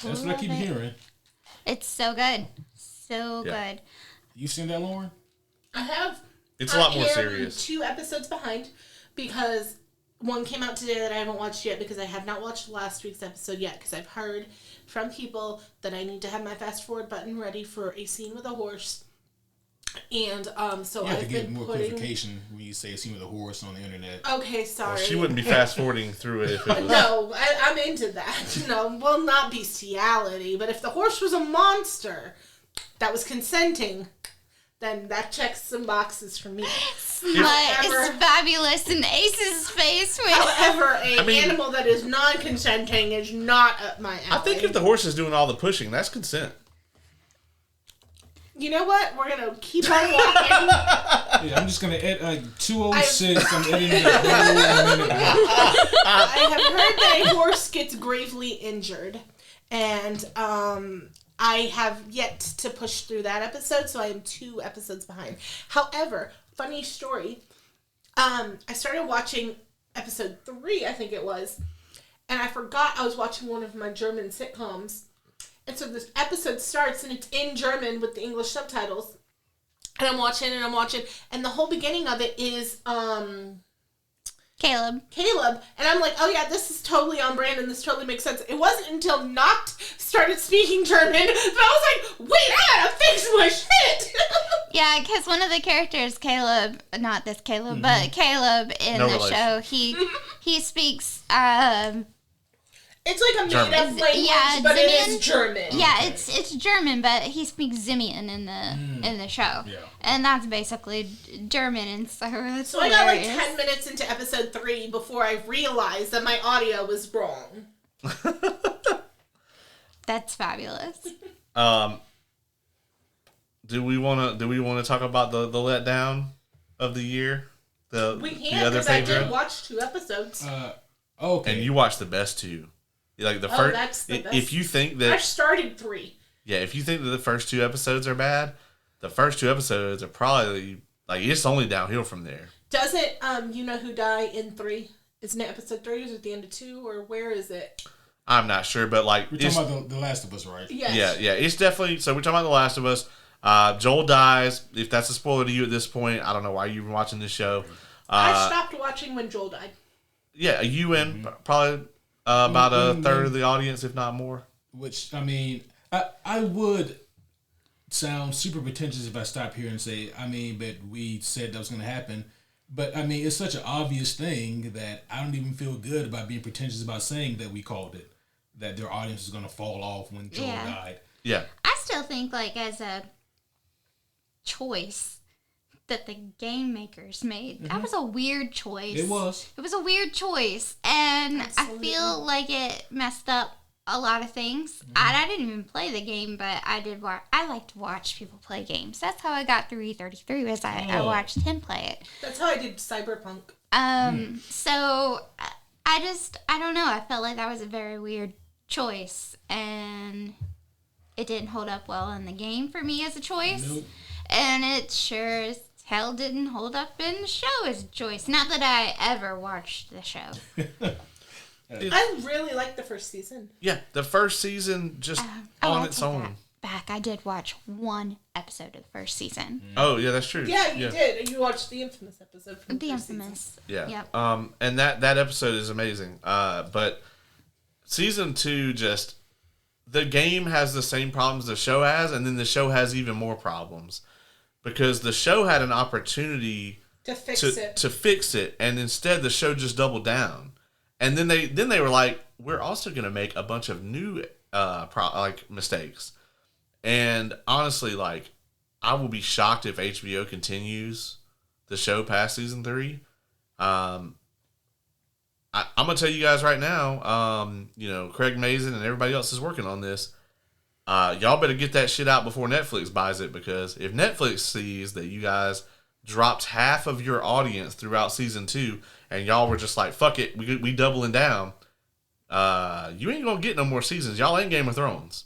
That's what I keep hearing. It's so good. So good. You seen that, Lauren? I have. It's a lot more I am serious. 2 episodes behind because one came out today that I haven't watched yet because I have not watched last week's episode yet because I've heard from people that I need to have my fast forward button ready for a scene with a horse. And so You have to I've get been more putting. clarification when you say a scene with a horse on the internet. Okay, sorry. She wouldn't be fast forwarding through it if it was. No, I'm into that. No, well, not bestiality, but if the horse was a monster that was consenting, then that checks some boxes for me. Smut However- is fabulous in Ace's face. However, an mean- animal that is non-consenting is not up my alley. I think if the horse is doing all the pushing, that's consent. You know what? We're going to keep on walking. Yeah, I'm just gonna edit 206. I'm editing it a minute. I have heard that a horse gets gravely injured, and I have yet to push through that episode, so I am 2 episodes behind. However, funny story, I started watching episode 3, I think it was, and I forgot I was watching one of my German sitcoms, and so this episode starts, and it's in German with the English subtitles, and I'm watching, and the whole beginning of it is, Caleb. and I'm like, oh yeah, this is totally on brand and this totally makes sense. It wasn't until Noct started speaking German that I was like, wait, I gotta fix my shit. Yeah, because one of the characters, Caleb, not this Caleb, but Caleb in No the relation. show, he speaks, It's like a German. made-up language, Yeah, but it Simeon? is German. yeah, it's German, but he speaks Simeon in the show. Yeah. And that's basically German, and so it's So I got like hilarious. 10 minutes into episode 3 before I realized that my audio was wrong. That's fabulous. Do we want to talk about the letdown of the year? We The can, other because I did Pedro? watch 2 episodes. Okay. And you watched the best 2. Like the Oh, first. that's the best. If you think I that started 3. if you think that the first 2 episodes are bad, the first 2 episodes are probably like it's only downhill from there. Doesn't, you know who die in 3? Isn't it episode 3? Is it the end of 2? Or where is it? I'm not sure, but like We're talking about the Last of Us, right? Yes. yeah, it's definitely. So we're talking about The Last of Us. Joel dies. If that's a spoiler to you at this point, I don't know why you've been watching this show. I stopped watching when Joel died. Yeah, you and probably about a third of the audience, if not more. Which, I mean, I would sound super pretentious if I stop here and say, but we said that was going to happen. But, I mean, it's such an obvious thing that I don't even feel good about being pretentious about saying that we called it. That their audience is going to fall off when Joel died. Yeah. I still think, like, as a choice that the game makers made, that was a weird choice. It was. It was a weird choice. And Absolutely. I feel like it messed up a lot of things. I didn't even play the game, but I did watch. I like to watch people play games. That's how I got through E33, was I watched him play it. That's how I did Cyberpunk. So I don't know. I felt like that was a very weird choice, and it didn't hold up well in the game for me as a choice. Nope. And it sure as hell didn't hold up in the show as a choice. Not that I ever watched the show. I really liked the first season. Yeah, the first season just I on its take own. that back. I did watch one episode of the first season. Oh, yeah, that's true. Yeah, you did. You watched the infamous episode from The first season. infamous. Yeah. Yep. And that episode is amazing. But season 2 just the game has the same problems the show has, and then the show has even more problems because the show had an opportunity To fix it. and instead the show just doubled down. And then they were like, we're also going to make a bunch of new mistakes. And honestly, like, I will be shocked if HBO continues the show past season 3. I'm gonna tell you guys right now. Craig Mazin and everybody else is working on this. Y'all better get that shit out before Netflix buys it, because if Netflix sees that you guys dropped half of your audience throughout season 2 and y'all were just like, fuck it, we doubling down, you ain't gonna get no more seasons. Y'all ain't Game of Thrones.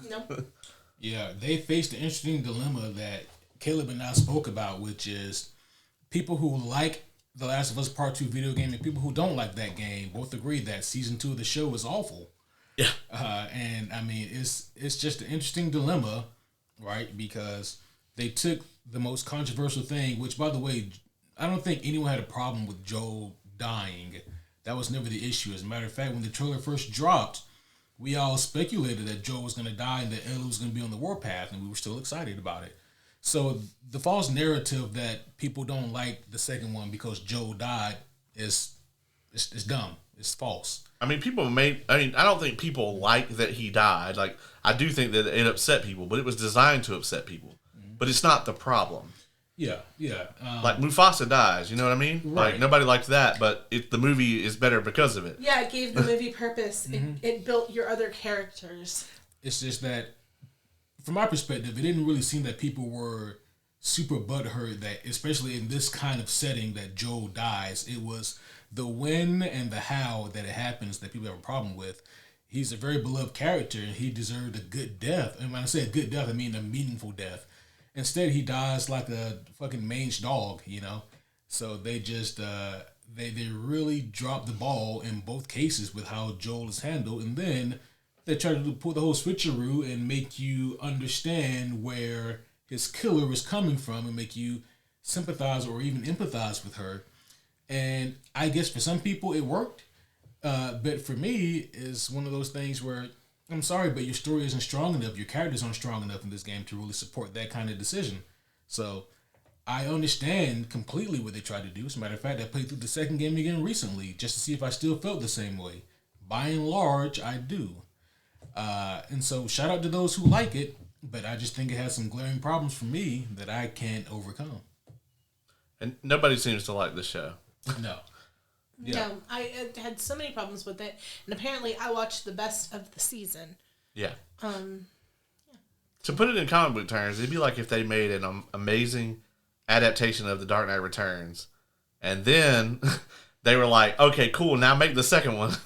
No. Yeah, they faced an interesting dilemma that Caleb and I spoke about, which is people who like The Last of Us Part 2 video game and people who don't like that game both agree that season 2 of the show is awful. Yeah. And I mean, it's just an interesting dilemma, right? Because they took the most controversial thing, which, by the way, I don't think anyone had a problem with Joel dying. That was never the issue. As a matter of fact, when the trailer first dropped, we all speculated that Joel was going to die and that Ellie was going to be on the warpath, and we were still excited about it. So the false narrative that people don't like the second one because Joel died is dumb. It's false. I mean, I don't think people like that he died. Like, I do think that it upset people, but it was designed to upset people. But it's not the problem. Yeah. Like, Mufasa dies, you know what I mean? Right. Like, nobody liked that, but the movie is better because of it. Yeah, it gave the movie purpose. It built your other characters. It's just that, from my perspective, it didn't really seem that people were super butthurt that, especially in this kind of setting, that Joel dies. It was the when and the how that it happens that people have a problem with. He's a very beloved character, and he deserved a good death. And when I say a good death, I mean a meaningful death. Instead, he dies like a fucking mange dog, you know? So they just, they really dropped the ball in both cases with how Joel is handled. And then they try to pull the whole switcheroo and make you understand where his killer is coming from and make you sympathize or even empathize with her. And I guess for some people it worked. But for me, it's one of those things where, I'm sorry, but your story isn't strong enough. Your characters aren't strong enough in this game to really support that kind of decision. So I understand completely what they tried to do. As a matter of fact, I played through the second game again recently just to see if I still felt the same way. By and large, I do. And so shout out to those who like it, but I just think it has some glaring problems for me that I can't overcome. And nobody seems to like the show. No. Yeah. No, I had so many problems with it, and apparently I watched the best of the season. Yeah. To put it in comic book terms, it'd be like if they made an amazing adaptation of The Dark Knight Returns, and then they were like, okay, cool, now make the second one.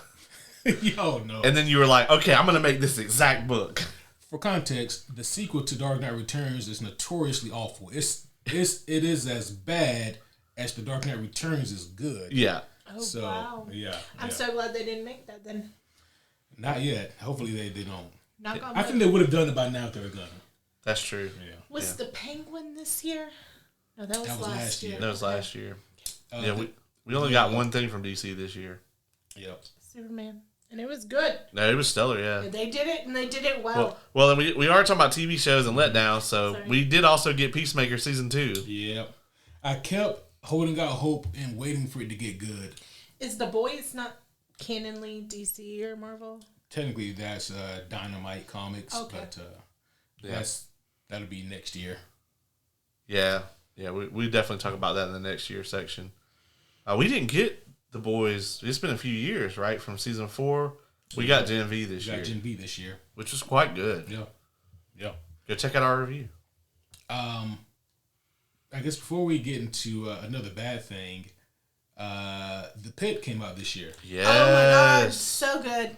Yo, no. And then you were like, okay, I'm going to make this exact book. For context, the sequel to Dark Knight Returns is notoriously awful. It is as bad as The Dark Knight Returns is good. Yeah. Oh, So, wow. yeah. I'm so glad they didn't make that then. Not yet. Hopefully they don't. Knock on I wood. think they would have done it by now if they were gonna. That's true. Yeah. Was the Penguin this year? No, that was last year. That was last year. Uh, Yeah, we only got one thing from DC this year. Yep. Superman. And it was good. No, it was stellar, yeah. They did it, and they did it well. Well, and we are talking about TV shows and letdowns, so Sorry. we did also get Peacemaker season 2. Yep. I kept holding out hope and waiting for it to get good. Is The Boys not canonly DC or Marvel? Technically, that's Dynamite Comics, Okay. but Yeah. that'll be next year. Yeah, we definitely talk about that in the next year section. We didn't get The Boys. It's been a few years, right, from season 4. We got Gen V this We year, got Gen V this year. which was quite good. Yep. Go check out our review. I guess before we get into another bad thing, The Pit came out this year. Yes. Oh my god, so good.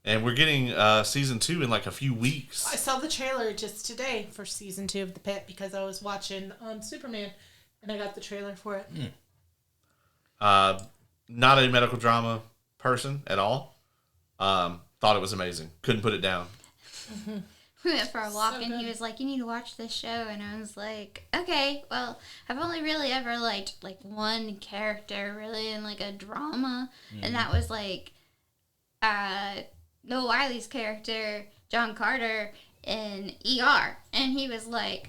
And we're getting season 2 in like a few weeks. I saw the trailer just today for season 2 of The Pit because I was watching Superman, and I got the trailer for it. Not a medical drama person at all. Thought it was amazing. Couldn't put it down. We went for a walk So and he good. was like, "You need to watch this show," and I was like, "Okay, well, I've only really ever liked like one character really in like a drama, and that was like Noah Wiley's character, John Carter, in ER," and he was like,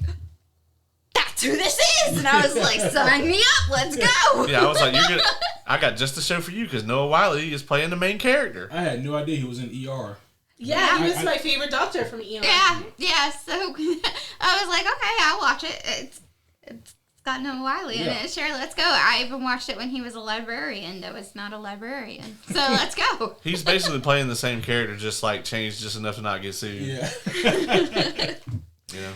"That's who this is," and I was like, "Sign me up, let's go." Yeah, I was like, "You're gonna." I got just the show for you because Noah Wiley is playing the main character. I had no idea he was in ER. Yeah, he was I- my favorite doctor from ER. Yeah. So I was like, "Okay, I'll watch it. It's got Noah Wiley in Yeah. it. Sure, let's go." I even watched it when he was a librarian that was not a librarian. So let's go. He's basically playing the same character, just like changed just enough to not get sued. Yeah. You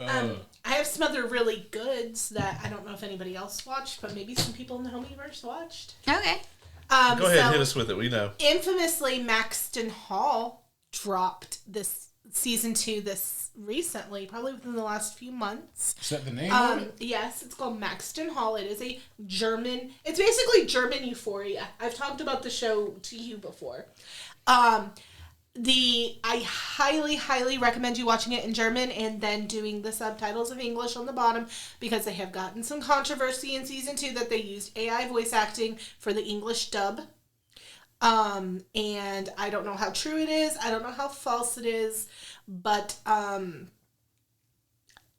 know. I have some other really goods that I don't know if anybody else watched, but maybe some people in the Homieverse watched. Okay. Go ahead and So, hit us with it. We know. infamously, Maxton Hall dropped this season 2 this recently, probably within the last few months. Is that the name of it? Yes, it's called Maxton Hall. It is a German. It's basically German Euphoria. I've talked about the show to you before. I highly recommend you watching it in German and then doing the subtitles of English on the bottom because they have gotten some controversy in season 2 that they used AI voice acting for the English dub. And I don't know how true it is. I don't know how false it is, but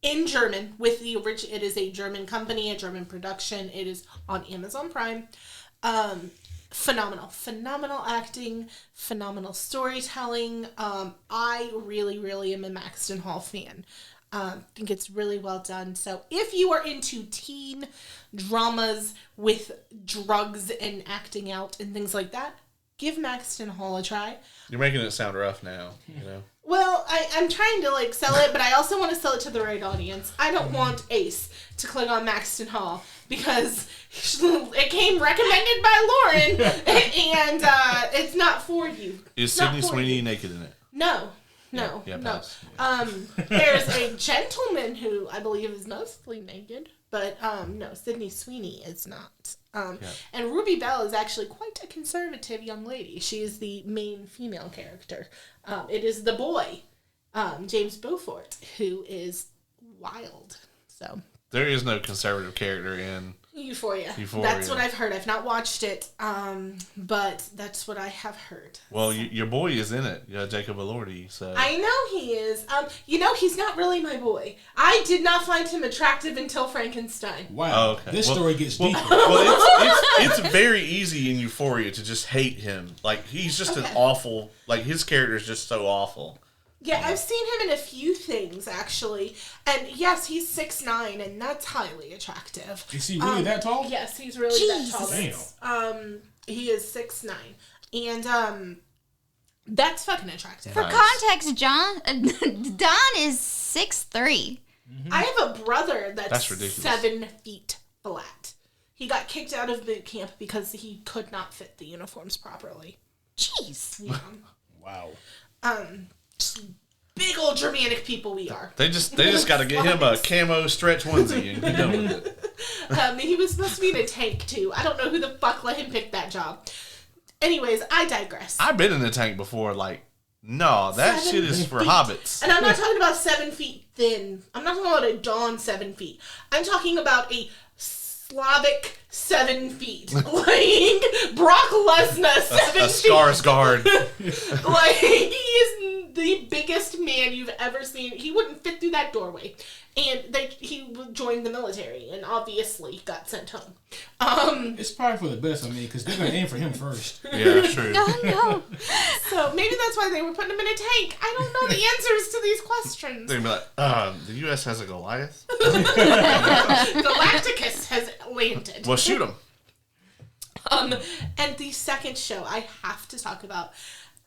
in German with the original, it is a German company, a German production. It is on Amazon Prime. Phenomenal acting, phenomenal storytelling. I really am a Maxton Hall fan. Think it's really well done. So if you are into teen dramas with drugs and acting out and things like that, give Maxton Hall a try. You're making it sound rough now. You know. Well, I'm trying to sell it, but I also want to sell it to the right audience. I don't want Ace to click on Maxton Hall because it came recommended by Lauren, and it's not for you. Is It's not Sydney for Sweeney you. naked in it? No. Yeah, pass. There's a gentleman who I believe is mostly naked, but no, Sydney Sweeney is not. And Ruby Bell is actually quite a conservative young lady. She is the main female character. It is the boy, James Beaufort, who is wild. So There is no conservative character in. Euphoria. Euphoria. That's what I've heard. I've not watched it, but that's what I have heard. Well, your boy is in it, Jacob Elordi. So I know he is. He's not really my boy. I did not find him attractive until Frankenstein. Wow. Oh, okay. This Well- story gets deeper. Well, it's very easy in Euphoria to just hate him. Like he's just an Okay. awful. Like his character is just so awful. Yeah, I've seen him in a few things actually, and yes, he's 6'9", and that's highly attractive. Is he really that tall? Yes, he's really that tall. Damn. He is 6'9", and that's fucking attractive. For Nice. context, Don is 6'3". I have a brother that's ridiculous. 7 feet flat. He got kicked out of boot camp because he could not fit the uniforms properly. Jeez. Yeah. Wow. Just big old Germanic people we are. They just got to get him a camo stretch onesie and get done with it. He was supposed to be in a tank, too. I don't know who the fuck let him pick that job. Anyways, I digress. I've been in a tank before, like, no, that 7 shit is for feet. hobbits. And I'm not talking about 7 feet thin. I'm not talking about a Dawn 7 feet. I'm talking about a Slavic 7 feet. Like, Brock Lesnar 7 A feet. Skarsgård. Like, he is the biggest man you've ever seen. He wouldn't fit through that doorway. And he joined the military and obviously got sent home. It's probably for the best, I mean, because they're going to aim for him first. Yeah, true. No. So maybe that's why they were putting him in a tank. I don't know the answers to these questions. They'd be like, the U.S. has a Goliath? Galacticus has landed. Well, shoot him. And the second show I have to talk about,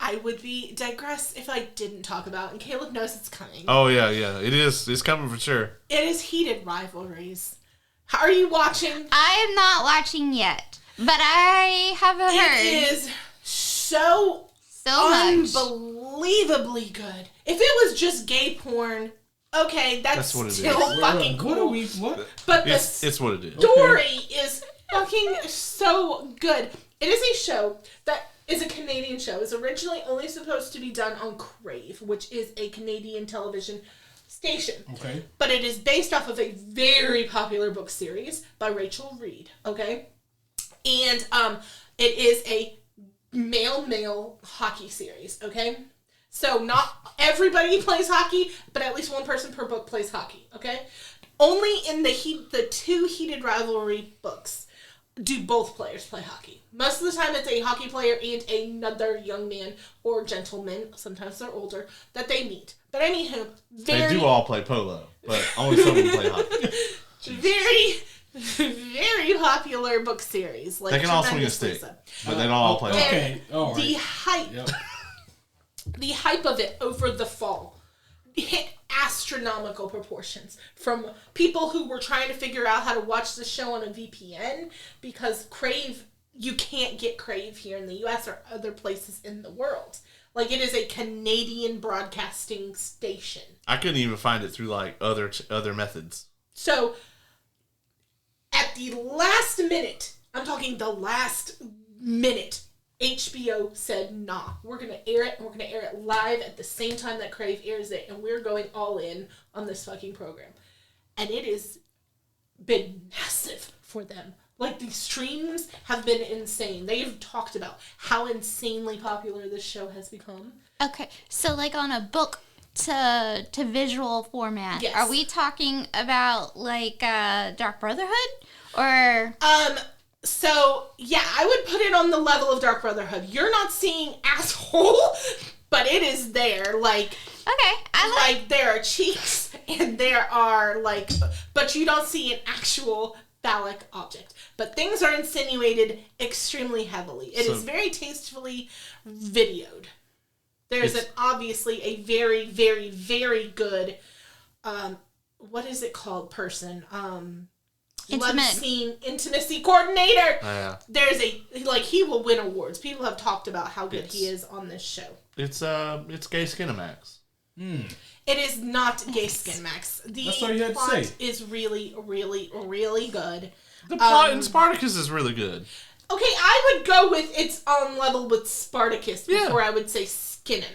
I would be digress if I didn't talk about, and Caleb knows it's coming. Oh, yeah. It is. It's coming for sure. It is Heated Rivalries. How are you watching? I am not watching yet, but I have heard It is so much. unbelievably good. If it was just gay porn, okay, that's what it is. still fucking cool. What? But the It's what it is. story is fucking so good. It is a show that is a Canadian show. It's originally only supposed to be done on Crave, which is a Canadian television station. Okay. But it is based off of a very popular book series by Rachel Reed, okay? And it is a male hockey series, okay? So not everybody plays hockey, but at least one person per book plays hockey, okay? Only in the two Heated Rivalry books do both players play hockey. Most of the time it's a hockey player and another young man or gentleman, sometimes they're older, that they meet. But anywho, They do all play polo, but only some of them play hockey. very, very popular book series. Like They can all swing a tremendously stick, so. but they don't all play hockey. Okay. All right. The hype, Yep. the hype of it over the fall hit astronomical proportions from people who were trying to figure out how to watch the show on a VPN because Crave, you can't get Crave here in the US or other places in the world. Like, it is a Canadian broadcasting station. I couldn't even find it through like other methods. So, at the last minute, I'm talking the last minute, HBO said, nah, we're going to air it, and we're going to air it live at the same time that Crave airs it, and we're going all in on this fucking program. And it has been massive for them. Like, the streams have been insane. They've talked about how insanely popular this show has become. Okay, so like on a book to visual format, Yes. are we talking about like Dark Brotherhood or? So, yeah, I would put it on the level of Dark Brotherhood. You're not seeing asshole, but it is there. Like, Okay, like there are cheeks and there are, like, but you don't see an actual phallic object. But things are insinuated extremely heavily. It is very tastefully videoed. There's obviously a very, very, very good, what is it called, person? Love scene intimacy coordinator. Yeah. There's he will win awards. People have talked about how good he is on this show. It's Gay Skinamax. It is not Gay Skin Max. That's all you had to plot say. is really, really, really good. The plot in Spartacus is really good. Okay, I would go with it's on level with Spartacus before I would say Skinamax.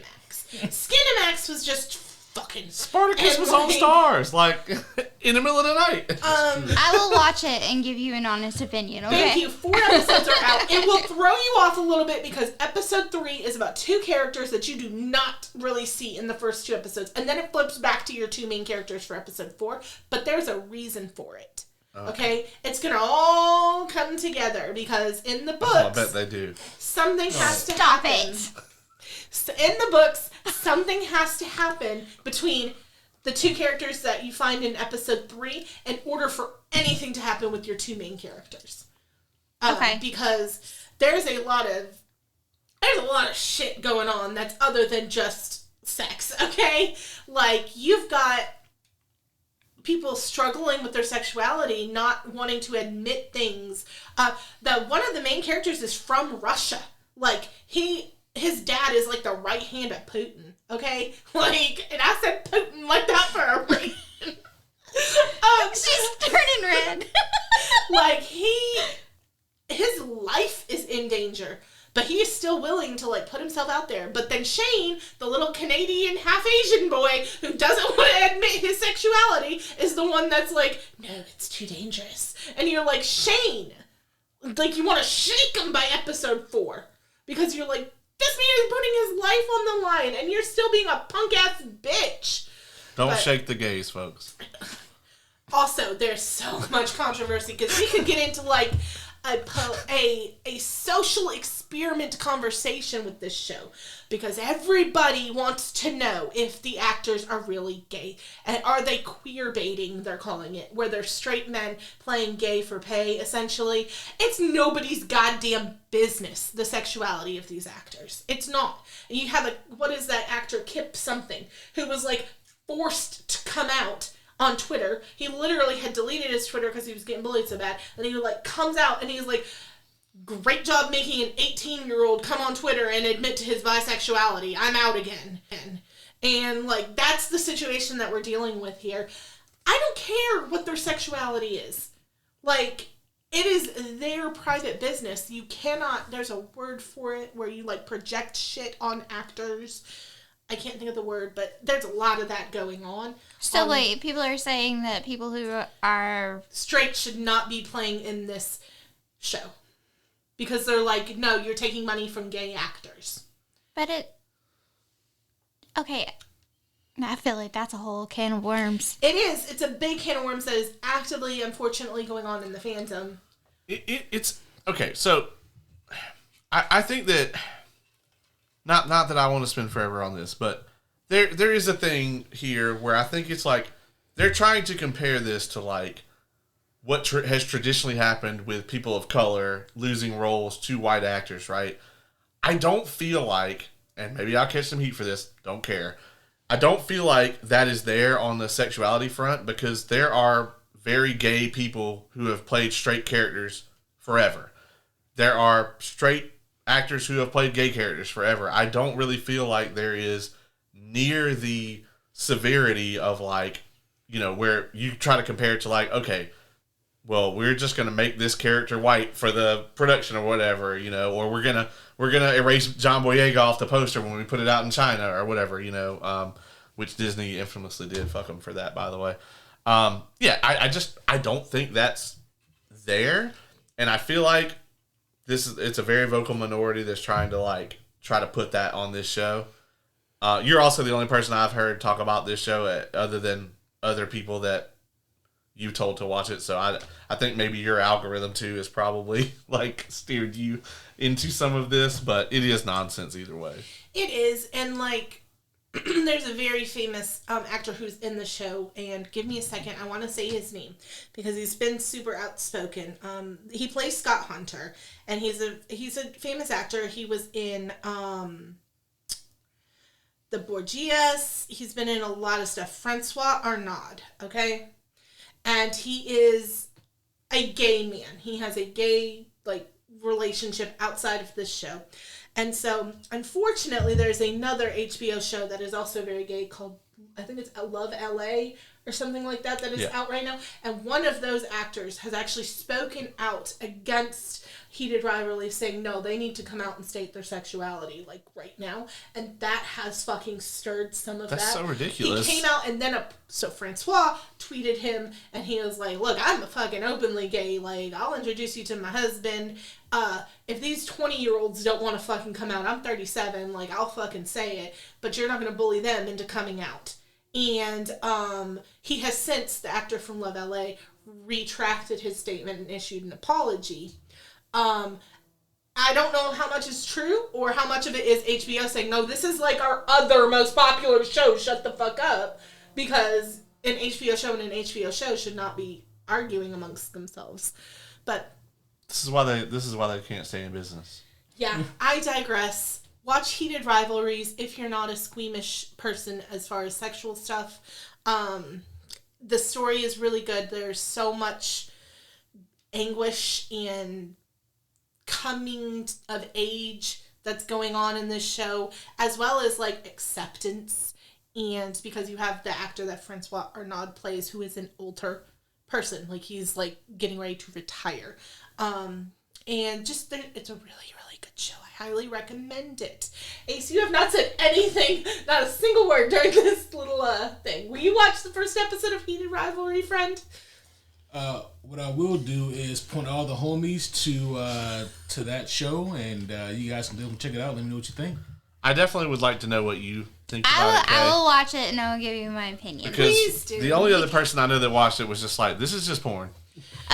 Skinamax was just fucking Spartacus was on stars, like in the middle of the night. I will watch it and give you an honest opinion. Okay. Thank you. 4 episodes are out. It will throw you off a little bit because episode 3 is about 2 characters that you do not really see in the first 2 episodes. And then it flips back to your 2 main characters for episode 4. But there's a reason for it. Okay? It's going to all come together because in the books... I bet they do. Something has to Stop happen. it. So in the books, something has to happen between the 2 characters that you find in episode 3 in order for anything to happen with your 2 main characters. Okay. Because there's a lot of shit going on that's other than just sex, okay? Like, you've got people struggling with their sexuality, not wanting to admit things. That one of the main characters is from Russia. Like, his dad is like the right hand of Putin, okay? Like, and I said Putin like that for a reason. She's turning red. Like, his life is in danger, but he is still willing to, like, put himself out there. But then Shane, the little Canadian half-Asian boy who doesn't want to admit his sexuality, is the one that's like, no, it's too dangerous. And you're like, Shane, like, you want to shake him by episode 4. Because you're like, this man is putting his life on the line, and you're still being a punk-ass bitch. Don't shake the gays, folks. Also, there's so much controversy, because we could get into, like, a social experiment conversation with this show, because everybody wants to know if the actors are really gay, and are they queer baiting, they're calling it, where they're straight men playing gay for pay, essentially. It's nobody's goddamn business, the sexuality of these actors. It's not. And you have what is that actor, Kip something, who was, like, forced to come out on Twitter. He literally had deleted his Twitter because he was getting bullied so bad. And he, like, comes out and he's like, great job making an 18-year-old come on Twitter and admit to his bisexuality. I'm out again. And, like, that's the situation that we're dealing with here. I don't care what their sexuality is. Like, it is their private business. You cannot, there's a word for it where you, like, project shit on actors. I can't think of the word, but there's a lot of that going on. So wait, people are saying that people who are straight should not be playing in this show. Because they're like, no, you're taking money from gay actors. But okay, I feel like that's a whole can of worms. It is. It's a big can of worms that is actively, unfortunately, going on in the fandom. It's okay, so I think that Not that I want to spend forever on this, but there is a thing here where I think it's like they're trying to compare this to like what has traditionally happened with people of color losing roles to white actors, right? I don't feel like, and maybe I'll catch some heat for this, don't care. I don't feel like that is there on the sexuality front, because there are very gay people who have played straight characters forever. There are straight actors who have played gay characters forever. I don't really feel like there is near the severity of, like, you know, where you try to compare it to, like, okay, well, we're just going to make this character white for the production or whatever, you know, or we're going to erase John Boyega off the poster when we put it out in China or whatever, you know, which Disney infamously did. Fuck them for that, by the way. Yeah, I don't think that's there. And I feel like it's a very vocal minority that's trying to try to put that on this show. You're also the only person I've heard talk about this show other than other people that you told to watch it. So I think maybe your algorithm too is probably like steered you into some of this, but it is nonsense either way. It is. And like, there's a very famous actor who's in the show, and give me a second, I want to say his name because he's been super outspoken. He plays Scott Hunter, and he's a famous actor. He was in The Borgias. He's been in a lot of stuff. Francois Arnaud, okay? And he is a gay man. He has a gay relationship outside of this show. And so, unfortunately, there's another HBO show that is also very gay called, I think it's Love LA or something like that is out right now. And one of those actors has actually spoken out against heated rivalry, saying, no, they need to come out and state their sexuality, right now. And that has fucking stirred some of that. That's so ridiculous. He came out, and then so Francois tweeted him, and he was like, look, I'm a fucking openly gay. I'll introduce you to my husband. If these 20-year-olds don't want to fucking come out, I'm 37, I'll fucking say it, but you're not going to bully them into coming out. And he has since, the actor from Love LA, retracted his statement and issued an apology. I don't know how much is true or how much of it is HBO saying, no, this is our other most popular show, shut the fuck up. Because an HBO show and an HBO show should not be arguing amongst themselves. But This is why they can't stay in business. Yeah, I digress. Watch Heated Rivalries if you're not a squeamish person as far as sexual stuff. The story is really good. There's so much anguish and coming of age that's going on in this show, as well as acceptance. And because you have the actor that Francois Arnaud plays, who is an older person. Like he's like getting ready to retire. And just it's a really, really good show. I highly recommend it. Ace, you have not said anything, not a single word during this little thing. Will you watch the first episode of Heated Rivalry, friend? What I will do is point all the homies to that show, and you guys can check it out. Let me know what you think. I definitely would like to know what you think about it, Kay. I will watch it and I will give you my opinion. Because Please do. the only other person I know that watched it was just like, this is just porn.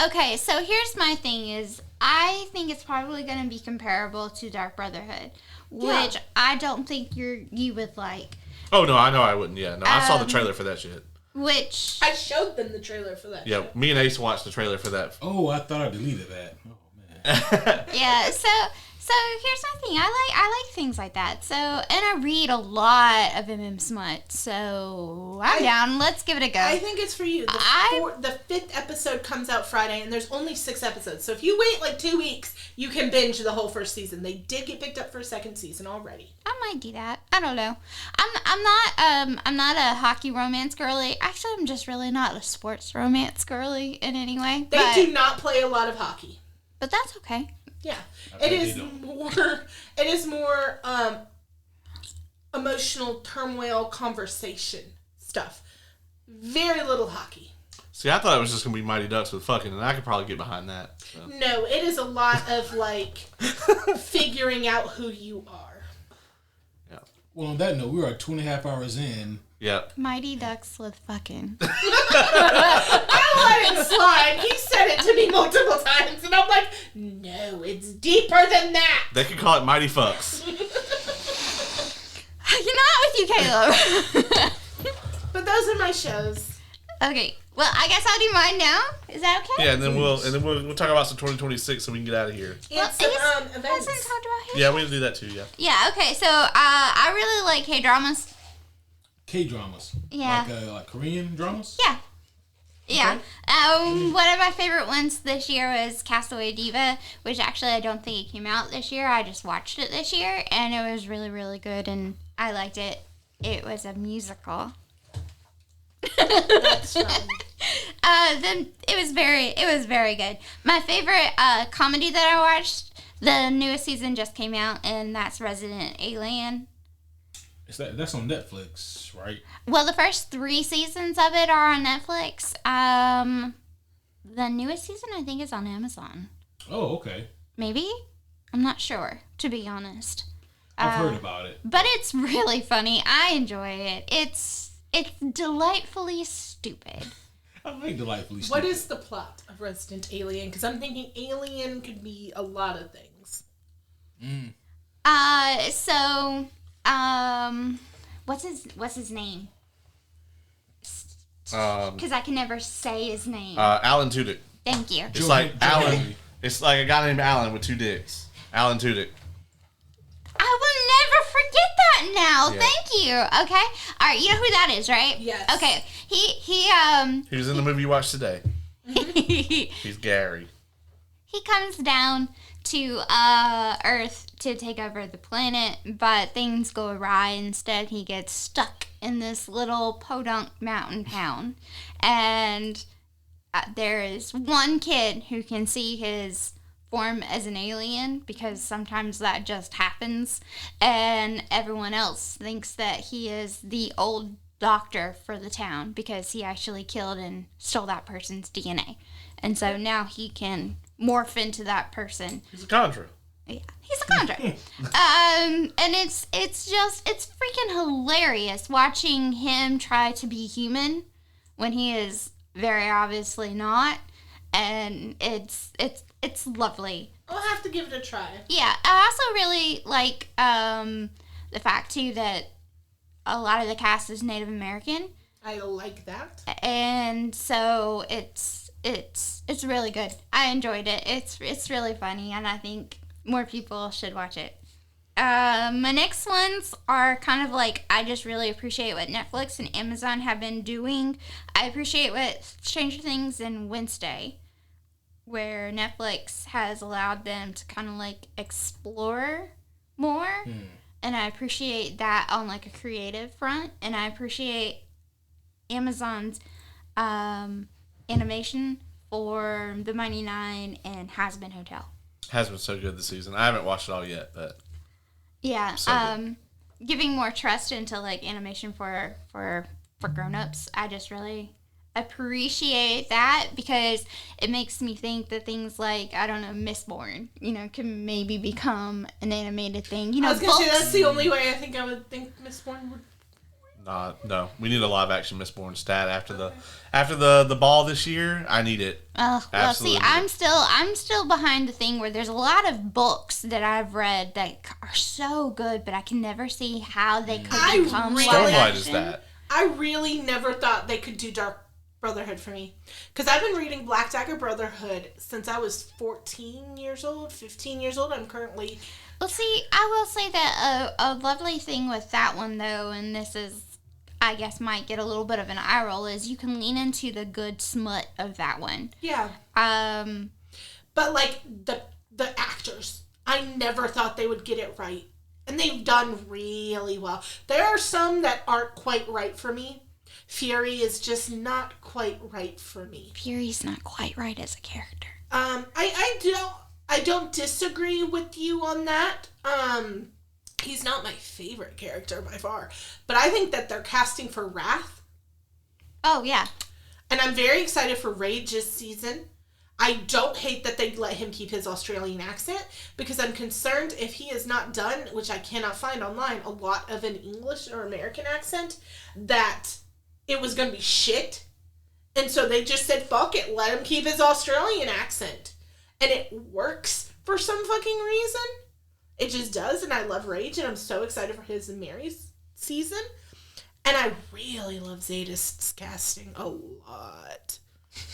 Okay, so here's my thing is, I think it's probably going to be comparable to Dark Brotherhood, which I don't think you would like. Oh, no, I know I wouldn't. Yeah, no, I saw the trailer for that shit. Which... I showed them the trailer for that. Yeah, me and Ace watched the trailer for that. Oh, I thought I deleted that. Oh, man. Yeah, so here's my thing. I like things like that. So, and I read a lot of smut. So I'm down. Let's give it a go. I think it's for you. The 5th episode comes out Friday, and there's only 6 episodes. So if you wait like 2 weeks, you can binge the whole first season. They did get picked up for a second season already. I might do that. I don't know. I'm not a hockey romance girly. Actually, I'm just really not a sports romance girly in any way. They do not play a lot of hockey. But that's okay. Yeah, it is more emotional turmoil conversation stuff. Very little hockey. See, I thought it was just going to be Mighty Ducks with fucking, and I could probably get behind that. So. No, it is a lot of, like, figuring out who you are. Yeah. Well, on that note, we are 2.5 hours in. Yep. Mighty Ducks with fucking. I let it slide. He said it to me multiple times, and I'm like, no, it's deeper than that. They could call it Mighty Fucks. Not with you, Caleb. But those are my shows. Okay. Well, I guess I'll do mine now. Is that okay? Yeah, and then we'll talk about some 2026 so we can get out of here. And some events. Hasn't talked about his. Yeah, we can do that too. Yeah. Yeah. Okay. So I really like K-dramas. K-dramas. Yeah. Like Korean dramas? Yeah. Yeah. One of my favorite ones this year was Castaway Diva, which actually I don't think it came out this year. I just watched it this year, and it was really, really good, and I liked it. It was a musical. That's fun. Then it was very good. My favorite comedy that I watched, the newest season just came out, and that's Resident Alien. That's on Netflix, right? Well, the first 3 seasons of it are on Netflix. The newest season, I think, is on Amazon. Oh, okay. Maybe? I'm not sure, to be honest. I've heard about it. But it's really funny. I enjoy it. It's delightfully stupid. I like delightfully stupid. What is the plot of Resident Alien? Because I'm thinking Alien could be a lot of things. What's his name? Um, Because I can never say his name. Alan Tudyk. Thank you. It's like Alan. It's like a guy named Alan with 2 dicks. Alan Tudyk. I will never forget that now. Yeah. Thank you. Okay. All right. You know who that is, right? Yes. Okay. He was in the movie you watched today. He He's Gary. he comes down to Earth to take over the planet, but things go awry. Instead, he gets stuck in this little podunk mountain town, and there is one kid who can see his form as an alien, because sometimes that just happens, and everyone else thinks that he is the old doctor for the town because he actually killed and stole that person's DNA, and so now he can morph into that person. He's a Contra. Yeah, he's a Contra. And it's freaking hilarious watching him try to be human when he is very obviously not, and it's lovely. I'll have to give it a try. Yeah, I also really like the fact too that a lot of the cast is Native American, I like that. and so it's really good. I enjoyed it. It's really funny, and I think more people should watch it. My next ones are kind of like, I just really appreciate what Netflix and Amazon have been doing. I appreciate what Stranger Things and Wednesday, where Netflix has allowed them to kind of like explore more. And I appreciate that on like a creative front. And I appreciate Amazon's animation for The Mighty Nine and Hazbin Hotel. Has been so good this season. I haven't watched it all yet, but Yeah, so good. giving more trust into like animation for grown-ups. I just really appreciate that because it makes me think that things like, I don't know, Mistborn, can maybe become an animated thing. I was gonna say that's the only way I think I would think Mistborn would. No, we need a live action Mistborn stat after the ball this year. I need it. Well, Absolutely. see, I'm still behind the thing where there's a lot of books that I've read that are so good, but I can never see how they could become live Stormlight action. is that. I really never thought they could do Dark Brotherhood for me. Because I've been reading Black Dagger Brotherhood since I was 15 years old. I'm currently... Well, see, I will say that a lovely thing with that one, though, and this is, I guess, might get a little bit of an eye roll, is you can lean into the good smut of that one. Yeah. But, like, the actors, I never thought they would get it right. And they've done really well. There are some that aren't quite right for me. Fury is just not quite right for me. Fury's not quite right as a character. I don't disagree with you on that. He's not my favorite character by far. But I think that they're casting for Wrath. Oh, yeah. And I'm very excited for Rage this season. I don't hate that they let him keep his Australian accent because I'm concerned if he is not done, which I cannot find online, a lot of an English or American accent, that it was going to be shit. And so they just said, fuck it, let him keep his Australian accent. And it works for some fucking reason. It just does, and I love Rage, and I'm so excited for his and Mary's season. And I really love Zeta's casting a lot.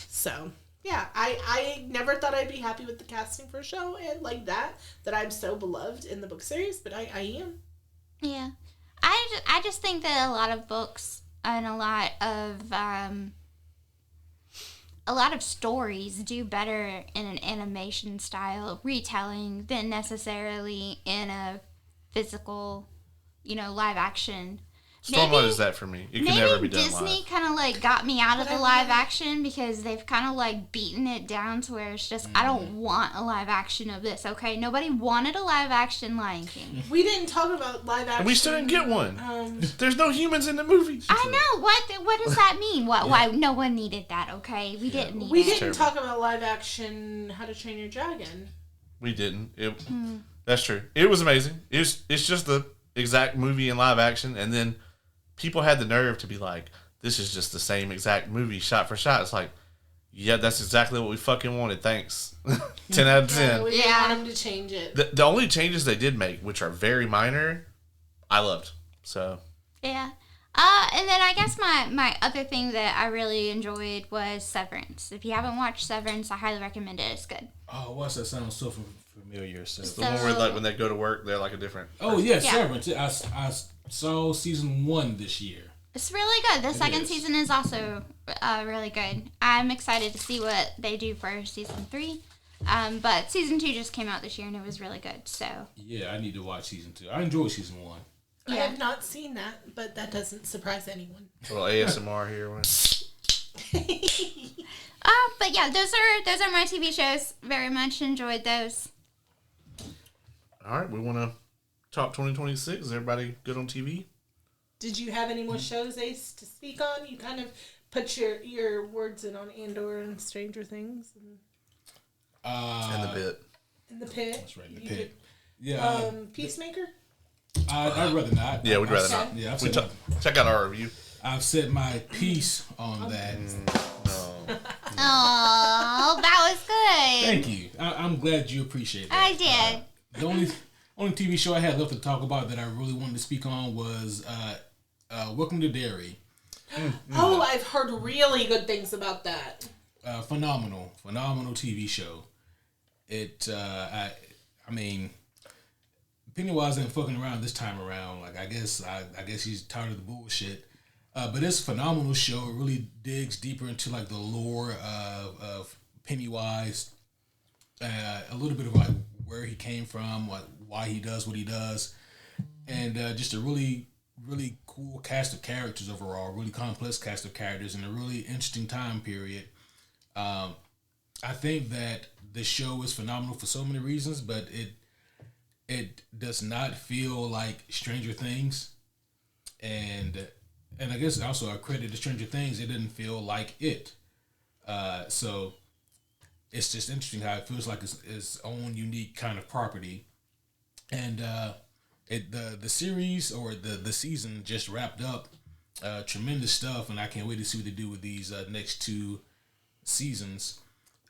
So... yeah, I never thought I'd be happy with the casting for a show and like that I'm so beloved in the book series, but I am. Yeah. I just think that a lot of books and a lot of stories do better in an animation style retelling than necessarily in a physical, live action. Stormlight is that for me. It can never be done Disney live. kind of like got me out of the live action because they've kind of like beaten it down to where it's just, I don't want a live action of this, okay? Nobody wanted a live action Lion King. We didn't talk about live action. And we still didn't get one. There's no humans in the movie. I know. What does that mean? Why no one needed that, okay? We didn't need We it. didn't talk about live action How to Train Your Dragon. We didn't. That's true. It was amazing. It's just the exact movie in live action, and then people had the nerve to be like, this is just the same exact movie shot for shot. It's like, yeah, that's exactly what we fucking wanted. Thanks. 10 out of 10. We didn't want them to change it. The only changes they did make, which are very minor, I loved. So. Yeah. And then I guess my other thing that I really enjoyed was Severance. If you haven't watched Severance, I highly recommend it. It's good. Oh, what's that? Sounds so familiar. So. The one where like when they go to work, they're like a different person. Oh, yeah, Severance. I saw season 1 this year. It's really good. The second season is also really good. I'm excited to see what they do for season 3. But season 2 just came out this year and it was really good. So yeah, I need to watch season 2. I enjoyed season 1. I have not seen that, but that doesn't surprise anyone. A little ASMR here. But yeah, those are my TV shows. Very much enjoyed those. All right, we want to talk 2026. Is everybody good on TV? Did you have any more shows, Ace, to speak on? You kind of put your words in on Andor and Stranger Things. And the Pit. In the Pit. That's right, in the Pit. Yeah. Peacemaker? I'd rather not. Yeah, we'd rather not. Yeah, check out our review. I've said my piece on that. No. Oh, that was good. Thank you. I'm glad you appreciate that. I did. The only TV show I had left to talk about that I really wanted to speak on was Welcome to Derry. Oh, I've heard really good things about that. Phenomenal TV show. I mean, Pennywise ain't fucking around this time around. Like I guess he's tired of the bullshit. But it's a phenomenal show. It really digs deeper into like the lore of Pennywise, a little bit of like where he came from, like why he does what he does, and just a really, really cool cast of characters overall. Really complex cast of characters in a really interesting time period. I think that the show is phenomenal for so many reasons, but it does not feel like Stranger Things, and I guess also I credit to Stranger Things. It didn't feel like it, so it's just interesting how it feels like its own unique kind of property, and the series or the season just wrapped up. Tremendous stuff, and I can't wait to see what they do with these next 2 seasons.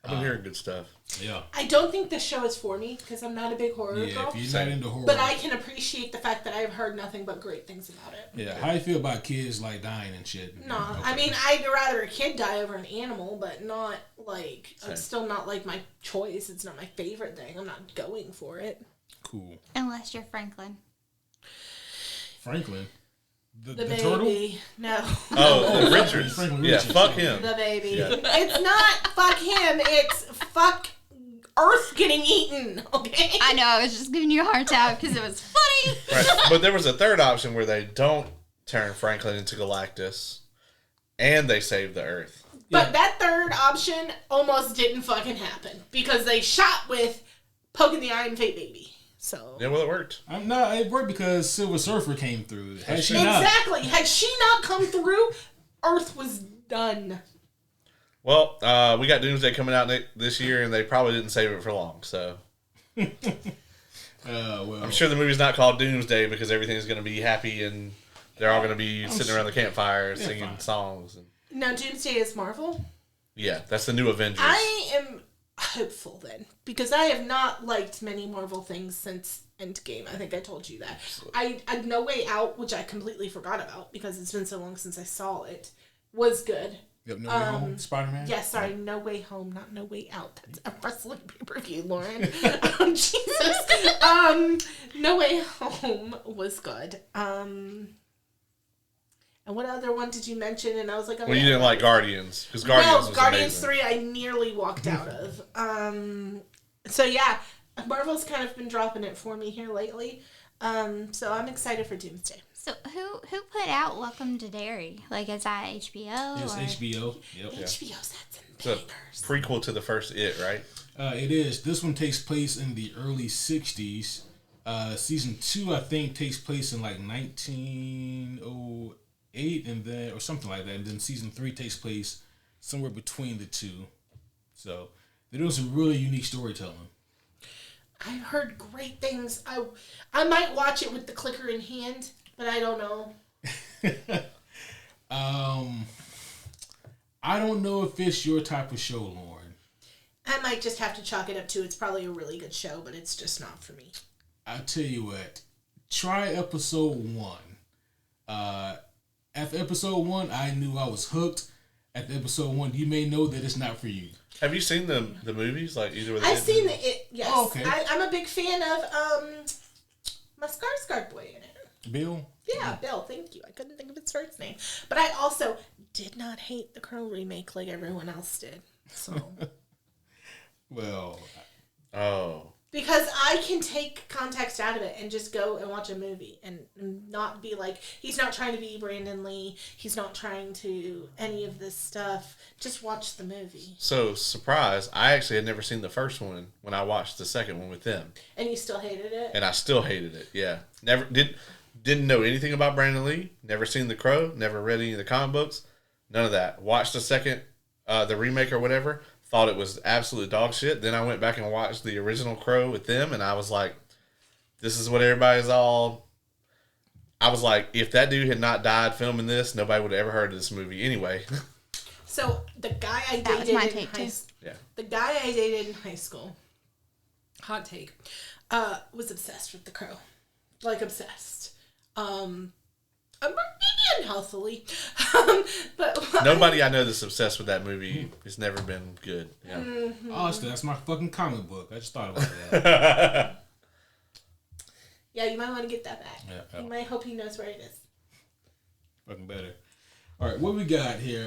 I've been hearing good stuff. Yeah. I don't think the show is for me because I'm not a big horror girl. If you're not into horror. But I can appreciate the fact that I've heard nothing but great things about it. Yeah. How do you feel about kids like dying and shit? No, Okay. I mean, I'd rather a kid die over an animal, but not like, it's still not like my choice. It's not my favorite thing. I'm not going for it. Cool. Unless you're Franklin. Franklin? The baby. turtle? No. Oh, Richards. Franklin Yeah, Richards. fuck him. The baby. Yeah. It's not fuck him. It's fuck Earth getting eaten. Okay. I know, I was just giving you a hard time because it was funny. Right. But there was a third option where they don't turn Franklin into Galactus, and they save the Earth. But that third option almost didn't fucking happen because they shot with poking the eye in Fate Baby. So Yeah, well, it worked. It worked because Silver Surfer came through. Had she not, exactly. Had she not come through, Earth was done. Well, we got Doomsday coming out this year, and they probably didn't save it for long. So well, I'm sure the movie's not called Doomsday because everything's going to be happy and they're all going to be sitting around the campfire singing songs. And Now, Doomsday is Marvel. yeah, that's the new Avengers. I am hopeful then because I have not liked many Marvel things since Endgame. I think I told you that. I No Way Out, which I completely forgot about because it's been so long since I saw it, was good. Yep, No Way Home, Spider-Man? Yes, sorry, No Way Home, not No Way Out. That's a wrestling pay-per-view, Lauren. Jesus. No Way Home was good. And what other one did you mention? And I was like, oh, well, you yeah. didn't like Guardians because Guardians was Guardians amazing. 3 I nearly walked out of. So yeah, Marvel's kind of been dropping it for me here lately. So I'm excited for Doomsday. So who put out Welcome to Derry? Like, is that HBO? It's or? HBO. Yep. HBO's had some It's a bangers. prequel to the first It, right? It is. This one takes place in the early 60s. Season 2, I think, takes place in like 1908 and then, or something like that. And then season 3 takes place somewhere between the two. So they're doing some really unique storytelling. I've heard great things. I might watch it with the clicker in hand, but I don't know. I don't know if it's your type of show, Lauren. I might just have to chalk it up to it's probably a really good show, but it's just not for me. I'll tell you what. Try episode 1. After episode 1, I knew I was hooked. After episode 1, you may know that it's not for you. Have you seen the movies? Like either of the I've seen movies? it. Yes, Oh, okay. I'm a big fan of my Skarsgård boy in it. Bill? Yeah, Bill. Thank you. I couldn't think of his first name, but I also did not hate the Crow remake like everyone else did. So Well, Oh. because I can take context out of it and just go and watch a movie and not be like, he's not trying to be Brandon Lee. He's not trying to any of this stuff. Just watch the movie. So, surprise, I actually had never seen the first one when I watched the second one with them. And you still hated it? And I still hated it, yeah. Didn't know anything about Brandon Lee, never seen The Crow, never read any of the comic books, none of that. Watched the second, the remake or whatever, thought it was absolute dog shit. Then I went back and watched the original Crow with them, and I was like, this is what everybody's all... I was like, if that dude had not died filming this, nobody would have ever heard of this movie anyway. So the guy I That was dated my in take, high too. Yeah. the guy I dated in high school, hot take, was obsessed with The Crow, like obsessed. Maybe unhealthily, but Nobody I know that's obsessed with that movie has never been good. Yeah. honestly, that's my fucking comic book. I just thought about that. yeah, you might want to get that back. Yeah. You might hope he knows where it is. Fucking better. All right, what we got here?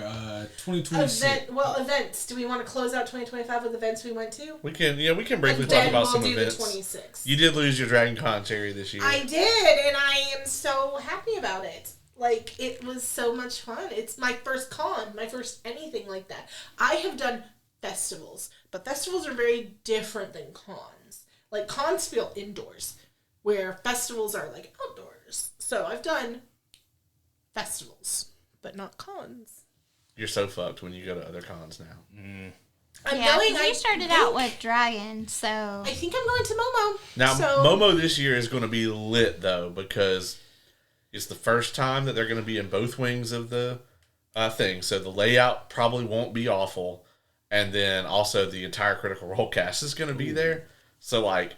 2026. Events. Do we want to close out 2025 with events we went to? We can briefly And talk then about we'll some do events. The 26th. You did lose your Dragon Con cherry this year. I did, and I am so happy about it. Like, it was so much fun. It's my first con, my first anything like that. I have done festivals, but festivals are very different than cons. Like, cons feel indoors, where festivals are, like, outdoors. So I've done festivals, but not cons. You're so fucked when you go to other cons now. You started out with Dragon, so... I think I'm going to Momo. Now, Momo this year is going to be lit, though, because it's the first time that they're going to be in both wings of the thing. So the layout probably won't be awful. And then also the entire Critical Role cast is going to be there. So, like,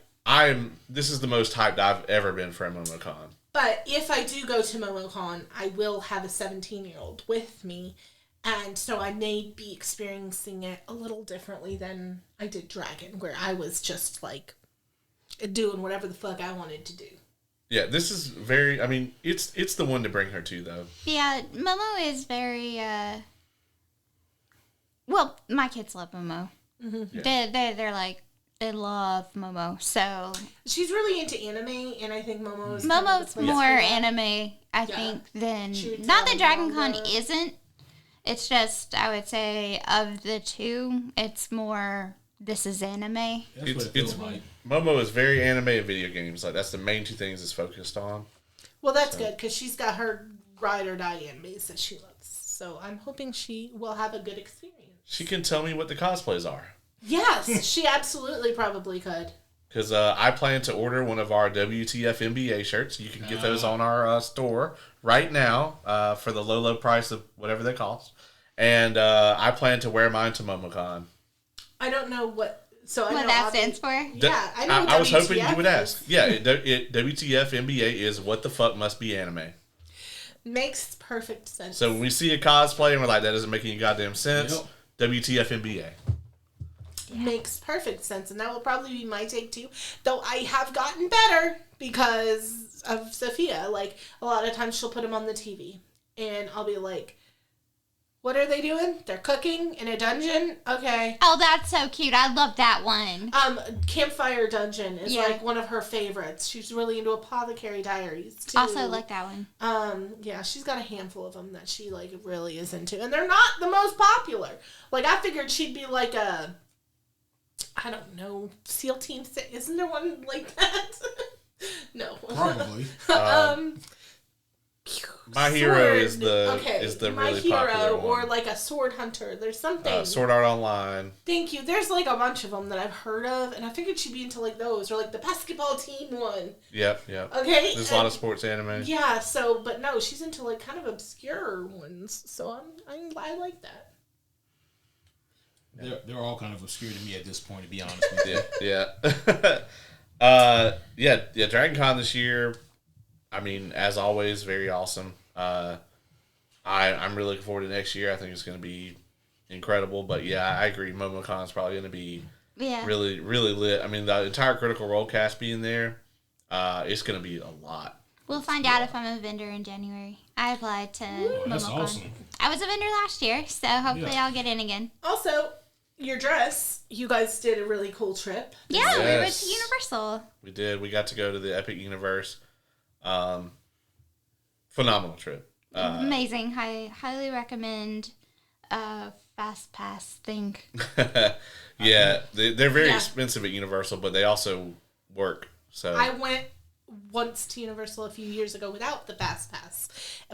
this is the most hyped I've ever been for a MomoCon. But if I do go to MomoCon, I will have a 17-year-old with me. And so I may be experiencing it a little differently than I did Dragon, where I was just, like, doing whatever the fuck I wanted to do. Yeah, this is very... I mean, it's the one to bring her to, though. Yeah, Momo is very... Well, my kids love Momo. Mm-hmm. Yeah. They're like... They love Momo, so... She's really into anime, and I think Momo's more anime, I think, than... Not that Dragon Con isn't. It's just, I would say, of the two, it's more, this is anime. That's what it feels like. Momo is very anime and video games. Like, that's the main two things it's focused on. Well, that's good, because she's got her ride or die animes that she loves. So I'm hoping she will have a good experience. She can tell me what the cosplays are. Yes, she absolutely probably could. Because I plan to order one of our WTF NBA shirts. You can get those on our store right now for the low price of whatever they cost. And I plan to wear mine to MomoCon. I don't know what... So I what know that stands for? Yeah, I know I was hoping you would is. ask. Yeah, WTF NBA is what the fuck must be anime. Makes perfect sense. So when we see a cosplay and we're like, that doesn't make any goddamn sense, WTF NBA. Makes perfect sense, and that will probably be my take too. Though I have gotten better because of Sophia. Like, a lot of times she'll put them on the TV, and I'll be like, what are they doing? They're cooking in a dungeon? Okay. Oh, that's so cute. I love that one. Campfire Dungeon is like one of her favorites. She's really into Apothecary Diaries too. Also like that one. Yeah, she's got a handful of them that she like really is into, and they're not the most popular. Like, I figured she'd be like a, I don't know, SEAL Team 6. Isn't there one like that? No. Probably. My hero is the my really hero, popular one. or like a sword hunter. There's something. Sword Art Online. Thank you. There's like a bunch of them that I've heard of, and I figured she'd be into like those, or like the basketball team one. Yep. Okay. There's a lot of sports anime. Yeah. So, but no, she's into like kind of obscure ones. So I like that. They're all kind of obscure to me at this point, to be honest with you. Yeah. Dragon Con this year, I mean, as always, very awesome. I'm really looking forward to next year. I think it's going to be incredible. But yeah, I agree. MomoCon is probably going to be really, really lit. I mean, the entire Critical Role cast being there, it's going to be a lot. We'll find out if I'm a vendor in January. I applied to MomoCon. That's awesome. I was a vendor last year, so hopefully I'll get in again. Also, your dress, you guys did a really cool trip. Yeah, we went to Universal. We did. We got to go to the Epic Universe. Phenomenal trip. Amazing. I highly recommend Fast Pass thing. Yeah, they're very expensive at Universal, but they also work. So I went once to Universal a few years ago without the Fast Pass,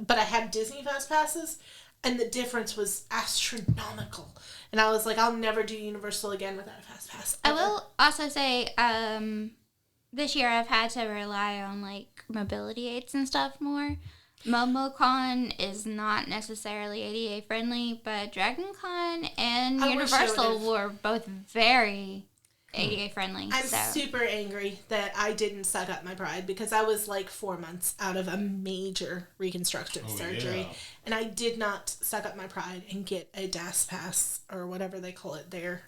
but I had Disney Fast Passes, and the difference was astronomical. And I was like, I'll never do Universal again without a Fast Pass. I will also say, this year I've had to rely on like mobility aids and stuff more. MomoCon is not necessarily ADA friendly, but DragonCon and Universal were both very ADA friendly. I'm super angry that I didn't suck up my pride, because I was like 4 months out of a major reconstructive surgery, and I did not suck up my pride and get a DAS pass or whatever they call it there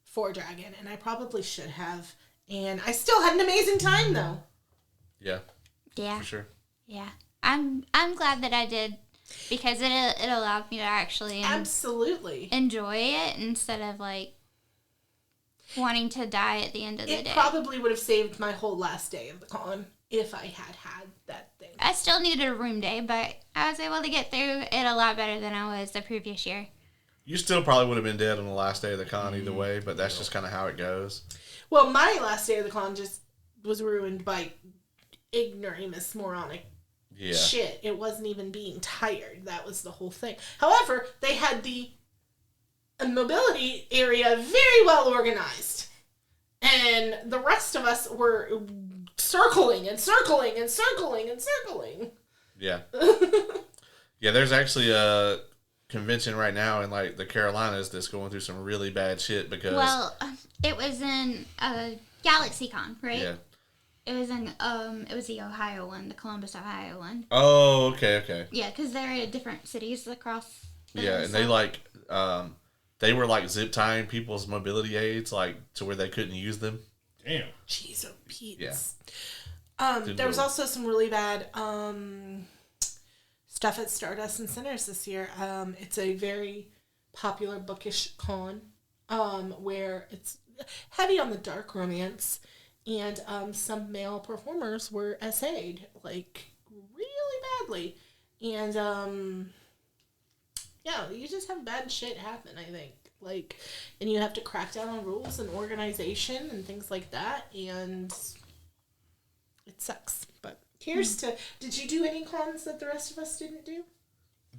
for Dragon, and I probably should have. And I still had an amazing time though. Yeah. Yeah. For sure. Yeah. I'm glad that I did, because it allowed me to actually absolutely enjoy it instead of like wanting to die at the end of the day. It probably would have saved my whole last day of the con if I had that thing. I still needed a room day, but I was able to get through it a lot better than I was the previous year. You still probably would have been dead on the last day of the con either way, but that's just kind of how it goes. Well, my last day of the con just was ruined by ignoramus moronic shit. It wasn't even being tired. That was the whole thing. However, they had the mobility area very well organized. And the rest of us were circling and circling and circling and circling. Yeah. Yeah, there's actually a convention right now in like the Carolinas that's going through some really bad shit because it was in GalaxyCon, right? Yeah. It was in it was the Ohio one, the Columbus, Ohio one. Oh, okay. Yeah, because they're in different cities across. Yeah, and they like they were like zip tying people's mobility aids like to where they couldn't use them. Damn. Jeez, oh Pete. Yeah. There was also some really bad stuff at Stardust and Sinners this year. It's a very popular bookish con where it's heavy on the dark romance, and some male performers were SA'd like really badly, and yeah, you just have bad shit happen, I think, like, and you have to crack down on rules and organization and things like that, and it sucks. But here's to, did you do any cons that the rest of us didn't do?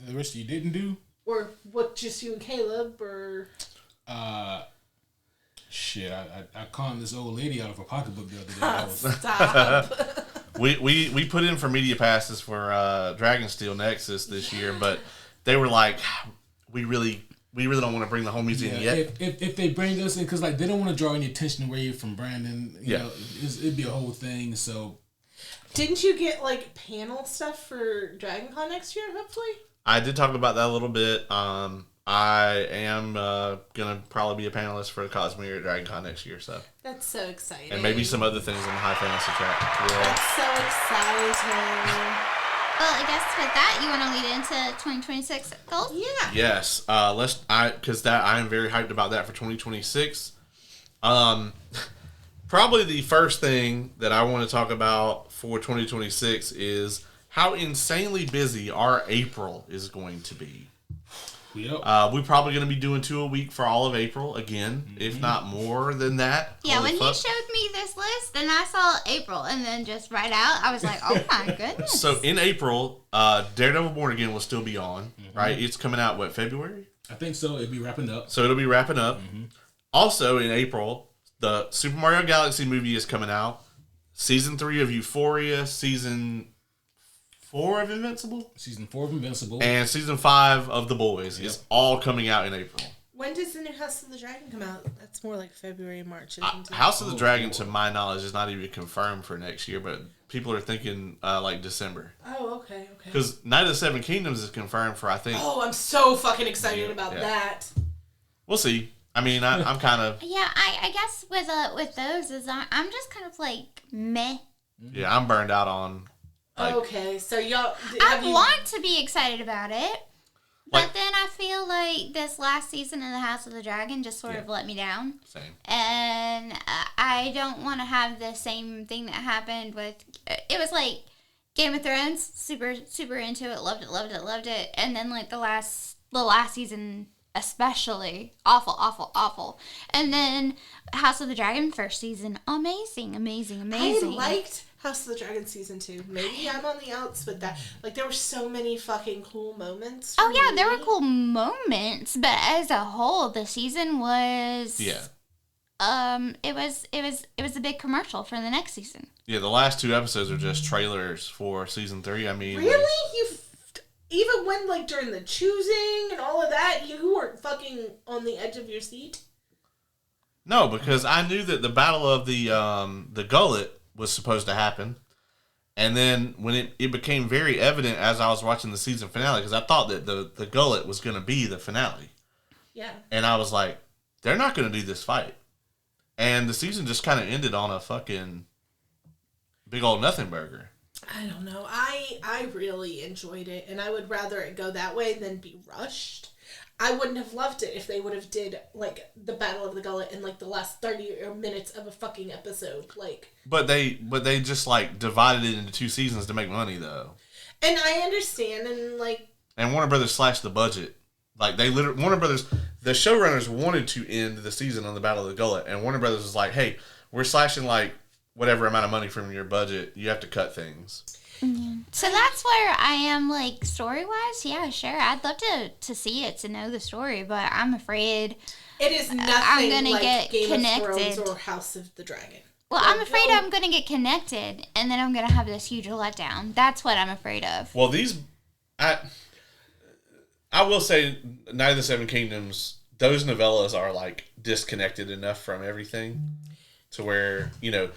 The rest of you didn't do? Or what, just you and Caleb, or? Shit, I conned this old lady out of her pocketbook the other day. Stop. We put in for media passes for Dragonsteel Nexus this year, but they were like, we really don't want to bring the homies in yet. If they bring us in, because like they don't want to draw any attention away from Brandon. You know, it'd be a whole thing. So, didn't you get like panel stuff for DragonCon next year? Hopefully, I did talk about that a little bit. I am gonna probably be a panelist for Cosmere at DragonCon next year. So that's so exciting, and maybe some other things on the high fantasy track. Yeah. That's so exciting. Well, I guess with that, you want to lead into 2026 goals? Yeah. Yes. Because I am very hyped about that for 2026. Probably the first thing that I want to talk about for 2026 is how insanely busy our April is going to be. Yep. We're probably going to be doing 2 a week for all of April again, if not more than that. Yeah, Holy when fuck. he showed me this list and I saw April and then just right out, I was like, oh my goodness. So in April, Daredevil Born Again will still be on, right? It's coming out, what, February? I think so. It'll be wrapping up. So it'll be wrapping up. Also in April, the Super Mario Galaxy movie is coming out. Season 3 of Euphoria, Season 4 of Invincible? Season 4 of Invincible. And Season 5 of The Boys is all coming out in April. When does the new House of the Dragon come out? That's more like February, March, isn't it? House of the Dragon, to my knowledge, is not even confirmed for next year, but people are thinking like December. Oh, okay. Because Night of the Seven Kingdoms is confirmed for, I think. Oh, I'm so fucking excited about that. We'll see. I mean, I'm kind of... Yeah, I guess with those is I'm just kind of like meh. Yeah, I'm burned out on... Like, okay, so y'all... I want to be excited about it, but Like- then I feel like this last season of the House of the Dragon just sort of let me down. Same. And I don't want to have the same thing that happened with... It was like Game of Thrones, super, super into it, loved it. And then like the last season... especially awful. And then House of the Dragon first season, amazing. I liked House of the Dragon season 2. Maybe I'm on the outs with that. Like, there were so many fucking cool moments. Oh yeah, there were cool moments, but as a whole, the season was it was a big commercial for the next season. Yeah, the last 2 episodes are just trailers for season 3. I mean, really, even when, like, during the choosing and all of that, you weren't fucking on the edge of your seat? No, because I knew that the Battle of the Gullet was supposed to happen. And then when it became very evident as I was watching the season finale, because I thought that the Gullet was going to be the finale. Yeah. And I was like, they're not going to do this fight. And the season just kind of ended on a fucking big old nothing burger. I don't know. I really enjoyed it, and I would rather it go that way than be rushed. I wouldn't have loved it if they would have did, like, the Battle of the Gullet in, like, the last 30 minutes of a fucking episode. Like, But they just, like, divided it into 2 seasons to make money, though. and I understand, and, like... And Warner Brothers slashed the budget Like they literally, Warner Brothers, the showrunners wanted to end the season on the Battle of the Gullet, and Warner Brothers was like, "Hey, we're slashing like whatever amount of money from your budget. You have to cut things." So that's where I am, like, story-wise. Yeah, sure. I'd love to see it, to know the story, but I'm afraid It is nothing I'm gonna like get Game connected. of Thrones or House of the Dragon. Well, Like, I'm afraid I'm going to get connected, and then I'm going to have this huge letdown. That's what I'm afraid of. Well, I will say, Night of the Seven Kingdoms, those novellas are like disconnected enough from everything to where, you know,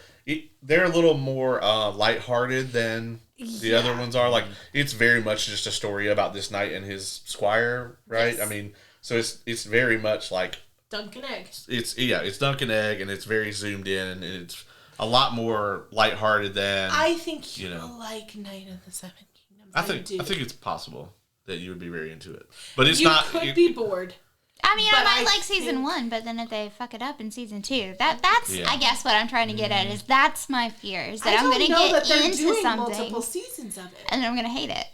they're a little more lighthearted than the other ones are. Like, it's very much just a story about this knight and his squire, right? Yes. I mean, so it's very much like Dunkin' Egg. it's Dunkin' Egg, and it's very zoomed in, and it's a lot more lighthearted than I think you you'll know. like Night of the Seven Kingdoms. I think it's possible that you would be very into it, but it's not. You could be bored. I mean, But I might I like season think- 1, but then if they fuck it up in season 2, that's Yeah. I guess what I'm trying to get at is that's my fear, is that I I'm don't going to know that get they're into doing something multiple seasons of it. and then I'm going to hate it.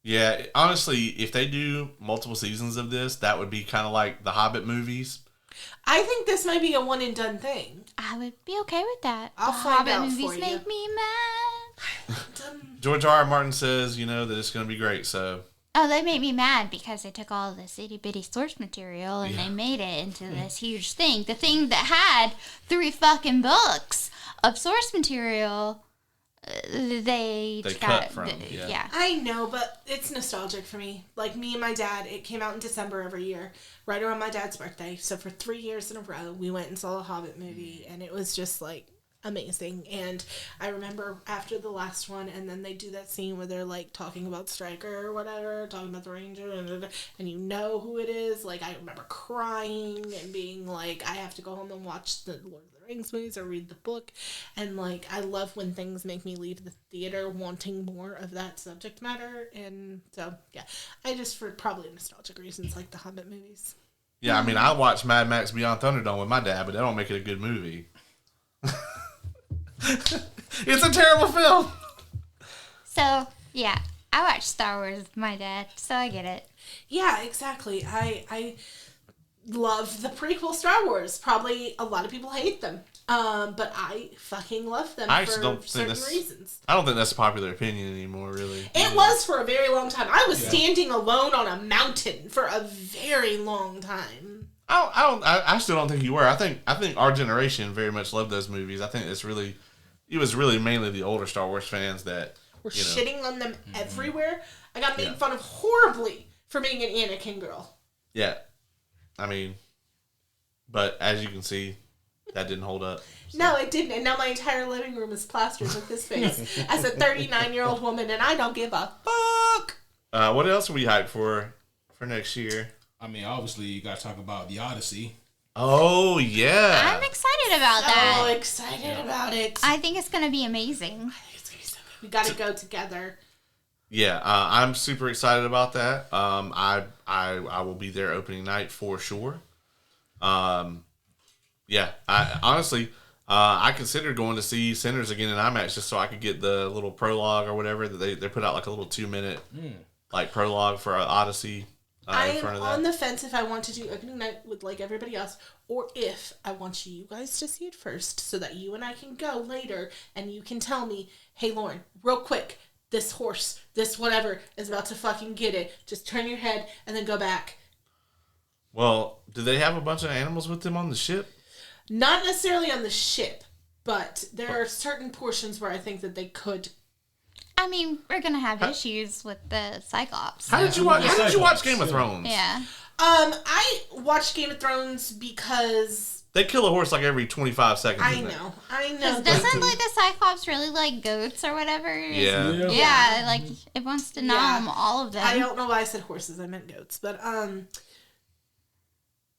Yeah, honestly, if they do multiple seasons of this, that would be kind of like the Hobbit movies. I think this might be a one and done thing. I would be okay with that. I'll The find Hobbit out movies for you. make me mad. George R. R. Martin says, you know, that it's going to be great. So Oh, they made me mad because they took all this itty bitty source material and they made it into this huge thing. The thing that had 3 fucking books of source material, they cut from, yeah. I know, but it's nostalgic for me. Like me and my dad, it came out in December every year, right around my dad's birthday. So for 3 years in a row, we went and saw a Hobbit movie, and it was just like amazing. And I remember after the last one, and then they do that scene where they're like talking about Stryker or whatever, talking about the Ranger, and you know who it is. Like I remember crying and being like, I have to go home and watch the Lord of the Rings movies or read the book. And like I love when things make me leave the theater wanting more of that subject matter. And so yeah, I just, for probably nostalgic reasons, like the Hobbit movies. Yeah, I mean, I watched Mad Max Beyond Thunderdome with my dad, but that don't make it a good movie. It's a terrible film. So, yeah, I watched Star Wars with my dad, so I get it. Yeah, exactly. I love the prequel Star Wars. Probably a lot of people hate them. But I fucking love them I actually for don't think certain reasons. I don't think that's a popular opinion anymore, really. It was for a very long time. I was standing alone on a mountain for a very long time. I still don't think you were. I think our generation very much loved those movies. I think it was really mainly the older Star Wars fans that We're you know. shitting on them everywhere. I got made fun of horribly for being an Anakin girl. Yeah, I mean, but as you can see, that didn't hold up. No, it didn't. And now my entire living room is plastered with his face as a 39-year-old woman, and I don't give a fuck. What else are we hyped for next year? I mean, obviously, you got to talk about the Odyssey. Oh yeah, I'm excited about So that. excited about it. I think it's going to be amazing. We got to go together. Yeah, I'm super excited about that. I will be there opening night for sure. Yeah, I honestly, I considered going to see Sinners again in IMAX just so I could get the little prologue or whatever that they put out, like a little 2-minute like prologue for Odyssey. I In am front of that. on the fence if I want to do opening night with like everybody else, or if I want you guys to see it first so that you and I can go later and you can tell me, hey Lauren, real quick, this horse, this whatever is about to fucking get it. Just turn your head and then go back. Well, do they have a bunch of animals with them on the ship? Not necessarily on the ship, but there are certain portions where I think that they could. I mean, we're going to have issues with the Cyclops. How did you watch Game of Thrones? Yeah. I watched Game of Thrones because They kill a horse like every 25 seconds. I in there. know. Doesn't like the Cyclops really like goats or whatever? Yeah. Yeah, like it wants to nom all of them. I don't know why I said horses. I meant goats. But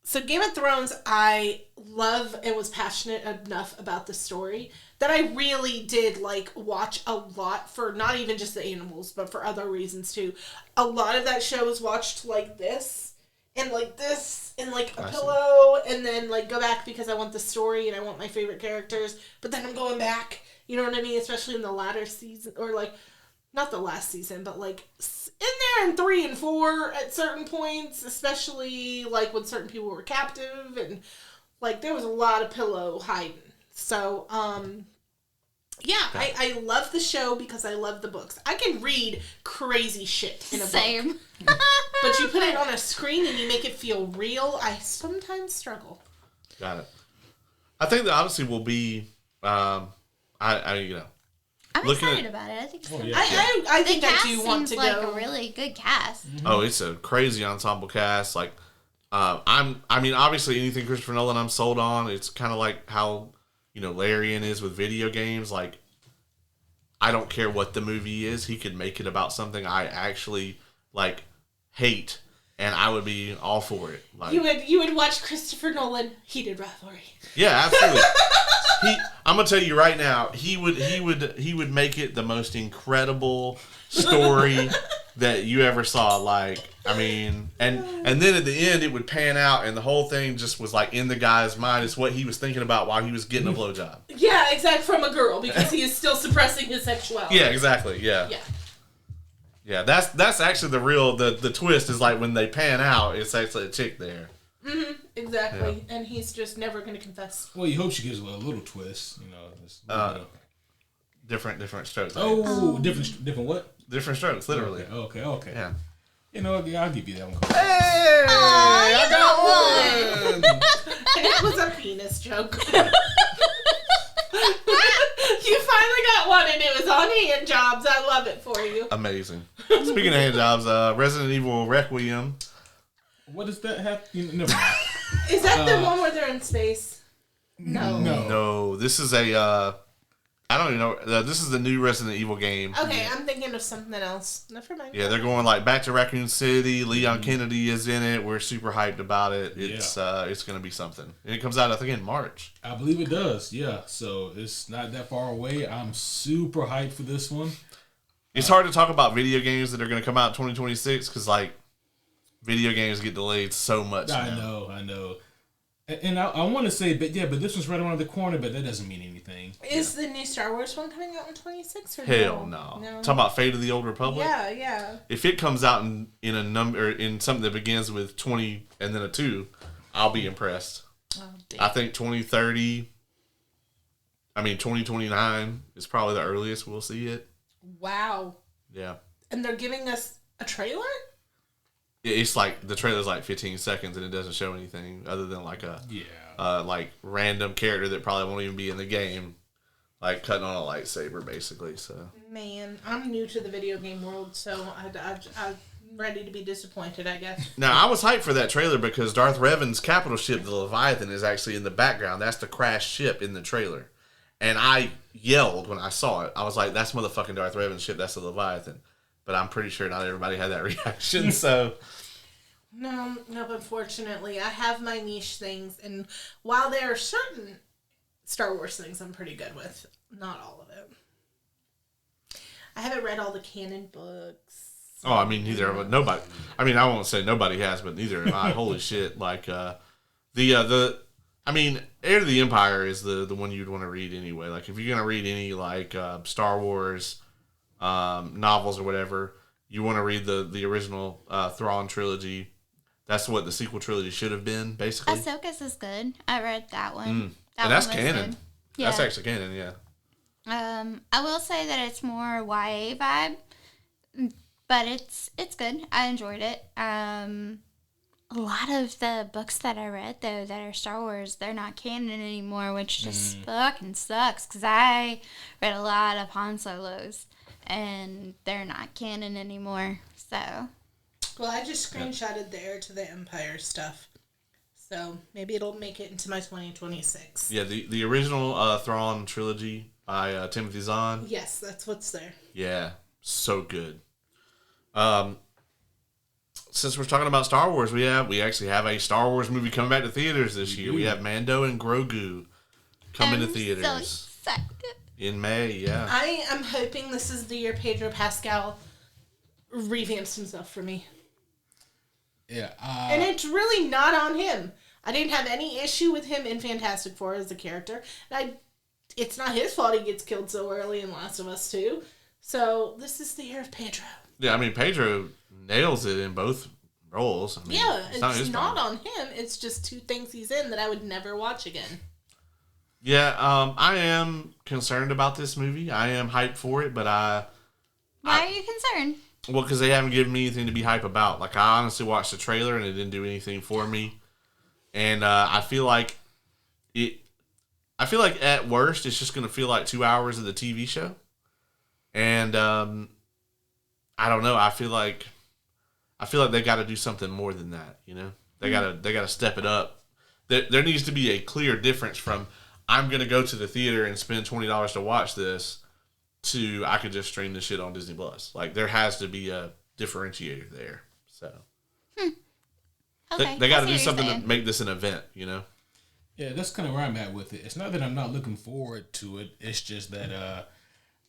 so Game of Thrones, I love and was passionate enough about the story that I really did like watch a lot for not even just the animals, but for other reasons too. A lot of that show was watched like this and like this and like a pillow and then like go back because I want the story and I want my favorite characters, but then I'm going back. You know what I mean? Especially in the latter season or like not the last season, but like in there in 3 and 4 at certain points, especially like when certain people were captive and like there was a lot of pillow hiding. So, yeah, I love the show because I love the books. I can read crazy shit in a Same. book. But you put it on a screen and you make it feel real. I sometimes struggle. Got it. I think the Odyssey will be, I'm looking excited at- about it. I think so. Oh, yeah. I think the I cast do want seems to like go. a really good cast. Oh, it's a crazy ensemble cast. Like, obviously anything Christopher Nolan I'm sold on. It's kind of like how, Larian is with video games. Like, I don't care what the movie is. He could make it about something I actually, hate, and I would be all for it. Like, You would watch Christopher Nolan Heated Rivalry. yeah, absolutely. I'm gonna tell you right now, he would make it the most incredible story that you ever saw. Like, and then at the end it would pan out, and the whole thing just was like in the guy's mind. It's what he was thinking about while he was getting a blowjob. Yeah, exactly, from a girl because he is still suppressing his sexuality. Yeah, exactly. Yeah. Yeah, that's actually the real the twist is like when they pan out, it's actually a chick there. Mm-hmm, exactly, and he's just never going to confess. Well, you hope she gives a little twist, Different strokes. Different what? Different strokes, literally. Okay. Yeah. I'll give you that one. Hey, I got one. It was a penis joke. You finally got one, and it was on hand jobs. I love it for you. Amazing. Speaking of hand jobs, Resident Evil Requiem. What does that have? Never mind. Is that the one where they're in space? No. This is a. I don't even know. This is the new Resident Evil game. Okay, I'm thinking of something else. Never mind. Yeah, they're going back to Raccoon City. Leon Kennedy is in it. We're super hyped about it. It's going to be something. And it comes out, I think, in March. I believe it does. Yeah, so it's not that far away. I'm super hyped for this one. It's hard to talk about video games that are going to come out in 2026 because video games get delayed so much. I know. And I want to say, but this one's right around the corner, but that doesn't mean anything. Is the new Star Wars one coming out in 26 or Hell no. Talking about Fate of the Old Republic? Yeah. If it comes out in a number in something that begins with 20 and then a 2, I'll be impressed. Oh, damn. I think 2029 is probably the earliest we'll see it. Wow. Yeah. And they're giving us a trailer? It's like the trailer's 15 seconds and it doesn't show anything other than random character that probably won't even be in the game, cutting on a lightsaber basically. So man, I'm new to the video game world, so I'm ready to be disappointed, I guess. now I was hyped for that trailer because Darth Revan's capital ship, the Leviathan, is actually in the background. That's the crashed ship in the trailer, and I yelled when I saw it. I was like, "That's motherfucking Darth Revan's ship. That's the Leviathan." But I'm pretty sure not everybody had that reaction, so... No, unfortunately. I have my niche things, and while there are certain Star Wars things I'm pretty good with, not all of it. I haven't read all the canon books. Oh, neither have nobody. I won't say nobody has, but neither have I. Holy shit. Heir to the Empire is the one you'd want to read anyway. If you're going to read any, Star Wars... novels or whatever, you want to read the original Thrawn trilogy. That's what the sequel trilogy should have been, basically. Ahsoka's is good. I read that one. And that's one was canon. good. Yeah. That's actually canon, yeah. I will say that it's more YA vibe, but it's good. I enjoyed it. A lot of the books that I read, though, that are Star Wars, they're not canon anymore, which just fucking sucks, because I read a lot of Han Solos. And they're not canon anymore, so. Well, I just screenshotted the Heir to the Empire stuff. So, maybe it'll make it into my 2026. Yeah, the original Thrawn trilogy by Timothy Zahn. Yes, that's what's there. Yeah, so good. Since we're talking about Star Wars, we actually have a Star Wars movie coming back to theaters this year. We have Mando and Grogu coming to theaters. So excited. In May, yeah. I am hoping this is the year Pedro Pascal revamps himself for me. Yeah. And it's really not on him. I didn't have any issue with him in Fantastic Four as a character. It's not his fault he gets killed so early in Last of Us 2. So this is the year of Pedro. Yeah, I mean, Pedro nails it in both roles. I mean, It's not on him. It's just two things he's in that I would never watch again. Yeah, I am concerned about this movie. I am hyped for it, but Why are you concerned? Well, because they haven't given me anything to be hype about. Like, I honestly watched the trailer and it didn't do anything for me. And I feel like at worst it's just going to feel like 2 hours of the TV show. And I don't know. I feel like they got to do something more than that. You know, they got to step it up. There needs to be a clear difference from I'm going to go to the theater and spend $20 to watch this to I could just stream this shit on Disney Plus. Like, there has to be a differentiator there. So Okay, they got to do something to make this an event, you know? Yeah, that's kind of where I'm at with it. It's not that I'm not looking forward to it. It's just that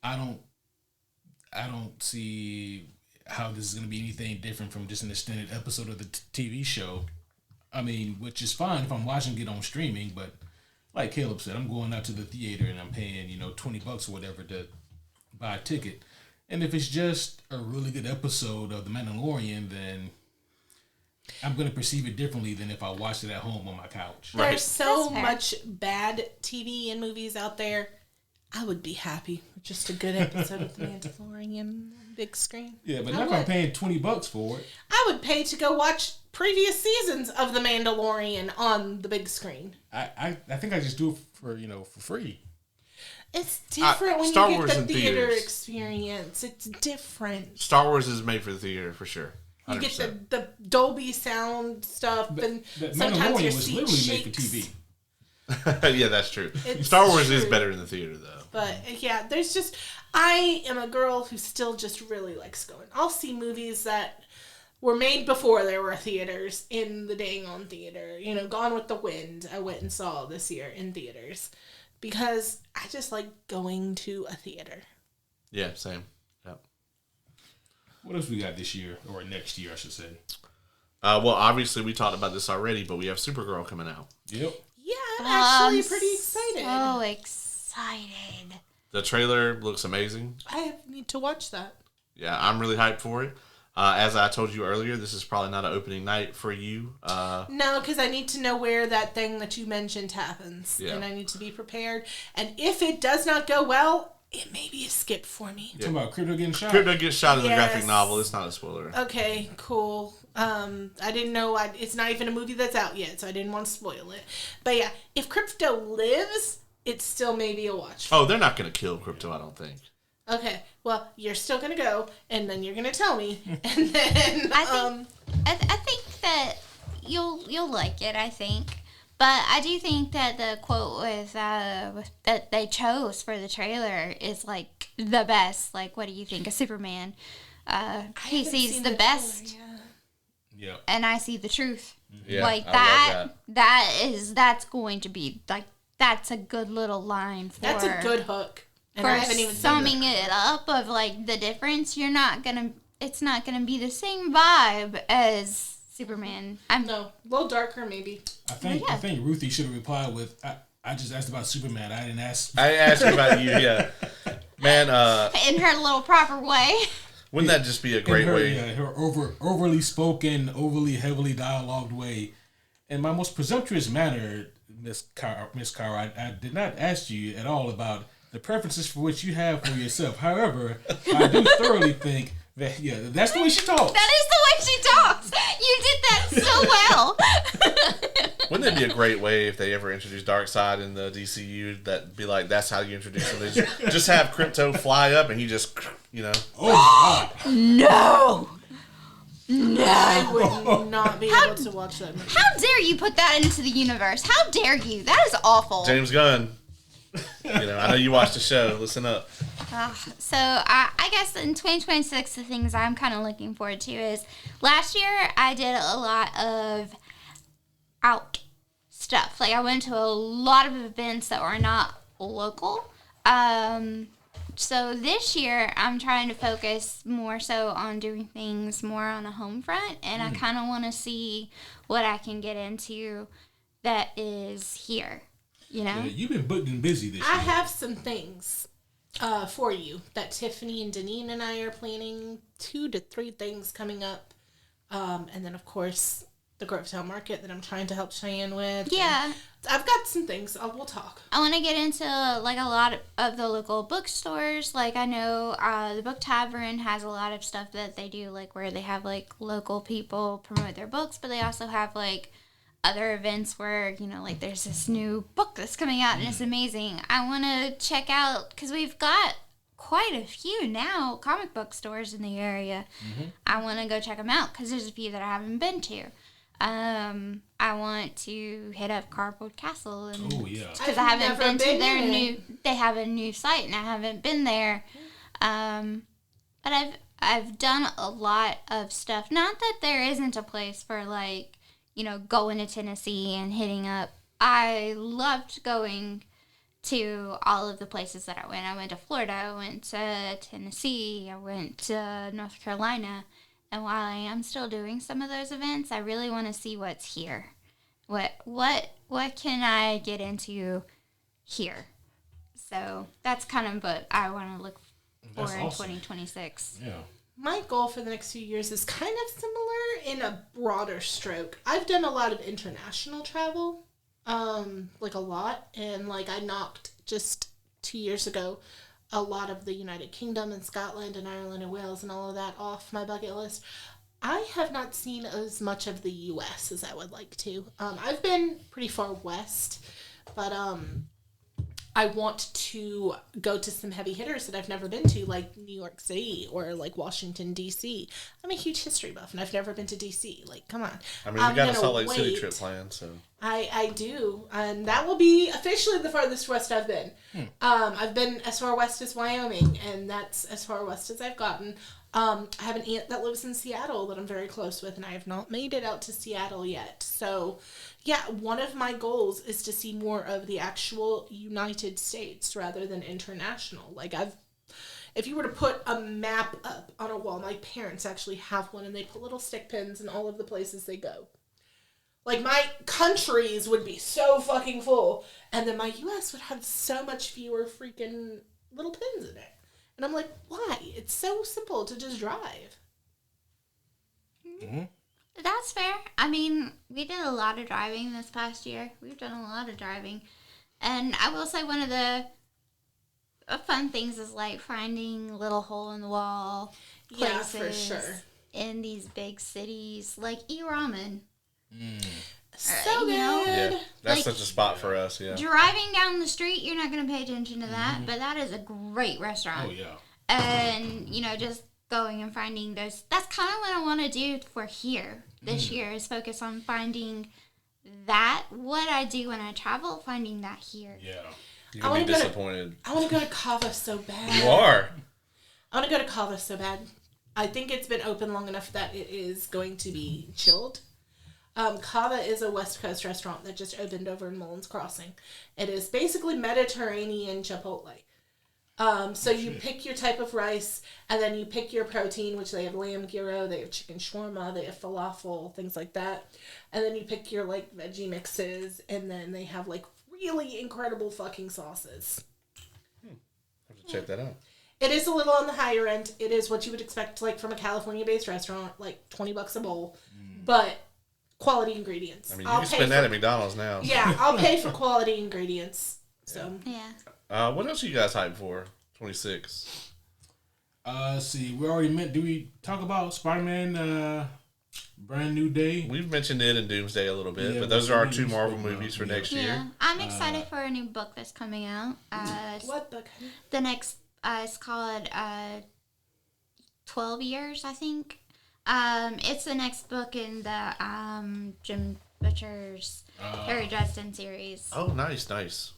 I don't see how this is going to be anything different from just an extended episode of the TV show. I mean, which is fine if I'm watching it on streaming, but like Caleb said, I'm going out to the theater and I'm paying, $20 or whatever to buy a ticket. And if it's just a really good episode of The Mandalorian, then I'm going to perceive it differently than if I watched it at home on my couch. Right. There's so much bad TV and movies out there. I would be happy with just a good episode of The Mandalorian on big screen. Yeah, but not if I'm paying $20 for it. I would pay to go watch previous seasons of The Mandalorian on the big screen. I think I just do it for free. It's different when Star you Wars get in the theater theaters. experience. It's different. Star Wars is made for the theater, for sure. 100%. You get the Dolby sound stuff, and But sometimes your Mandalorian was seat literally shakes. made for TV. Yeah, that's true. It's Star Wars is true. better in the theater, though. But yeah, there's just, I am a girl who still just really likes going. I'll see movies that were made before there were theaters in the dang on theater. Gone with the Wind, I went and saw this year in theaters because I just like going to a theater. Yeah, same. Yeah. What else we got this year, or next year, I should say? Well, obviously, we talked about this already, but we have Supergirl coming out. Yep. Yeah, I'm actually pretty excited. So excited. The trailer looks amazing. I need to watch that. Yeah, I'm really hyped for it. As I told you earlier, this is probably not an opening night for you. No, because I need to know where that thing that you mentioned happens. Yeah. And I need to be prepared. And if it does not go well, it may be a skip for me. Talking about Crypto getting shot. Crypto gets shot in the graphic Yes. novel. It's not a spoiler. Okay, cool. I didn't know. It's not even a movie that's out yet, so I didn't want to spoil it. But yeah, if Crypto lives, it still may be a watch. Oh, they're not going to kill Crypto, I don't think. Okay, well, you're still going to go, and then you're going to tell me. And then, I think that you'll like it, I think. But I do think that the quote with that they chose for the trailer is like the best. Like, what do you think of Superman? He sees the best, Yeah. and I see the truth. Yeah, like I love that's going to be like that's a good little line for that's a good hook. And for I haven't even seen summing it up of like the difference. It's not gonna be the same vibe as Superman. No, a little darker maybe. I think Ruthie should have replied with, I just asked about Superman. I didn't ask. I asked you about you, yeah. Man, in her little proper way. wouldn't that just be a great way? Yeah, her overly spoken, overly heavily dialogued way. In my most presumptuous manner, Miss Cara, I did not ask you at all about the preferences for which you have for yourself. However, I do thoroughly think that, that's the way she talks. That is the way she talks. You did that so well. Wouldn't it be a great way if they ever introduced Darkseid in the DCU? That'd be like, that's how you introduce him. They just have Crypto fly up and he just, Oh my God. No. I would not be able to watch that movie. How dare you put that into the universe? How dare you? That is awful. James Gunn. I know you watched the show. Listen up. So I guess in 2026, the things I'm kind of looking forward to is last year I did a lot of out stuff. Like I went to a lot of events that were not local. So this year I'm trying to focus more so on doing things more on a home front, and I kind of want to see what I can get into that is here. Yeah, you've been booked and busy this year. I have some things for you that Tiffany and Deneen and I are planning 2 to 3 things coming up. And then, of course, the Grovetown Market that I'm trying to help Cheyenne with. Yeah. I've got some things. We'll talk. I want to get into, like, a lot of the local bookstores. Like, I know the Book Tavern has a lot of stuff that they do, like, where they have, like, local people promote their books, but they also have, like, other events where, you know, like, there's this new book that's coming out and it's amazing. I want to check out, because we've got quite a few now comic book stores in the area. I want to go check them out because there's a few that I haven't been to. I want to hit up Cardboard Castle, and because I haven't been to their they have a new site and I haven't been there. But I've done a lot of stuff. Not that there isn't a place for, like, you know, going to Tennessee and hitting up. I loved going to all of the places that I went. I went to Florida, I went to Tennessee, I went to North Carolina. And while I am still doing some of those events, I really want to see what's here. What can I get into here? So that's kind of what I want to look for in 2026. Yeah. My goal for the next few years is kind of similar in a broader stroke. I've done a lot of international travel, like a lot. And, like, I knocked just 2 years ago a lot of the United Kingdom and Scotland and Ireland and Wales and all of that off my bucket list. I have not seen as much of the U.S. as I would like to. I've been pretty far west, but I want to go to some heavy hitters that I've never been to, like New York City or, like, Washington, D.C. I'm a huge history buff, and I've never been to D.C. Like, come on. I mean, we got a Salt Lake City trip planned, so. I do, and that will be officially the farthest west I've been. I've been as far west as Wyoming, and that's as far west as I've gotten. I have an aunt that lives in Seattle that I'm very close with, and I have not made it out to Seattle yet. So, yeah, one of my goals is to see more of the actual United States rather than international. Like, if you were to put a map up on a wall, my parents actually have one, and they put little stick pins in all of the places they go. Like, my countries would be so fucking full, and then my U.S. would have so much fewer freaking little pins in it. And I'm like, why? It's so simple to just drive. That's fair. I mean, we did a lot of driving this past year. We've done a lot of driving. And I will say one of the fun things is, like, finding little hole-in-the-wall places for sure. in these big cities, like E-Ramen. So good. Yeah, that's Like, such a spot for us, yeah. Driving down the street, you're not going to pay attention to that, but that is a great restaurant. Oh, yeah. And, you know, just going and finding those. That's kind of what I want to do for here this year, is focus on finding that. What I do when I travel, finding that here. Yeah. You're going to be disappointed. I want to go to Kava so bad. You are. I want to go to Kava so bad. I think it's been open long enough that it is going to be chilled. Kava is a West Coast restaurant that just opened over in Mullins Crossing. It is basically Mediterranean Chipotle. So you pick your type of rice, and then you pick your protein, which they have lamb gyro, they have chicken shawarma, they have falafel, things like that. And then you pick your, like, veggie mixes, and then they have, like, really incredible fucking sauces. Have to check that out. It is a little on the higher end. It is what you would expect, like, from a California-based restaurant, like $20 a bowl. But quality ingredients. I mean, you can spend that at McDonald's now. Yeah, I'll pay for quality ingredients. So Yeah. What else are you guys hyped for? 26. See, we already met. Do we talk about Spider-Man? Brand New Day. We've mentioned it in Doomsday a little bit, Yeah, but those are our two we Marvel spoke movies for about, next Yeah. year. I'm excited for a new book that's coming out. what book? The next, it's called 12 Years, I think. It's the next book in the Jim Butcher's Harry Dresden series. Oh, nice.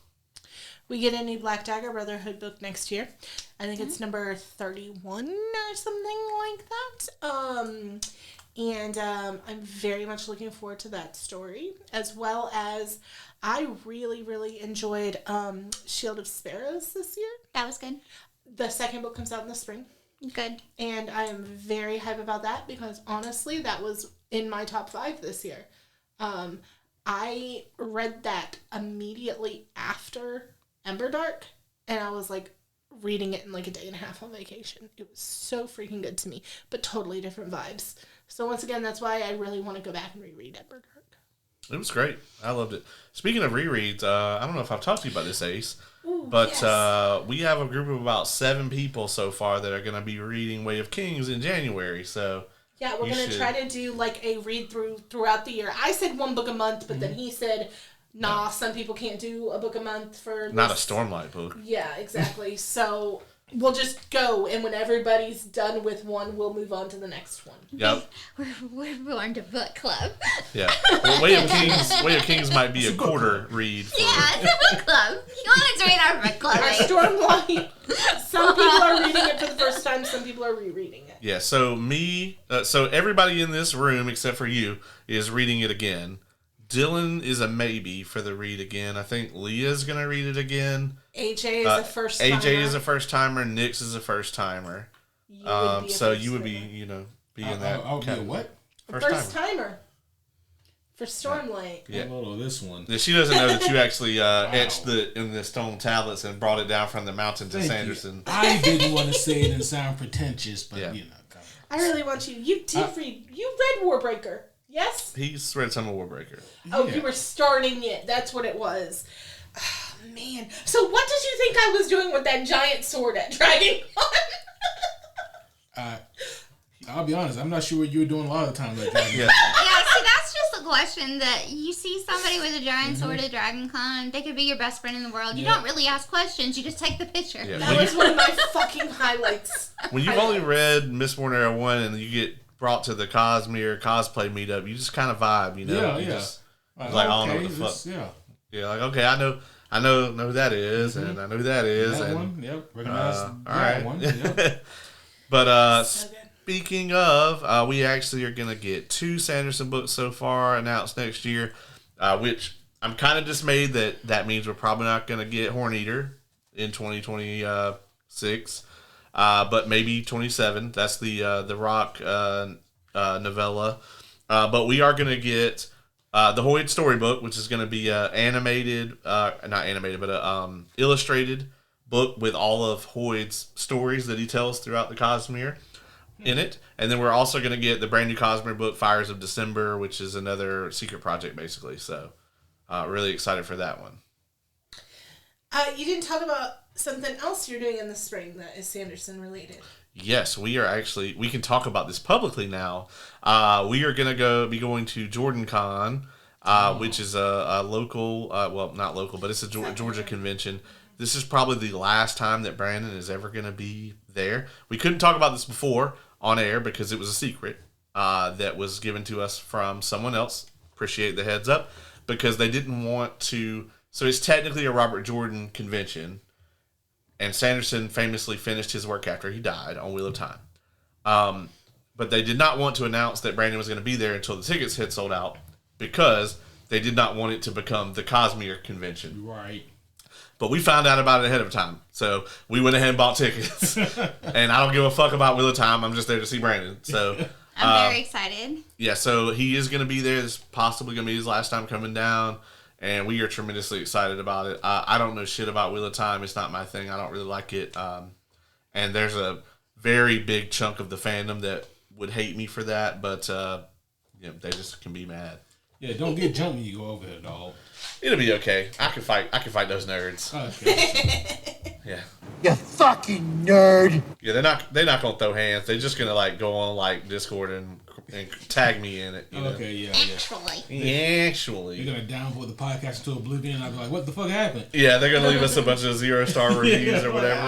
We get a new Black Dagger Brotherhood book next year. I think it's number 31 or something like that. And I'm very much looking forward to that story, as well as I really, really enjoyed Shield of Sparrows this year. That was good. The second book comes out in the spring. Good. And I am very hype about that because, honestly, that was in my top 5 this year. I read that immediately after Emberdark, and I was like, reading it in like a day and a half on vacation. It was so freaking good to me, but totally different vibes. So once again, that's why I really want to go back and reread Ember Dark. It was great. I loved it. Speaking of rereads, I don't know if I've talked to you about this, Ace, Ooh, but yes. we have a group of about 7 people so far that are going to be reading Way of Kings in January. So Yeah, we're going to try to do like a read through throughout the year. I said 1 book a month, but then he said, nah, some people can't do a book a month for this. Not a Stormlight book. Yeah, exactly. So we'll just go, and when everybody's done with one, we'll move on to the next one. Yep. We're going to book club. Yeah. Well, Way of Kings might be a quarter read. For, Yeah, it's a book club. You want to join our book club? Our Stormlight. Some people are reading it for the first time. Some people are rereading it. Yeah. So so everybody in this room except for you is reading it again. Dylan is a maybe for the read again. I think Leah's gonna read it again. AJ is a first timer. AJ is a first timer. Nix is a first timer. So you would be, be in that. I would be a what? First timer. For Stormlight. Yeah. Oh, this one. She doesn't know that you actually etched in the stone tablets and brought it down from the mountain to Sanderson. I didn't want to say it and sound pretentious, but Yeah. I really want you. You did read. You read Warbreaker. Yes? He's read some of Warbreaker. Oh, Yeah. you were starting it. That's what it was. Oh, man. So what did you think I was doing with that giant sword at Dragon Con? I'll be honest, I'm not sure what you were doing a lot of the time. Like that. Yeah. Yeah, see, that's just a question that you see somebody with a giant sword at Dragon Con, they could be your best friend in the world. You don't really ask questions, you just take the picture. Yeah. That was one of my fucking highlights. When you've only read Mistborn Era 1 and you get brought to the Cosmere cosplay meetup, you just kind of vibe, Yeah, You yeah. just, I don't know what the fuck. Yeah, like, okay, I know who that is, and I know who that is. That and, one, yep. Recognize all that right. one, yep. But So good. speaking of, we actually are going to get 2 Sanderson books so far announced next year, which I'm kind of dismayed that means we're probably not going to get Horn Eater in 2026. But maybe 27. That's the Rock novella. But we are going to get the Hoyd storybook, which is going to be not animated, but a illustrated book with all of Hoyd's stories that he tells throughout the Cosmere in it. And then we're also going to get the brand new Cosmere book, Fires of December, which is another secret project, basically. So really excited for that one. You didn't talk about something else you're doing in the spring that is Sanderson related. Yes, we can talk about this publicly now. We are going to be going to Jordan Con, which is a local, well, not local, but it's a Georgia convention. This is probably the last time that Brandon is ever going to be there. We couldn't talk about this before on air because it was a secret that was given to us from someone else. Appreciate the heads up, because they didn't want to. So it's technically a Robert Jordan convention. And Sanderson famously finished his work after he died on Wheel of Time. But they did not want to announce that Brandon was going to be there until the tickets had sold out, because they did not want it to become the Cosmere convention. Right. But we found out about it ahead of time. So we went ahead and bought tickets. And I don't give a fuck about Wheel of Time. I'm just there to see Brandon. So I'm very excited. yeah, so he is going to be there. It's possibly going to be his last time coming down. And we are tremendously excited about it. I don't know shit about Wheel of Time. It's not my thing. I don't really like it. And there's a very big chunk of the fandom that would hate me for that. But they just can be mad. Yeah, don't get jumped when you go over here, dog. It'll be okay. I can fight those nerds. Okay. Yeah. You fucking nerd. Yeah, they're not gonna throw hands. They're just gonna like go on like Discord and tag me in it. You know? Okay, yeah. Actually. You're gonna downvote the podcast into oblivion, and I'll be like, "What the fuck happened?" Yeah, they're gonna leave us a bunch of 0-star reviews or whatever.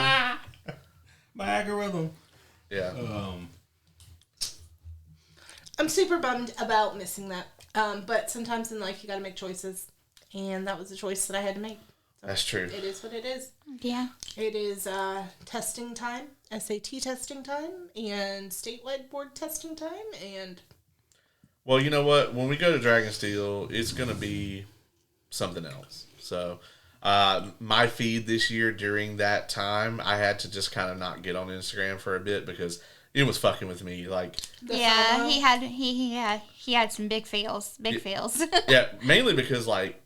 My algorithm. Yeah. I'm super bummed about missing that. But sometimes in life you got to make choices, and that was a choice that I had to make. So That's true. It is what it is. Yeah. It is testing time, SAT testing time, and statewide board testing time, and Well, you know what? When we go to Dragonsteel, it's gonna be something else. So, my feed this year during that time, I had to just kind of not get on Instagram for a bit because it was fucking with me. Like, Yeah, he had some big feels. yeah, mainly because like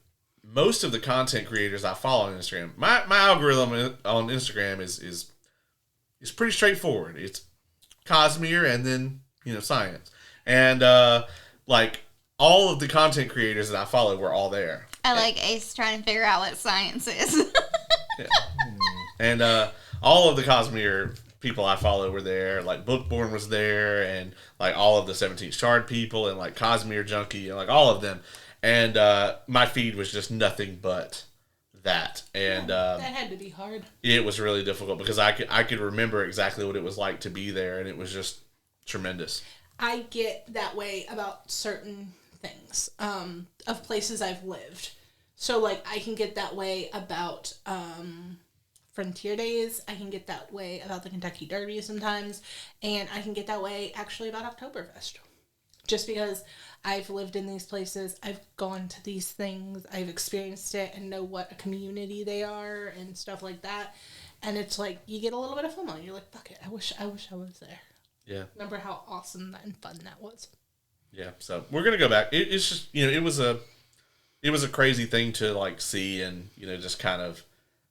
most of the content creators I follow on Instagram, my algorithm on Instagram is pretty straightforward. It's Cosmere and then, science. And, like, all of the content creators that I follow were all there. I like Ace trying to figure out what science is. Yeah. And all of the Cosmere people I follow were there. Like, Bookborn was there, and, like, all of the 17th Shard people, and, like, Cosmere Junkie, and, like, all of them. And my feed was just nothing but that. And that had to be hard. it was really difficult because I could remember exactly what it was like to be there, and it was just tremendous. I get that way about certain things of places I've lived. So, like, I can get that way about Frontier Days. I can get that way about the Kentucky Derby sometimes. And I can get that way, actually, about Oktoberfest. Just because I've lived in these places, I've gone to these things, I've experienced it and know what a community they are and stuff like that. And it's like, you get a little bit of FOMO. You're like, fuck it, I wish I was there. Yeah. Remember how awesome and fun that was. Yeah, so we're gonna go back. It's just it was a crazy thing to like see, and just kind of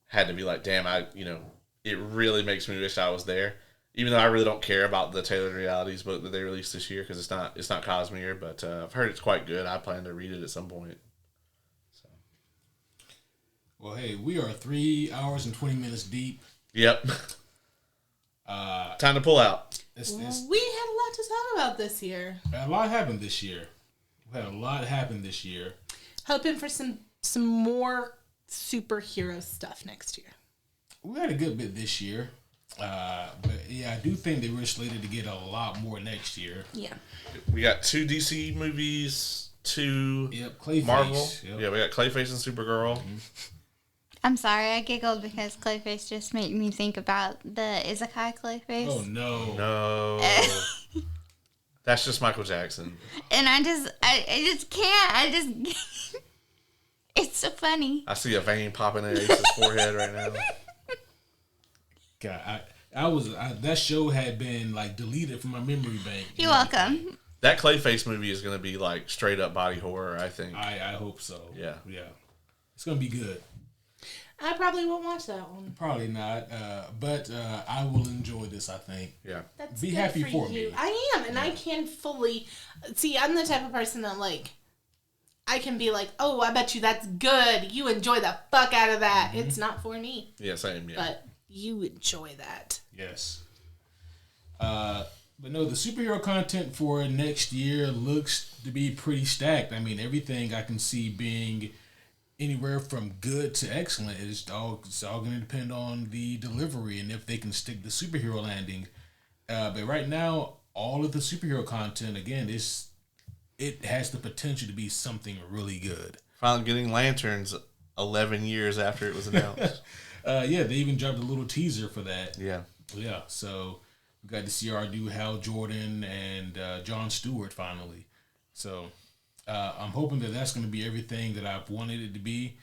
had to be like, damn, it really makes me wish I was there. Even though I really don't care about the Tailored Realities book that they released this year because it's not Cosmere, but I've heard it's quite good. I plan to read it at some point. So. Well, hey, we are 3 hours and 20 minutes deep. Yep. Time to pull out. We had a lot to talk about this year. A lot happened this year. We had a lot happen this year. Hoping for some more superhero stuff next year. We had a good bit this year. But yeah, I do think they were slated to get a lot more next year. Yeah. We got 2 DC movies, 2 Clayface. Marvel. Yep. Yeah, we got Clayface and Supergirl. Mm-hmm. I'm sorry, I giggled because Clayface just made me think about the Izakai Clayface. Oh no. No. That's just Michael Jackson. And I just can't. It's so funny. I see a vein popping in Ace's forehead right now. God, that show had been like deleted from my memory bank. You're welcome. That Clayface movie is going to be like straight up body horror, I think. I hope so. Yeah. It's gonna be good. I probably won't watch that one. Probably not, but I will enjoy this, I think. Yeah. That's Be good happy for you. me. I am, and I can fully see. I'm the type of person that like I can be like, oh, I bet you that's good. You enjoy the fuck out of that. Mm-hmm. It's not for me. Yeah, same. Yeah. But you enjoy that. Yes. But no, the superhero content for next year looks to be pretty stacked. I mean, everything I can see being anywhere from good to excellent. It's all going to depend on the delivery and if they can stick the superhero landing. But right now, all of the superhero content, again, it has the potential to be something really good. Finally getting Lanterns 11 years after it was announced. Yeah, they even dropped a little teaser for that. Yeah. Yeah, so we got to see our new Hal Jordan and Jon Stewart finally. So I'm hoping that that's going to be everything that I've wanted it to be.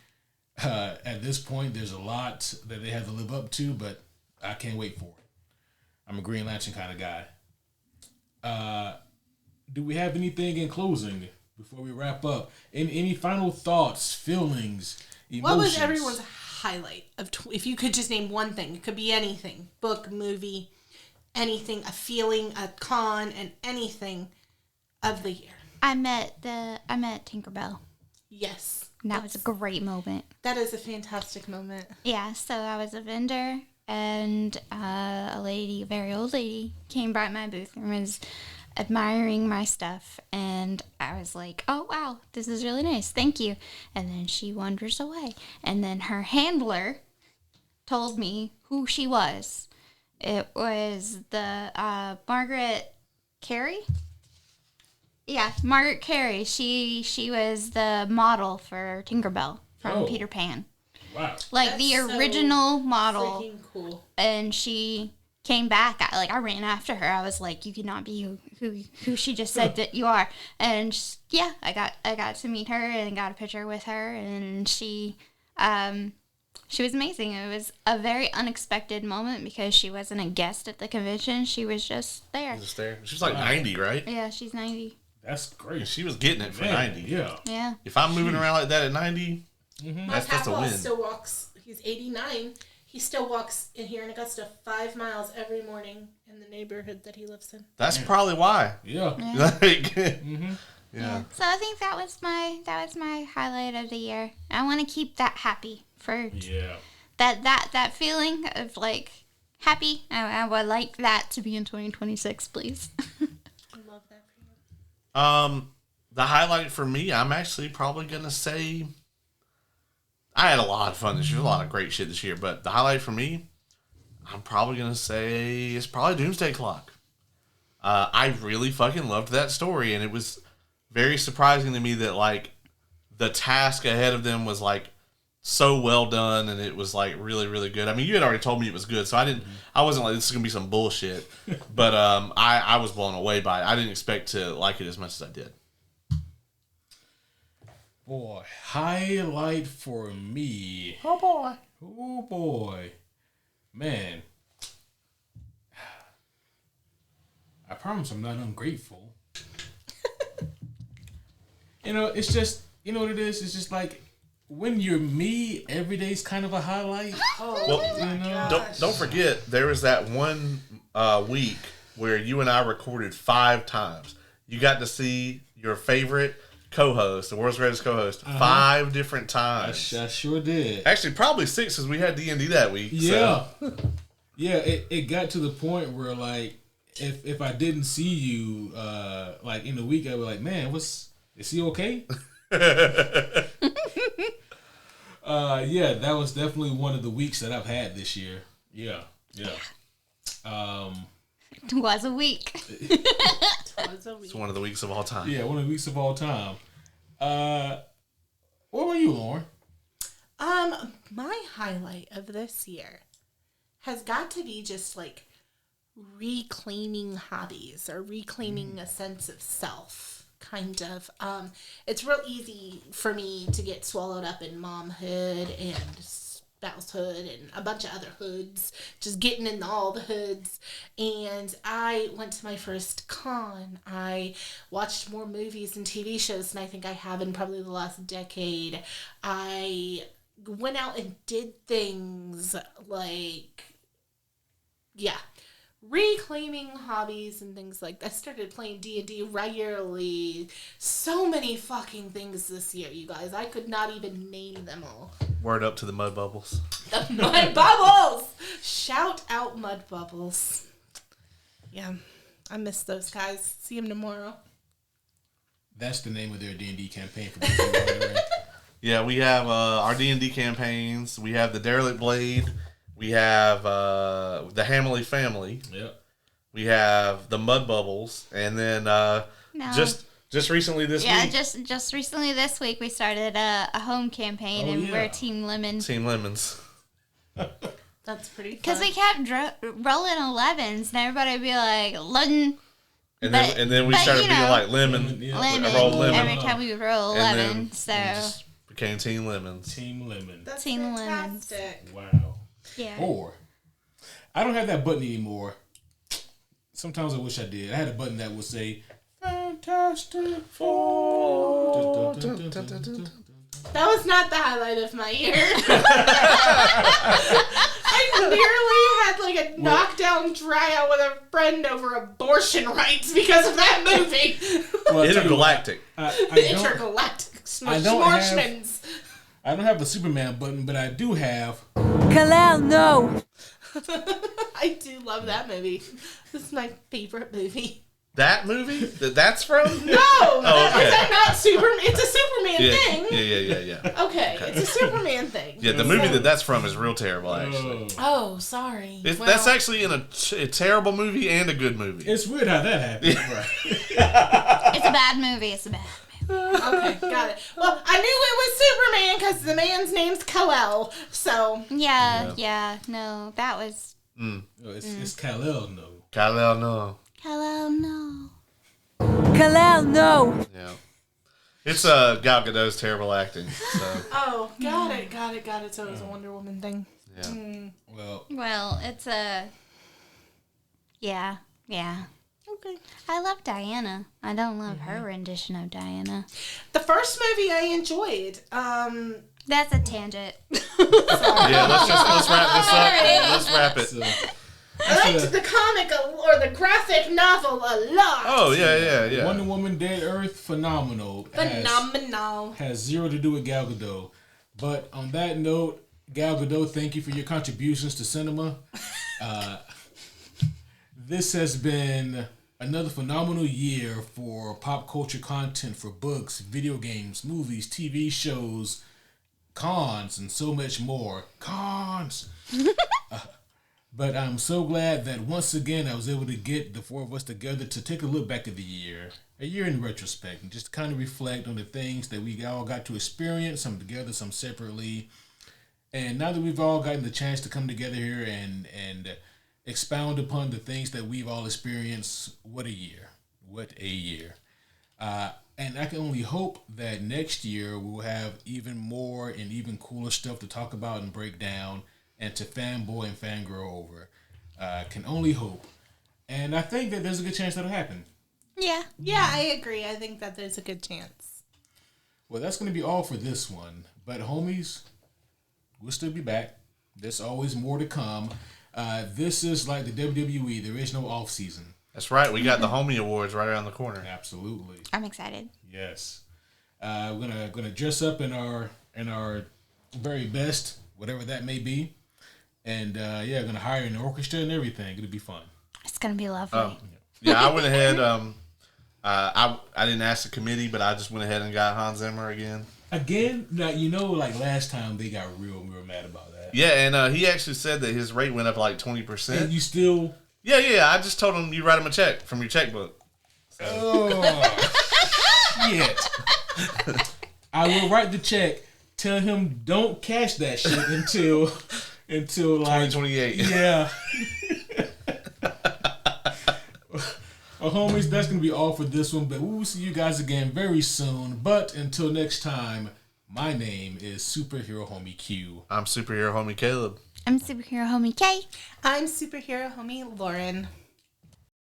At this point, there's a lot that they have to live up to, but I can't wait for it. I'm a Green Lantern kind of guy. Do we have anything in closing before we wrap up? Any final thoughts, feelings, emotions? What was everyone's highlight of? If you could just name one thing, it could be anything: book, movie, anything, a feeling, a con, and anything of the year. I met Tinkerbell. Yes, And that was a great moment. that is a fantastic moment. Yeah, so I was a vendor, and a very old lady, came by my booth and was admiring my stuff, and I was like, oh wow, this is really nice, thank you. And then she wanders away, and then her handler told me who she was. It was the Margaret Carey. Yeah, Margaret Carey. She was the model for Tinkerbell from Peter Pan. Wow. Like That's the so original model. Freaking cool. And she came back. I ran after her. I was like, you cannot be who she just said that you are. And I got to meet her and got a picture with her, and she was amazing. It was a very unexpected moment because she wasn't a guest at the convention. She was just there. Just there. She was like 90, right? Yeah, she's 90. That's great. She was getting it for Man, 90. Yeah. Yeah. If I'm moving around like that at 90, My papa still walks. He's 89. He still walks in here in Augusta 5 miles every morning in the neighborhood that he lives in. That's probably why. Yeah. Yeah. So I think that was my highlight of the year. I want to keep that happy for that feeling of like happy. I would like that to be in 2026, please. I love that for you. The highlight for me, I'm actually probably gonna say I had a lot of fun this year, a lot of great shit this year. But the highlight for me, I'm probably gonna say it's probably Doomsday Clock. I really fucking loved that story, and it was very surprising to me that like the task ahead of them was like so well done, and it was like really, really good. I mean, you had already told me it was good, so I wasn't like this is gonna be some bullshit. But I was blown away by it. I didn't expect to like it as much as I did. Boy, highlight for me. Oh boy, man. I promise I'm not ungrateful. It's just, you know what it is? It's just like, when you're me, every day's kind of a highlight. Don't forget, there was that one week where you and I recorded 5 times. You got to see your favorite co-host, the world's greatest co-host, 5 different times. I sure did. Actually, probably 6 because we had D&D that week. Yeah. So. Yeah, it got to the point where, like, if I didn't see you, like, in the week, I'd be like, man, is he okay? Yeah, that was definitely one of the weeks that I've had this year. Yeah. It was a week. It's one of the weeks of all time. Yeah, one of the weeks of all time. What were you, Lauren? My highlight of this year has got to be just like reclaiming hobbies or reclaiming a sense of self, kind of. It's real easy for me to get swallowed up in momhood and spousehood and a bunch of other hoods, just getting in all the hoods. And I went to my first con. I watched more movies and TV shows than I think I have in probably the last decade. I went out and did things like, reclaiming hobbies and things like that. I started playing D&D regularly. So many fucking things this year, you guys. I could not even name them all. Word up to the Mud Bubbles. The Mud Bubbles! Shout out Mud Bubbles. Yeah, I miss those guys. See them tomorrow. That's the name of their D&D campaign for those who are wondering. Yeah, we have our D&D campaigns. We have the Derelict Blade. We have the Hamley Family. Yep. We have the Mud Bubbles, and then just recently this week. Yeah, just recently this week we started a home campaign, and we're Team Lemon. Team Lemons. That's pretty fun. Because we kept rolling 11s, and everybody would be like, Lemon. And then we started being like lemon. Lemon. I rolled lemon. Every time we would roll 11, so just became Team Lemons. Team Lemon. That's Team fantastic. Wow. yeah. Or, I don't have that button anymore. Sometimes I wish I did. I had a button that would say, Fantastic Four. That was not the highlight of my year. I nearly had like a knockdown tryout with a friend over abortion rights because of that movie. Well, Intergalactic. Intergalactic Smorshmans. I don't have a Superman button, but I do have... Kalel, no! I do love that movie. This is my favorite movie. That movie? That's from? No! Okay. Is that not Superman? It's a Superman thing. Yeah. Okay, it's a Superman thing. Yeah, the movie that's from is real terrible, actually. Oh, sorry. That's actually in a terrible movie and a good movie. It's weird how that happened. Right. It's a bad movie. It's a bad movie. Okay, got it. Well, I knew it was Superman because the man's name's Kal-El, so... Yeah, no, that was... It's Kal-El, no. Kal-El, no. Hello, no. Kalel, no! Yeah. It's Gal Gadot's terrible acting, so... Oh, got it. So it was a Wonder Woman thing. Yeah. Well, it's a... Yeah. Okay. I love Diana. I don't love her rendition of Diana. The first movie I enjoyed. That's a tangent. Yeah, let's wrap this up. And let's wrap it. So, I liked the comic or the graphic novel a lot. Oh yeah. Wonder Woman Dead Earth, phenomenal. Phenomenal. Has zero to do with Gal Gadot. But on that note, Gal Gadot, thank you for your contributions to cinema. This has been another phenomenal year for pop culture content, for books, video games, movies, TV shows, cons, and so much more. Cons! But I'm so glad that once again I was able to get the four of us together to take a look back at the year, a year in retrospect, and just kind of reflect on the things that we all got to experience, some together, some separately. And now that we've all gotten the chance to come together here and expound upon the things that we've all experienced, what a year. What a year. And I can only hope that next year we'll have even more and even cooler stuff to talk about and break down and to fanboy and fangirl over. Can only hope. And I think that there's a good chance that'll happen. Yeah. Yeah, I agree. I think that there's a good chance. Well, that's going to be all for this one. But homies, we'll still be back. There's always more to come. This is like the WWE. There is no off season. That's right. We got the Homie Awards right around the corner. Absolutely. I'm excited. Yes. We're gonna dress up in our very best, whatever that may be. And gonna hire an orchestra and everything. It'll be fun. It's going to be lovely. Yeah, I went ahead. I didn't ask the committee, but I just went ahead and got Hans Zimmer again. Again, now like last time they got real mad about that. Yeah, and he actually said that his rate went up like 20%. And you still. Yeah. I just told him you write him a check from your checkbook. So. Oh, shit. I will write the check. Tell him don't cash that shit until like 2028. Yeah. Well, homies, that's going to be all for this one, but we will see you guys again very soon. But until next time, my name is Superhero Homie Q. I'm Superhero Homie Caleb. I'm superhero homie Kay. I'm superhero homie Lauren.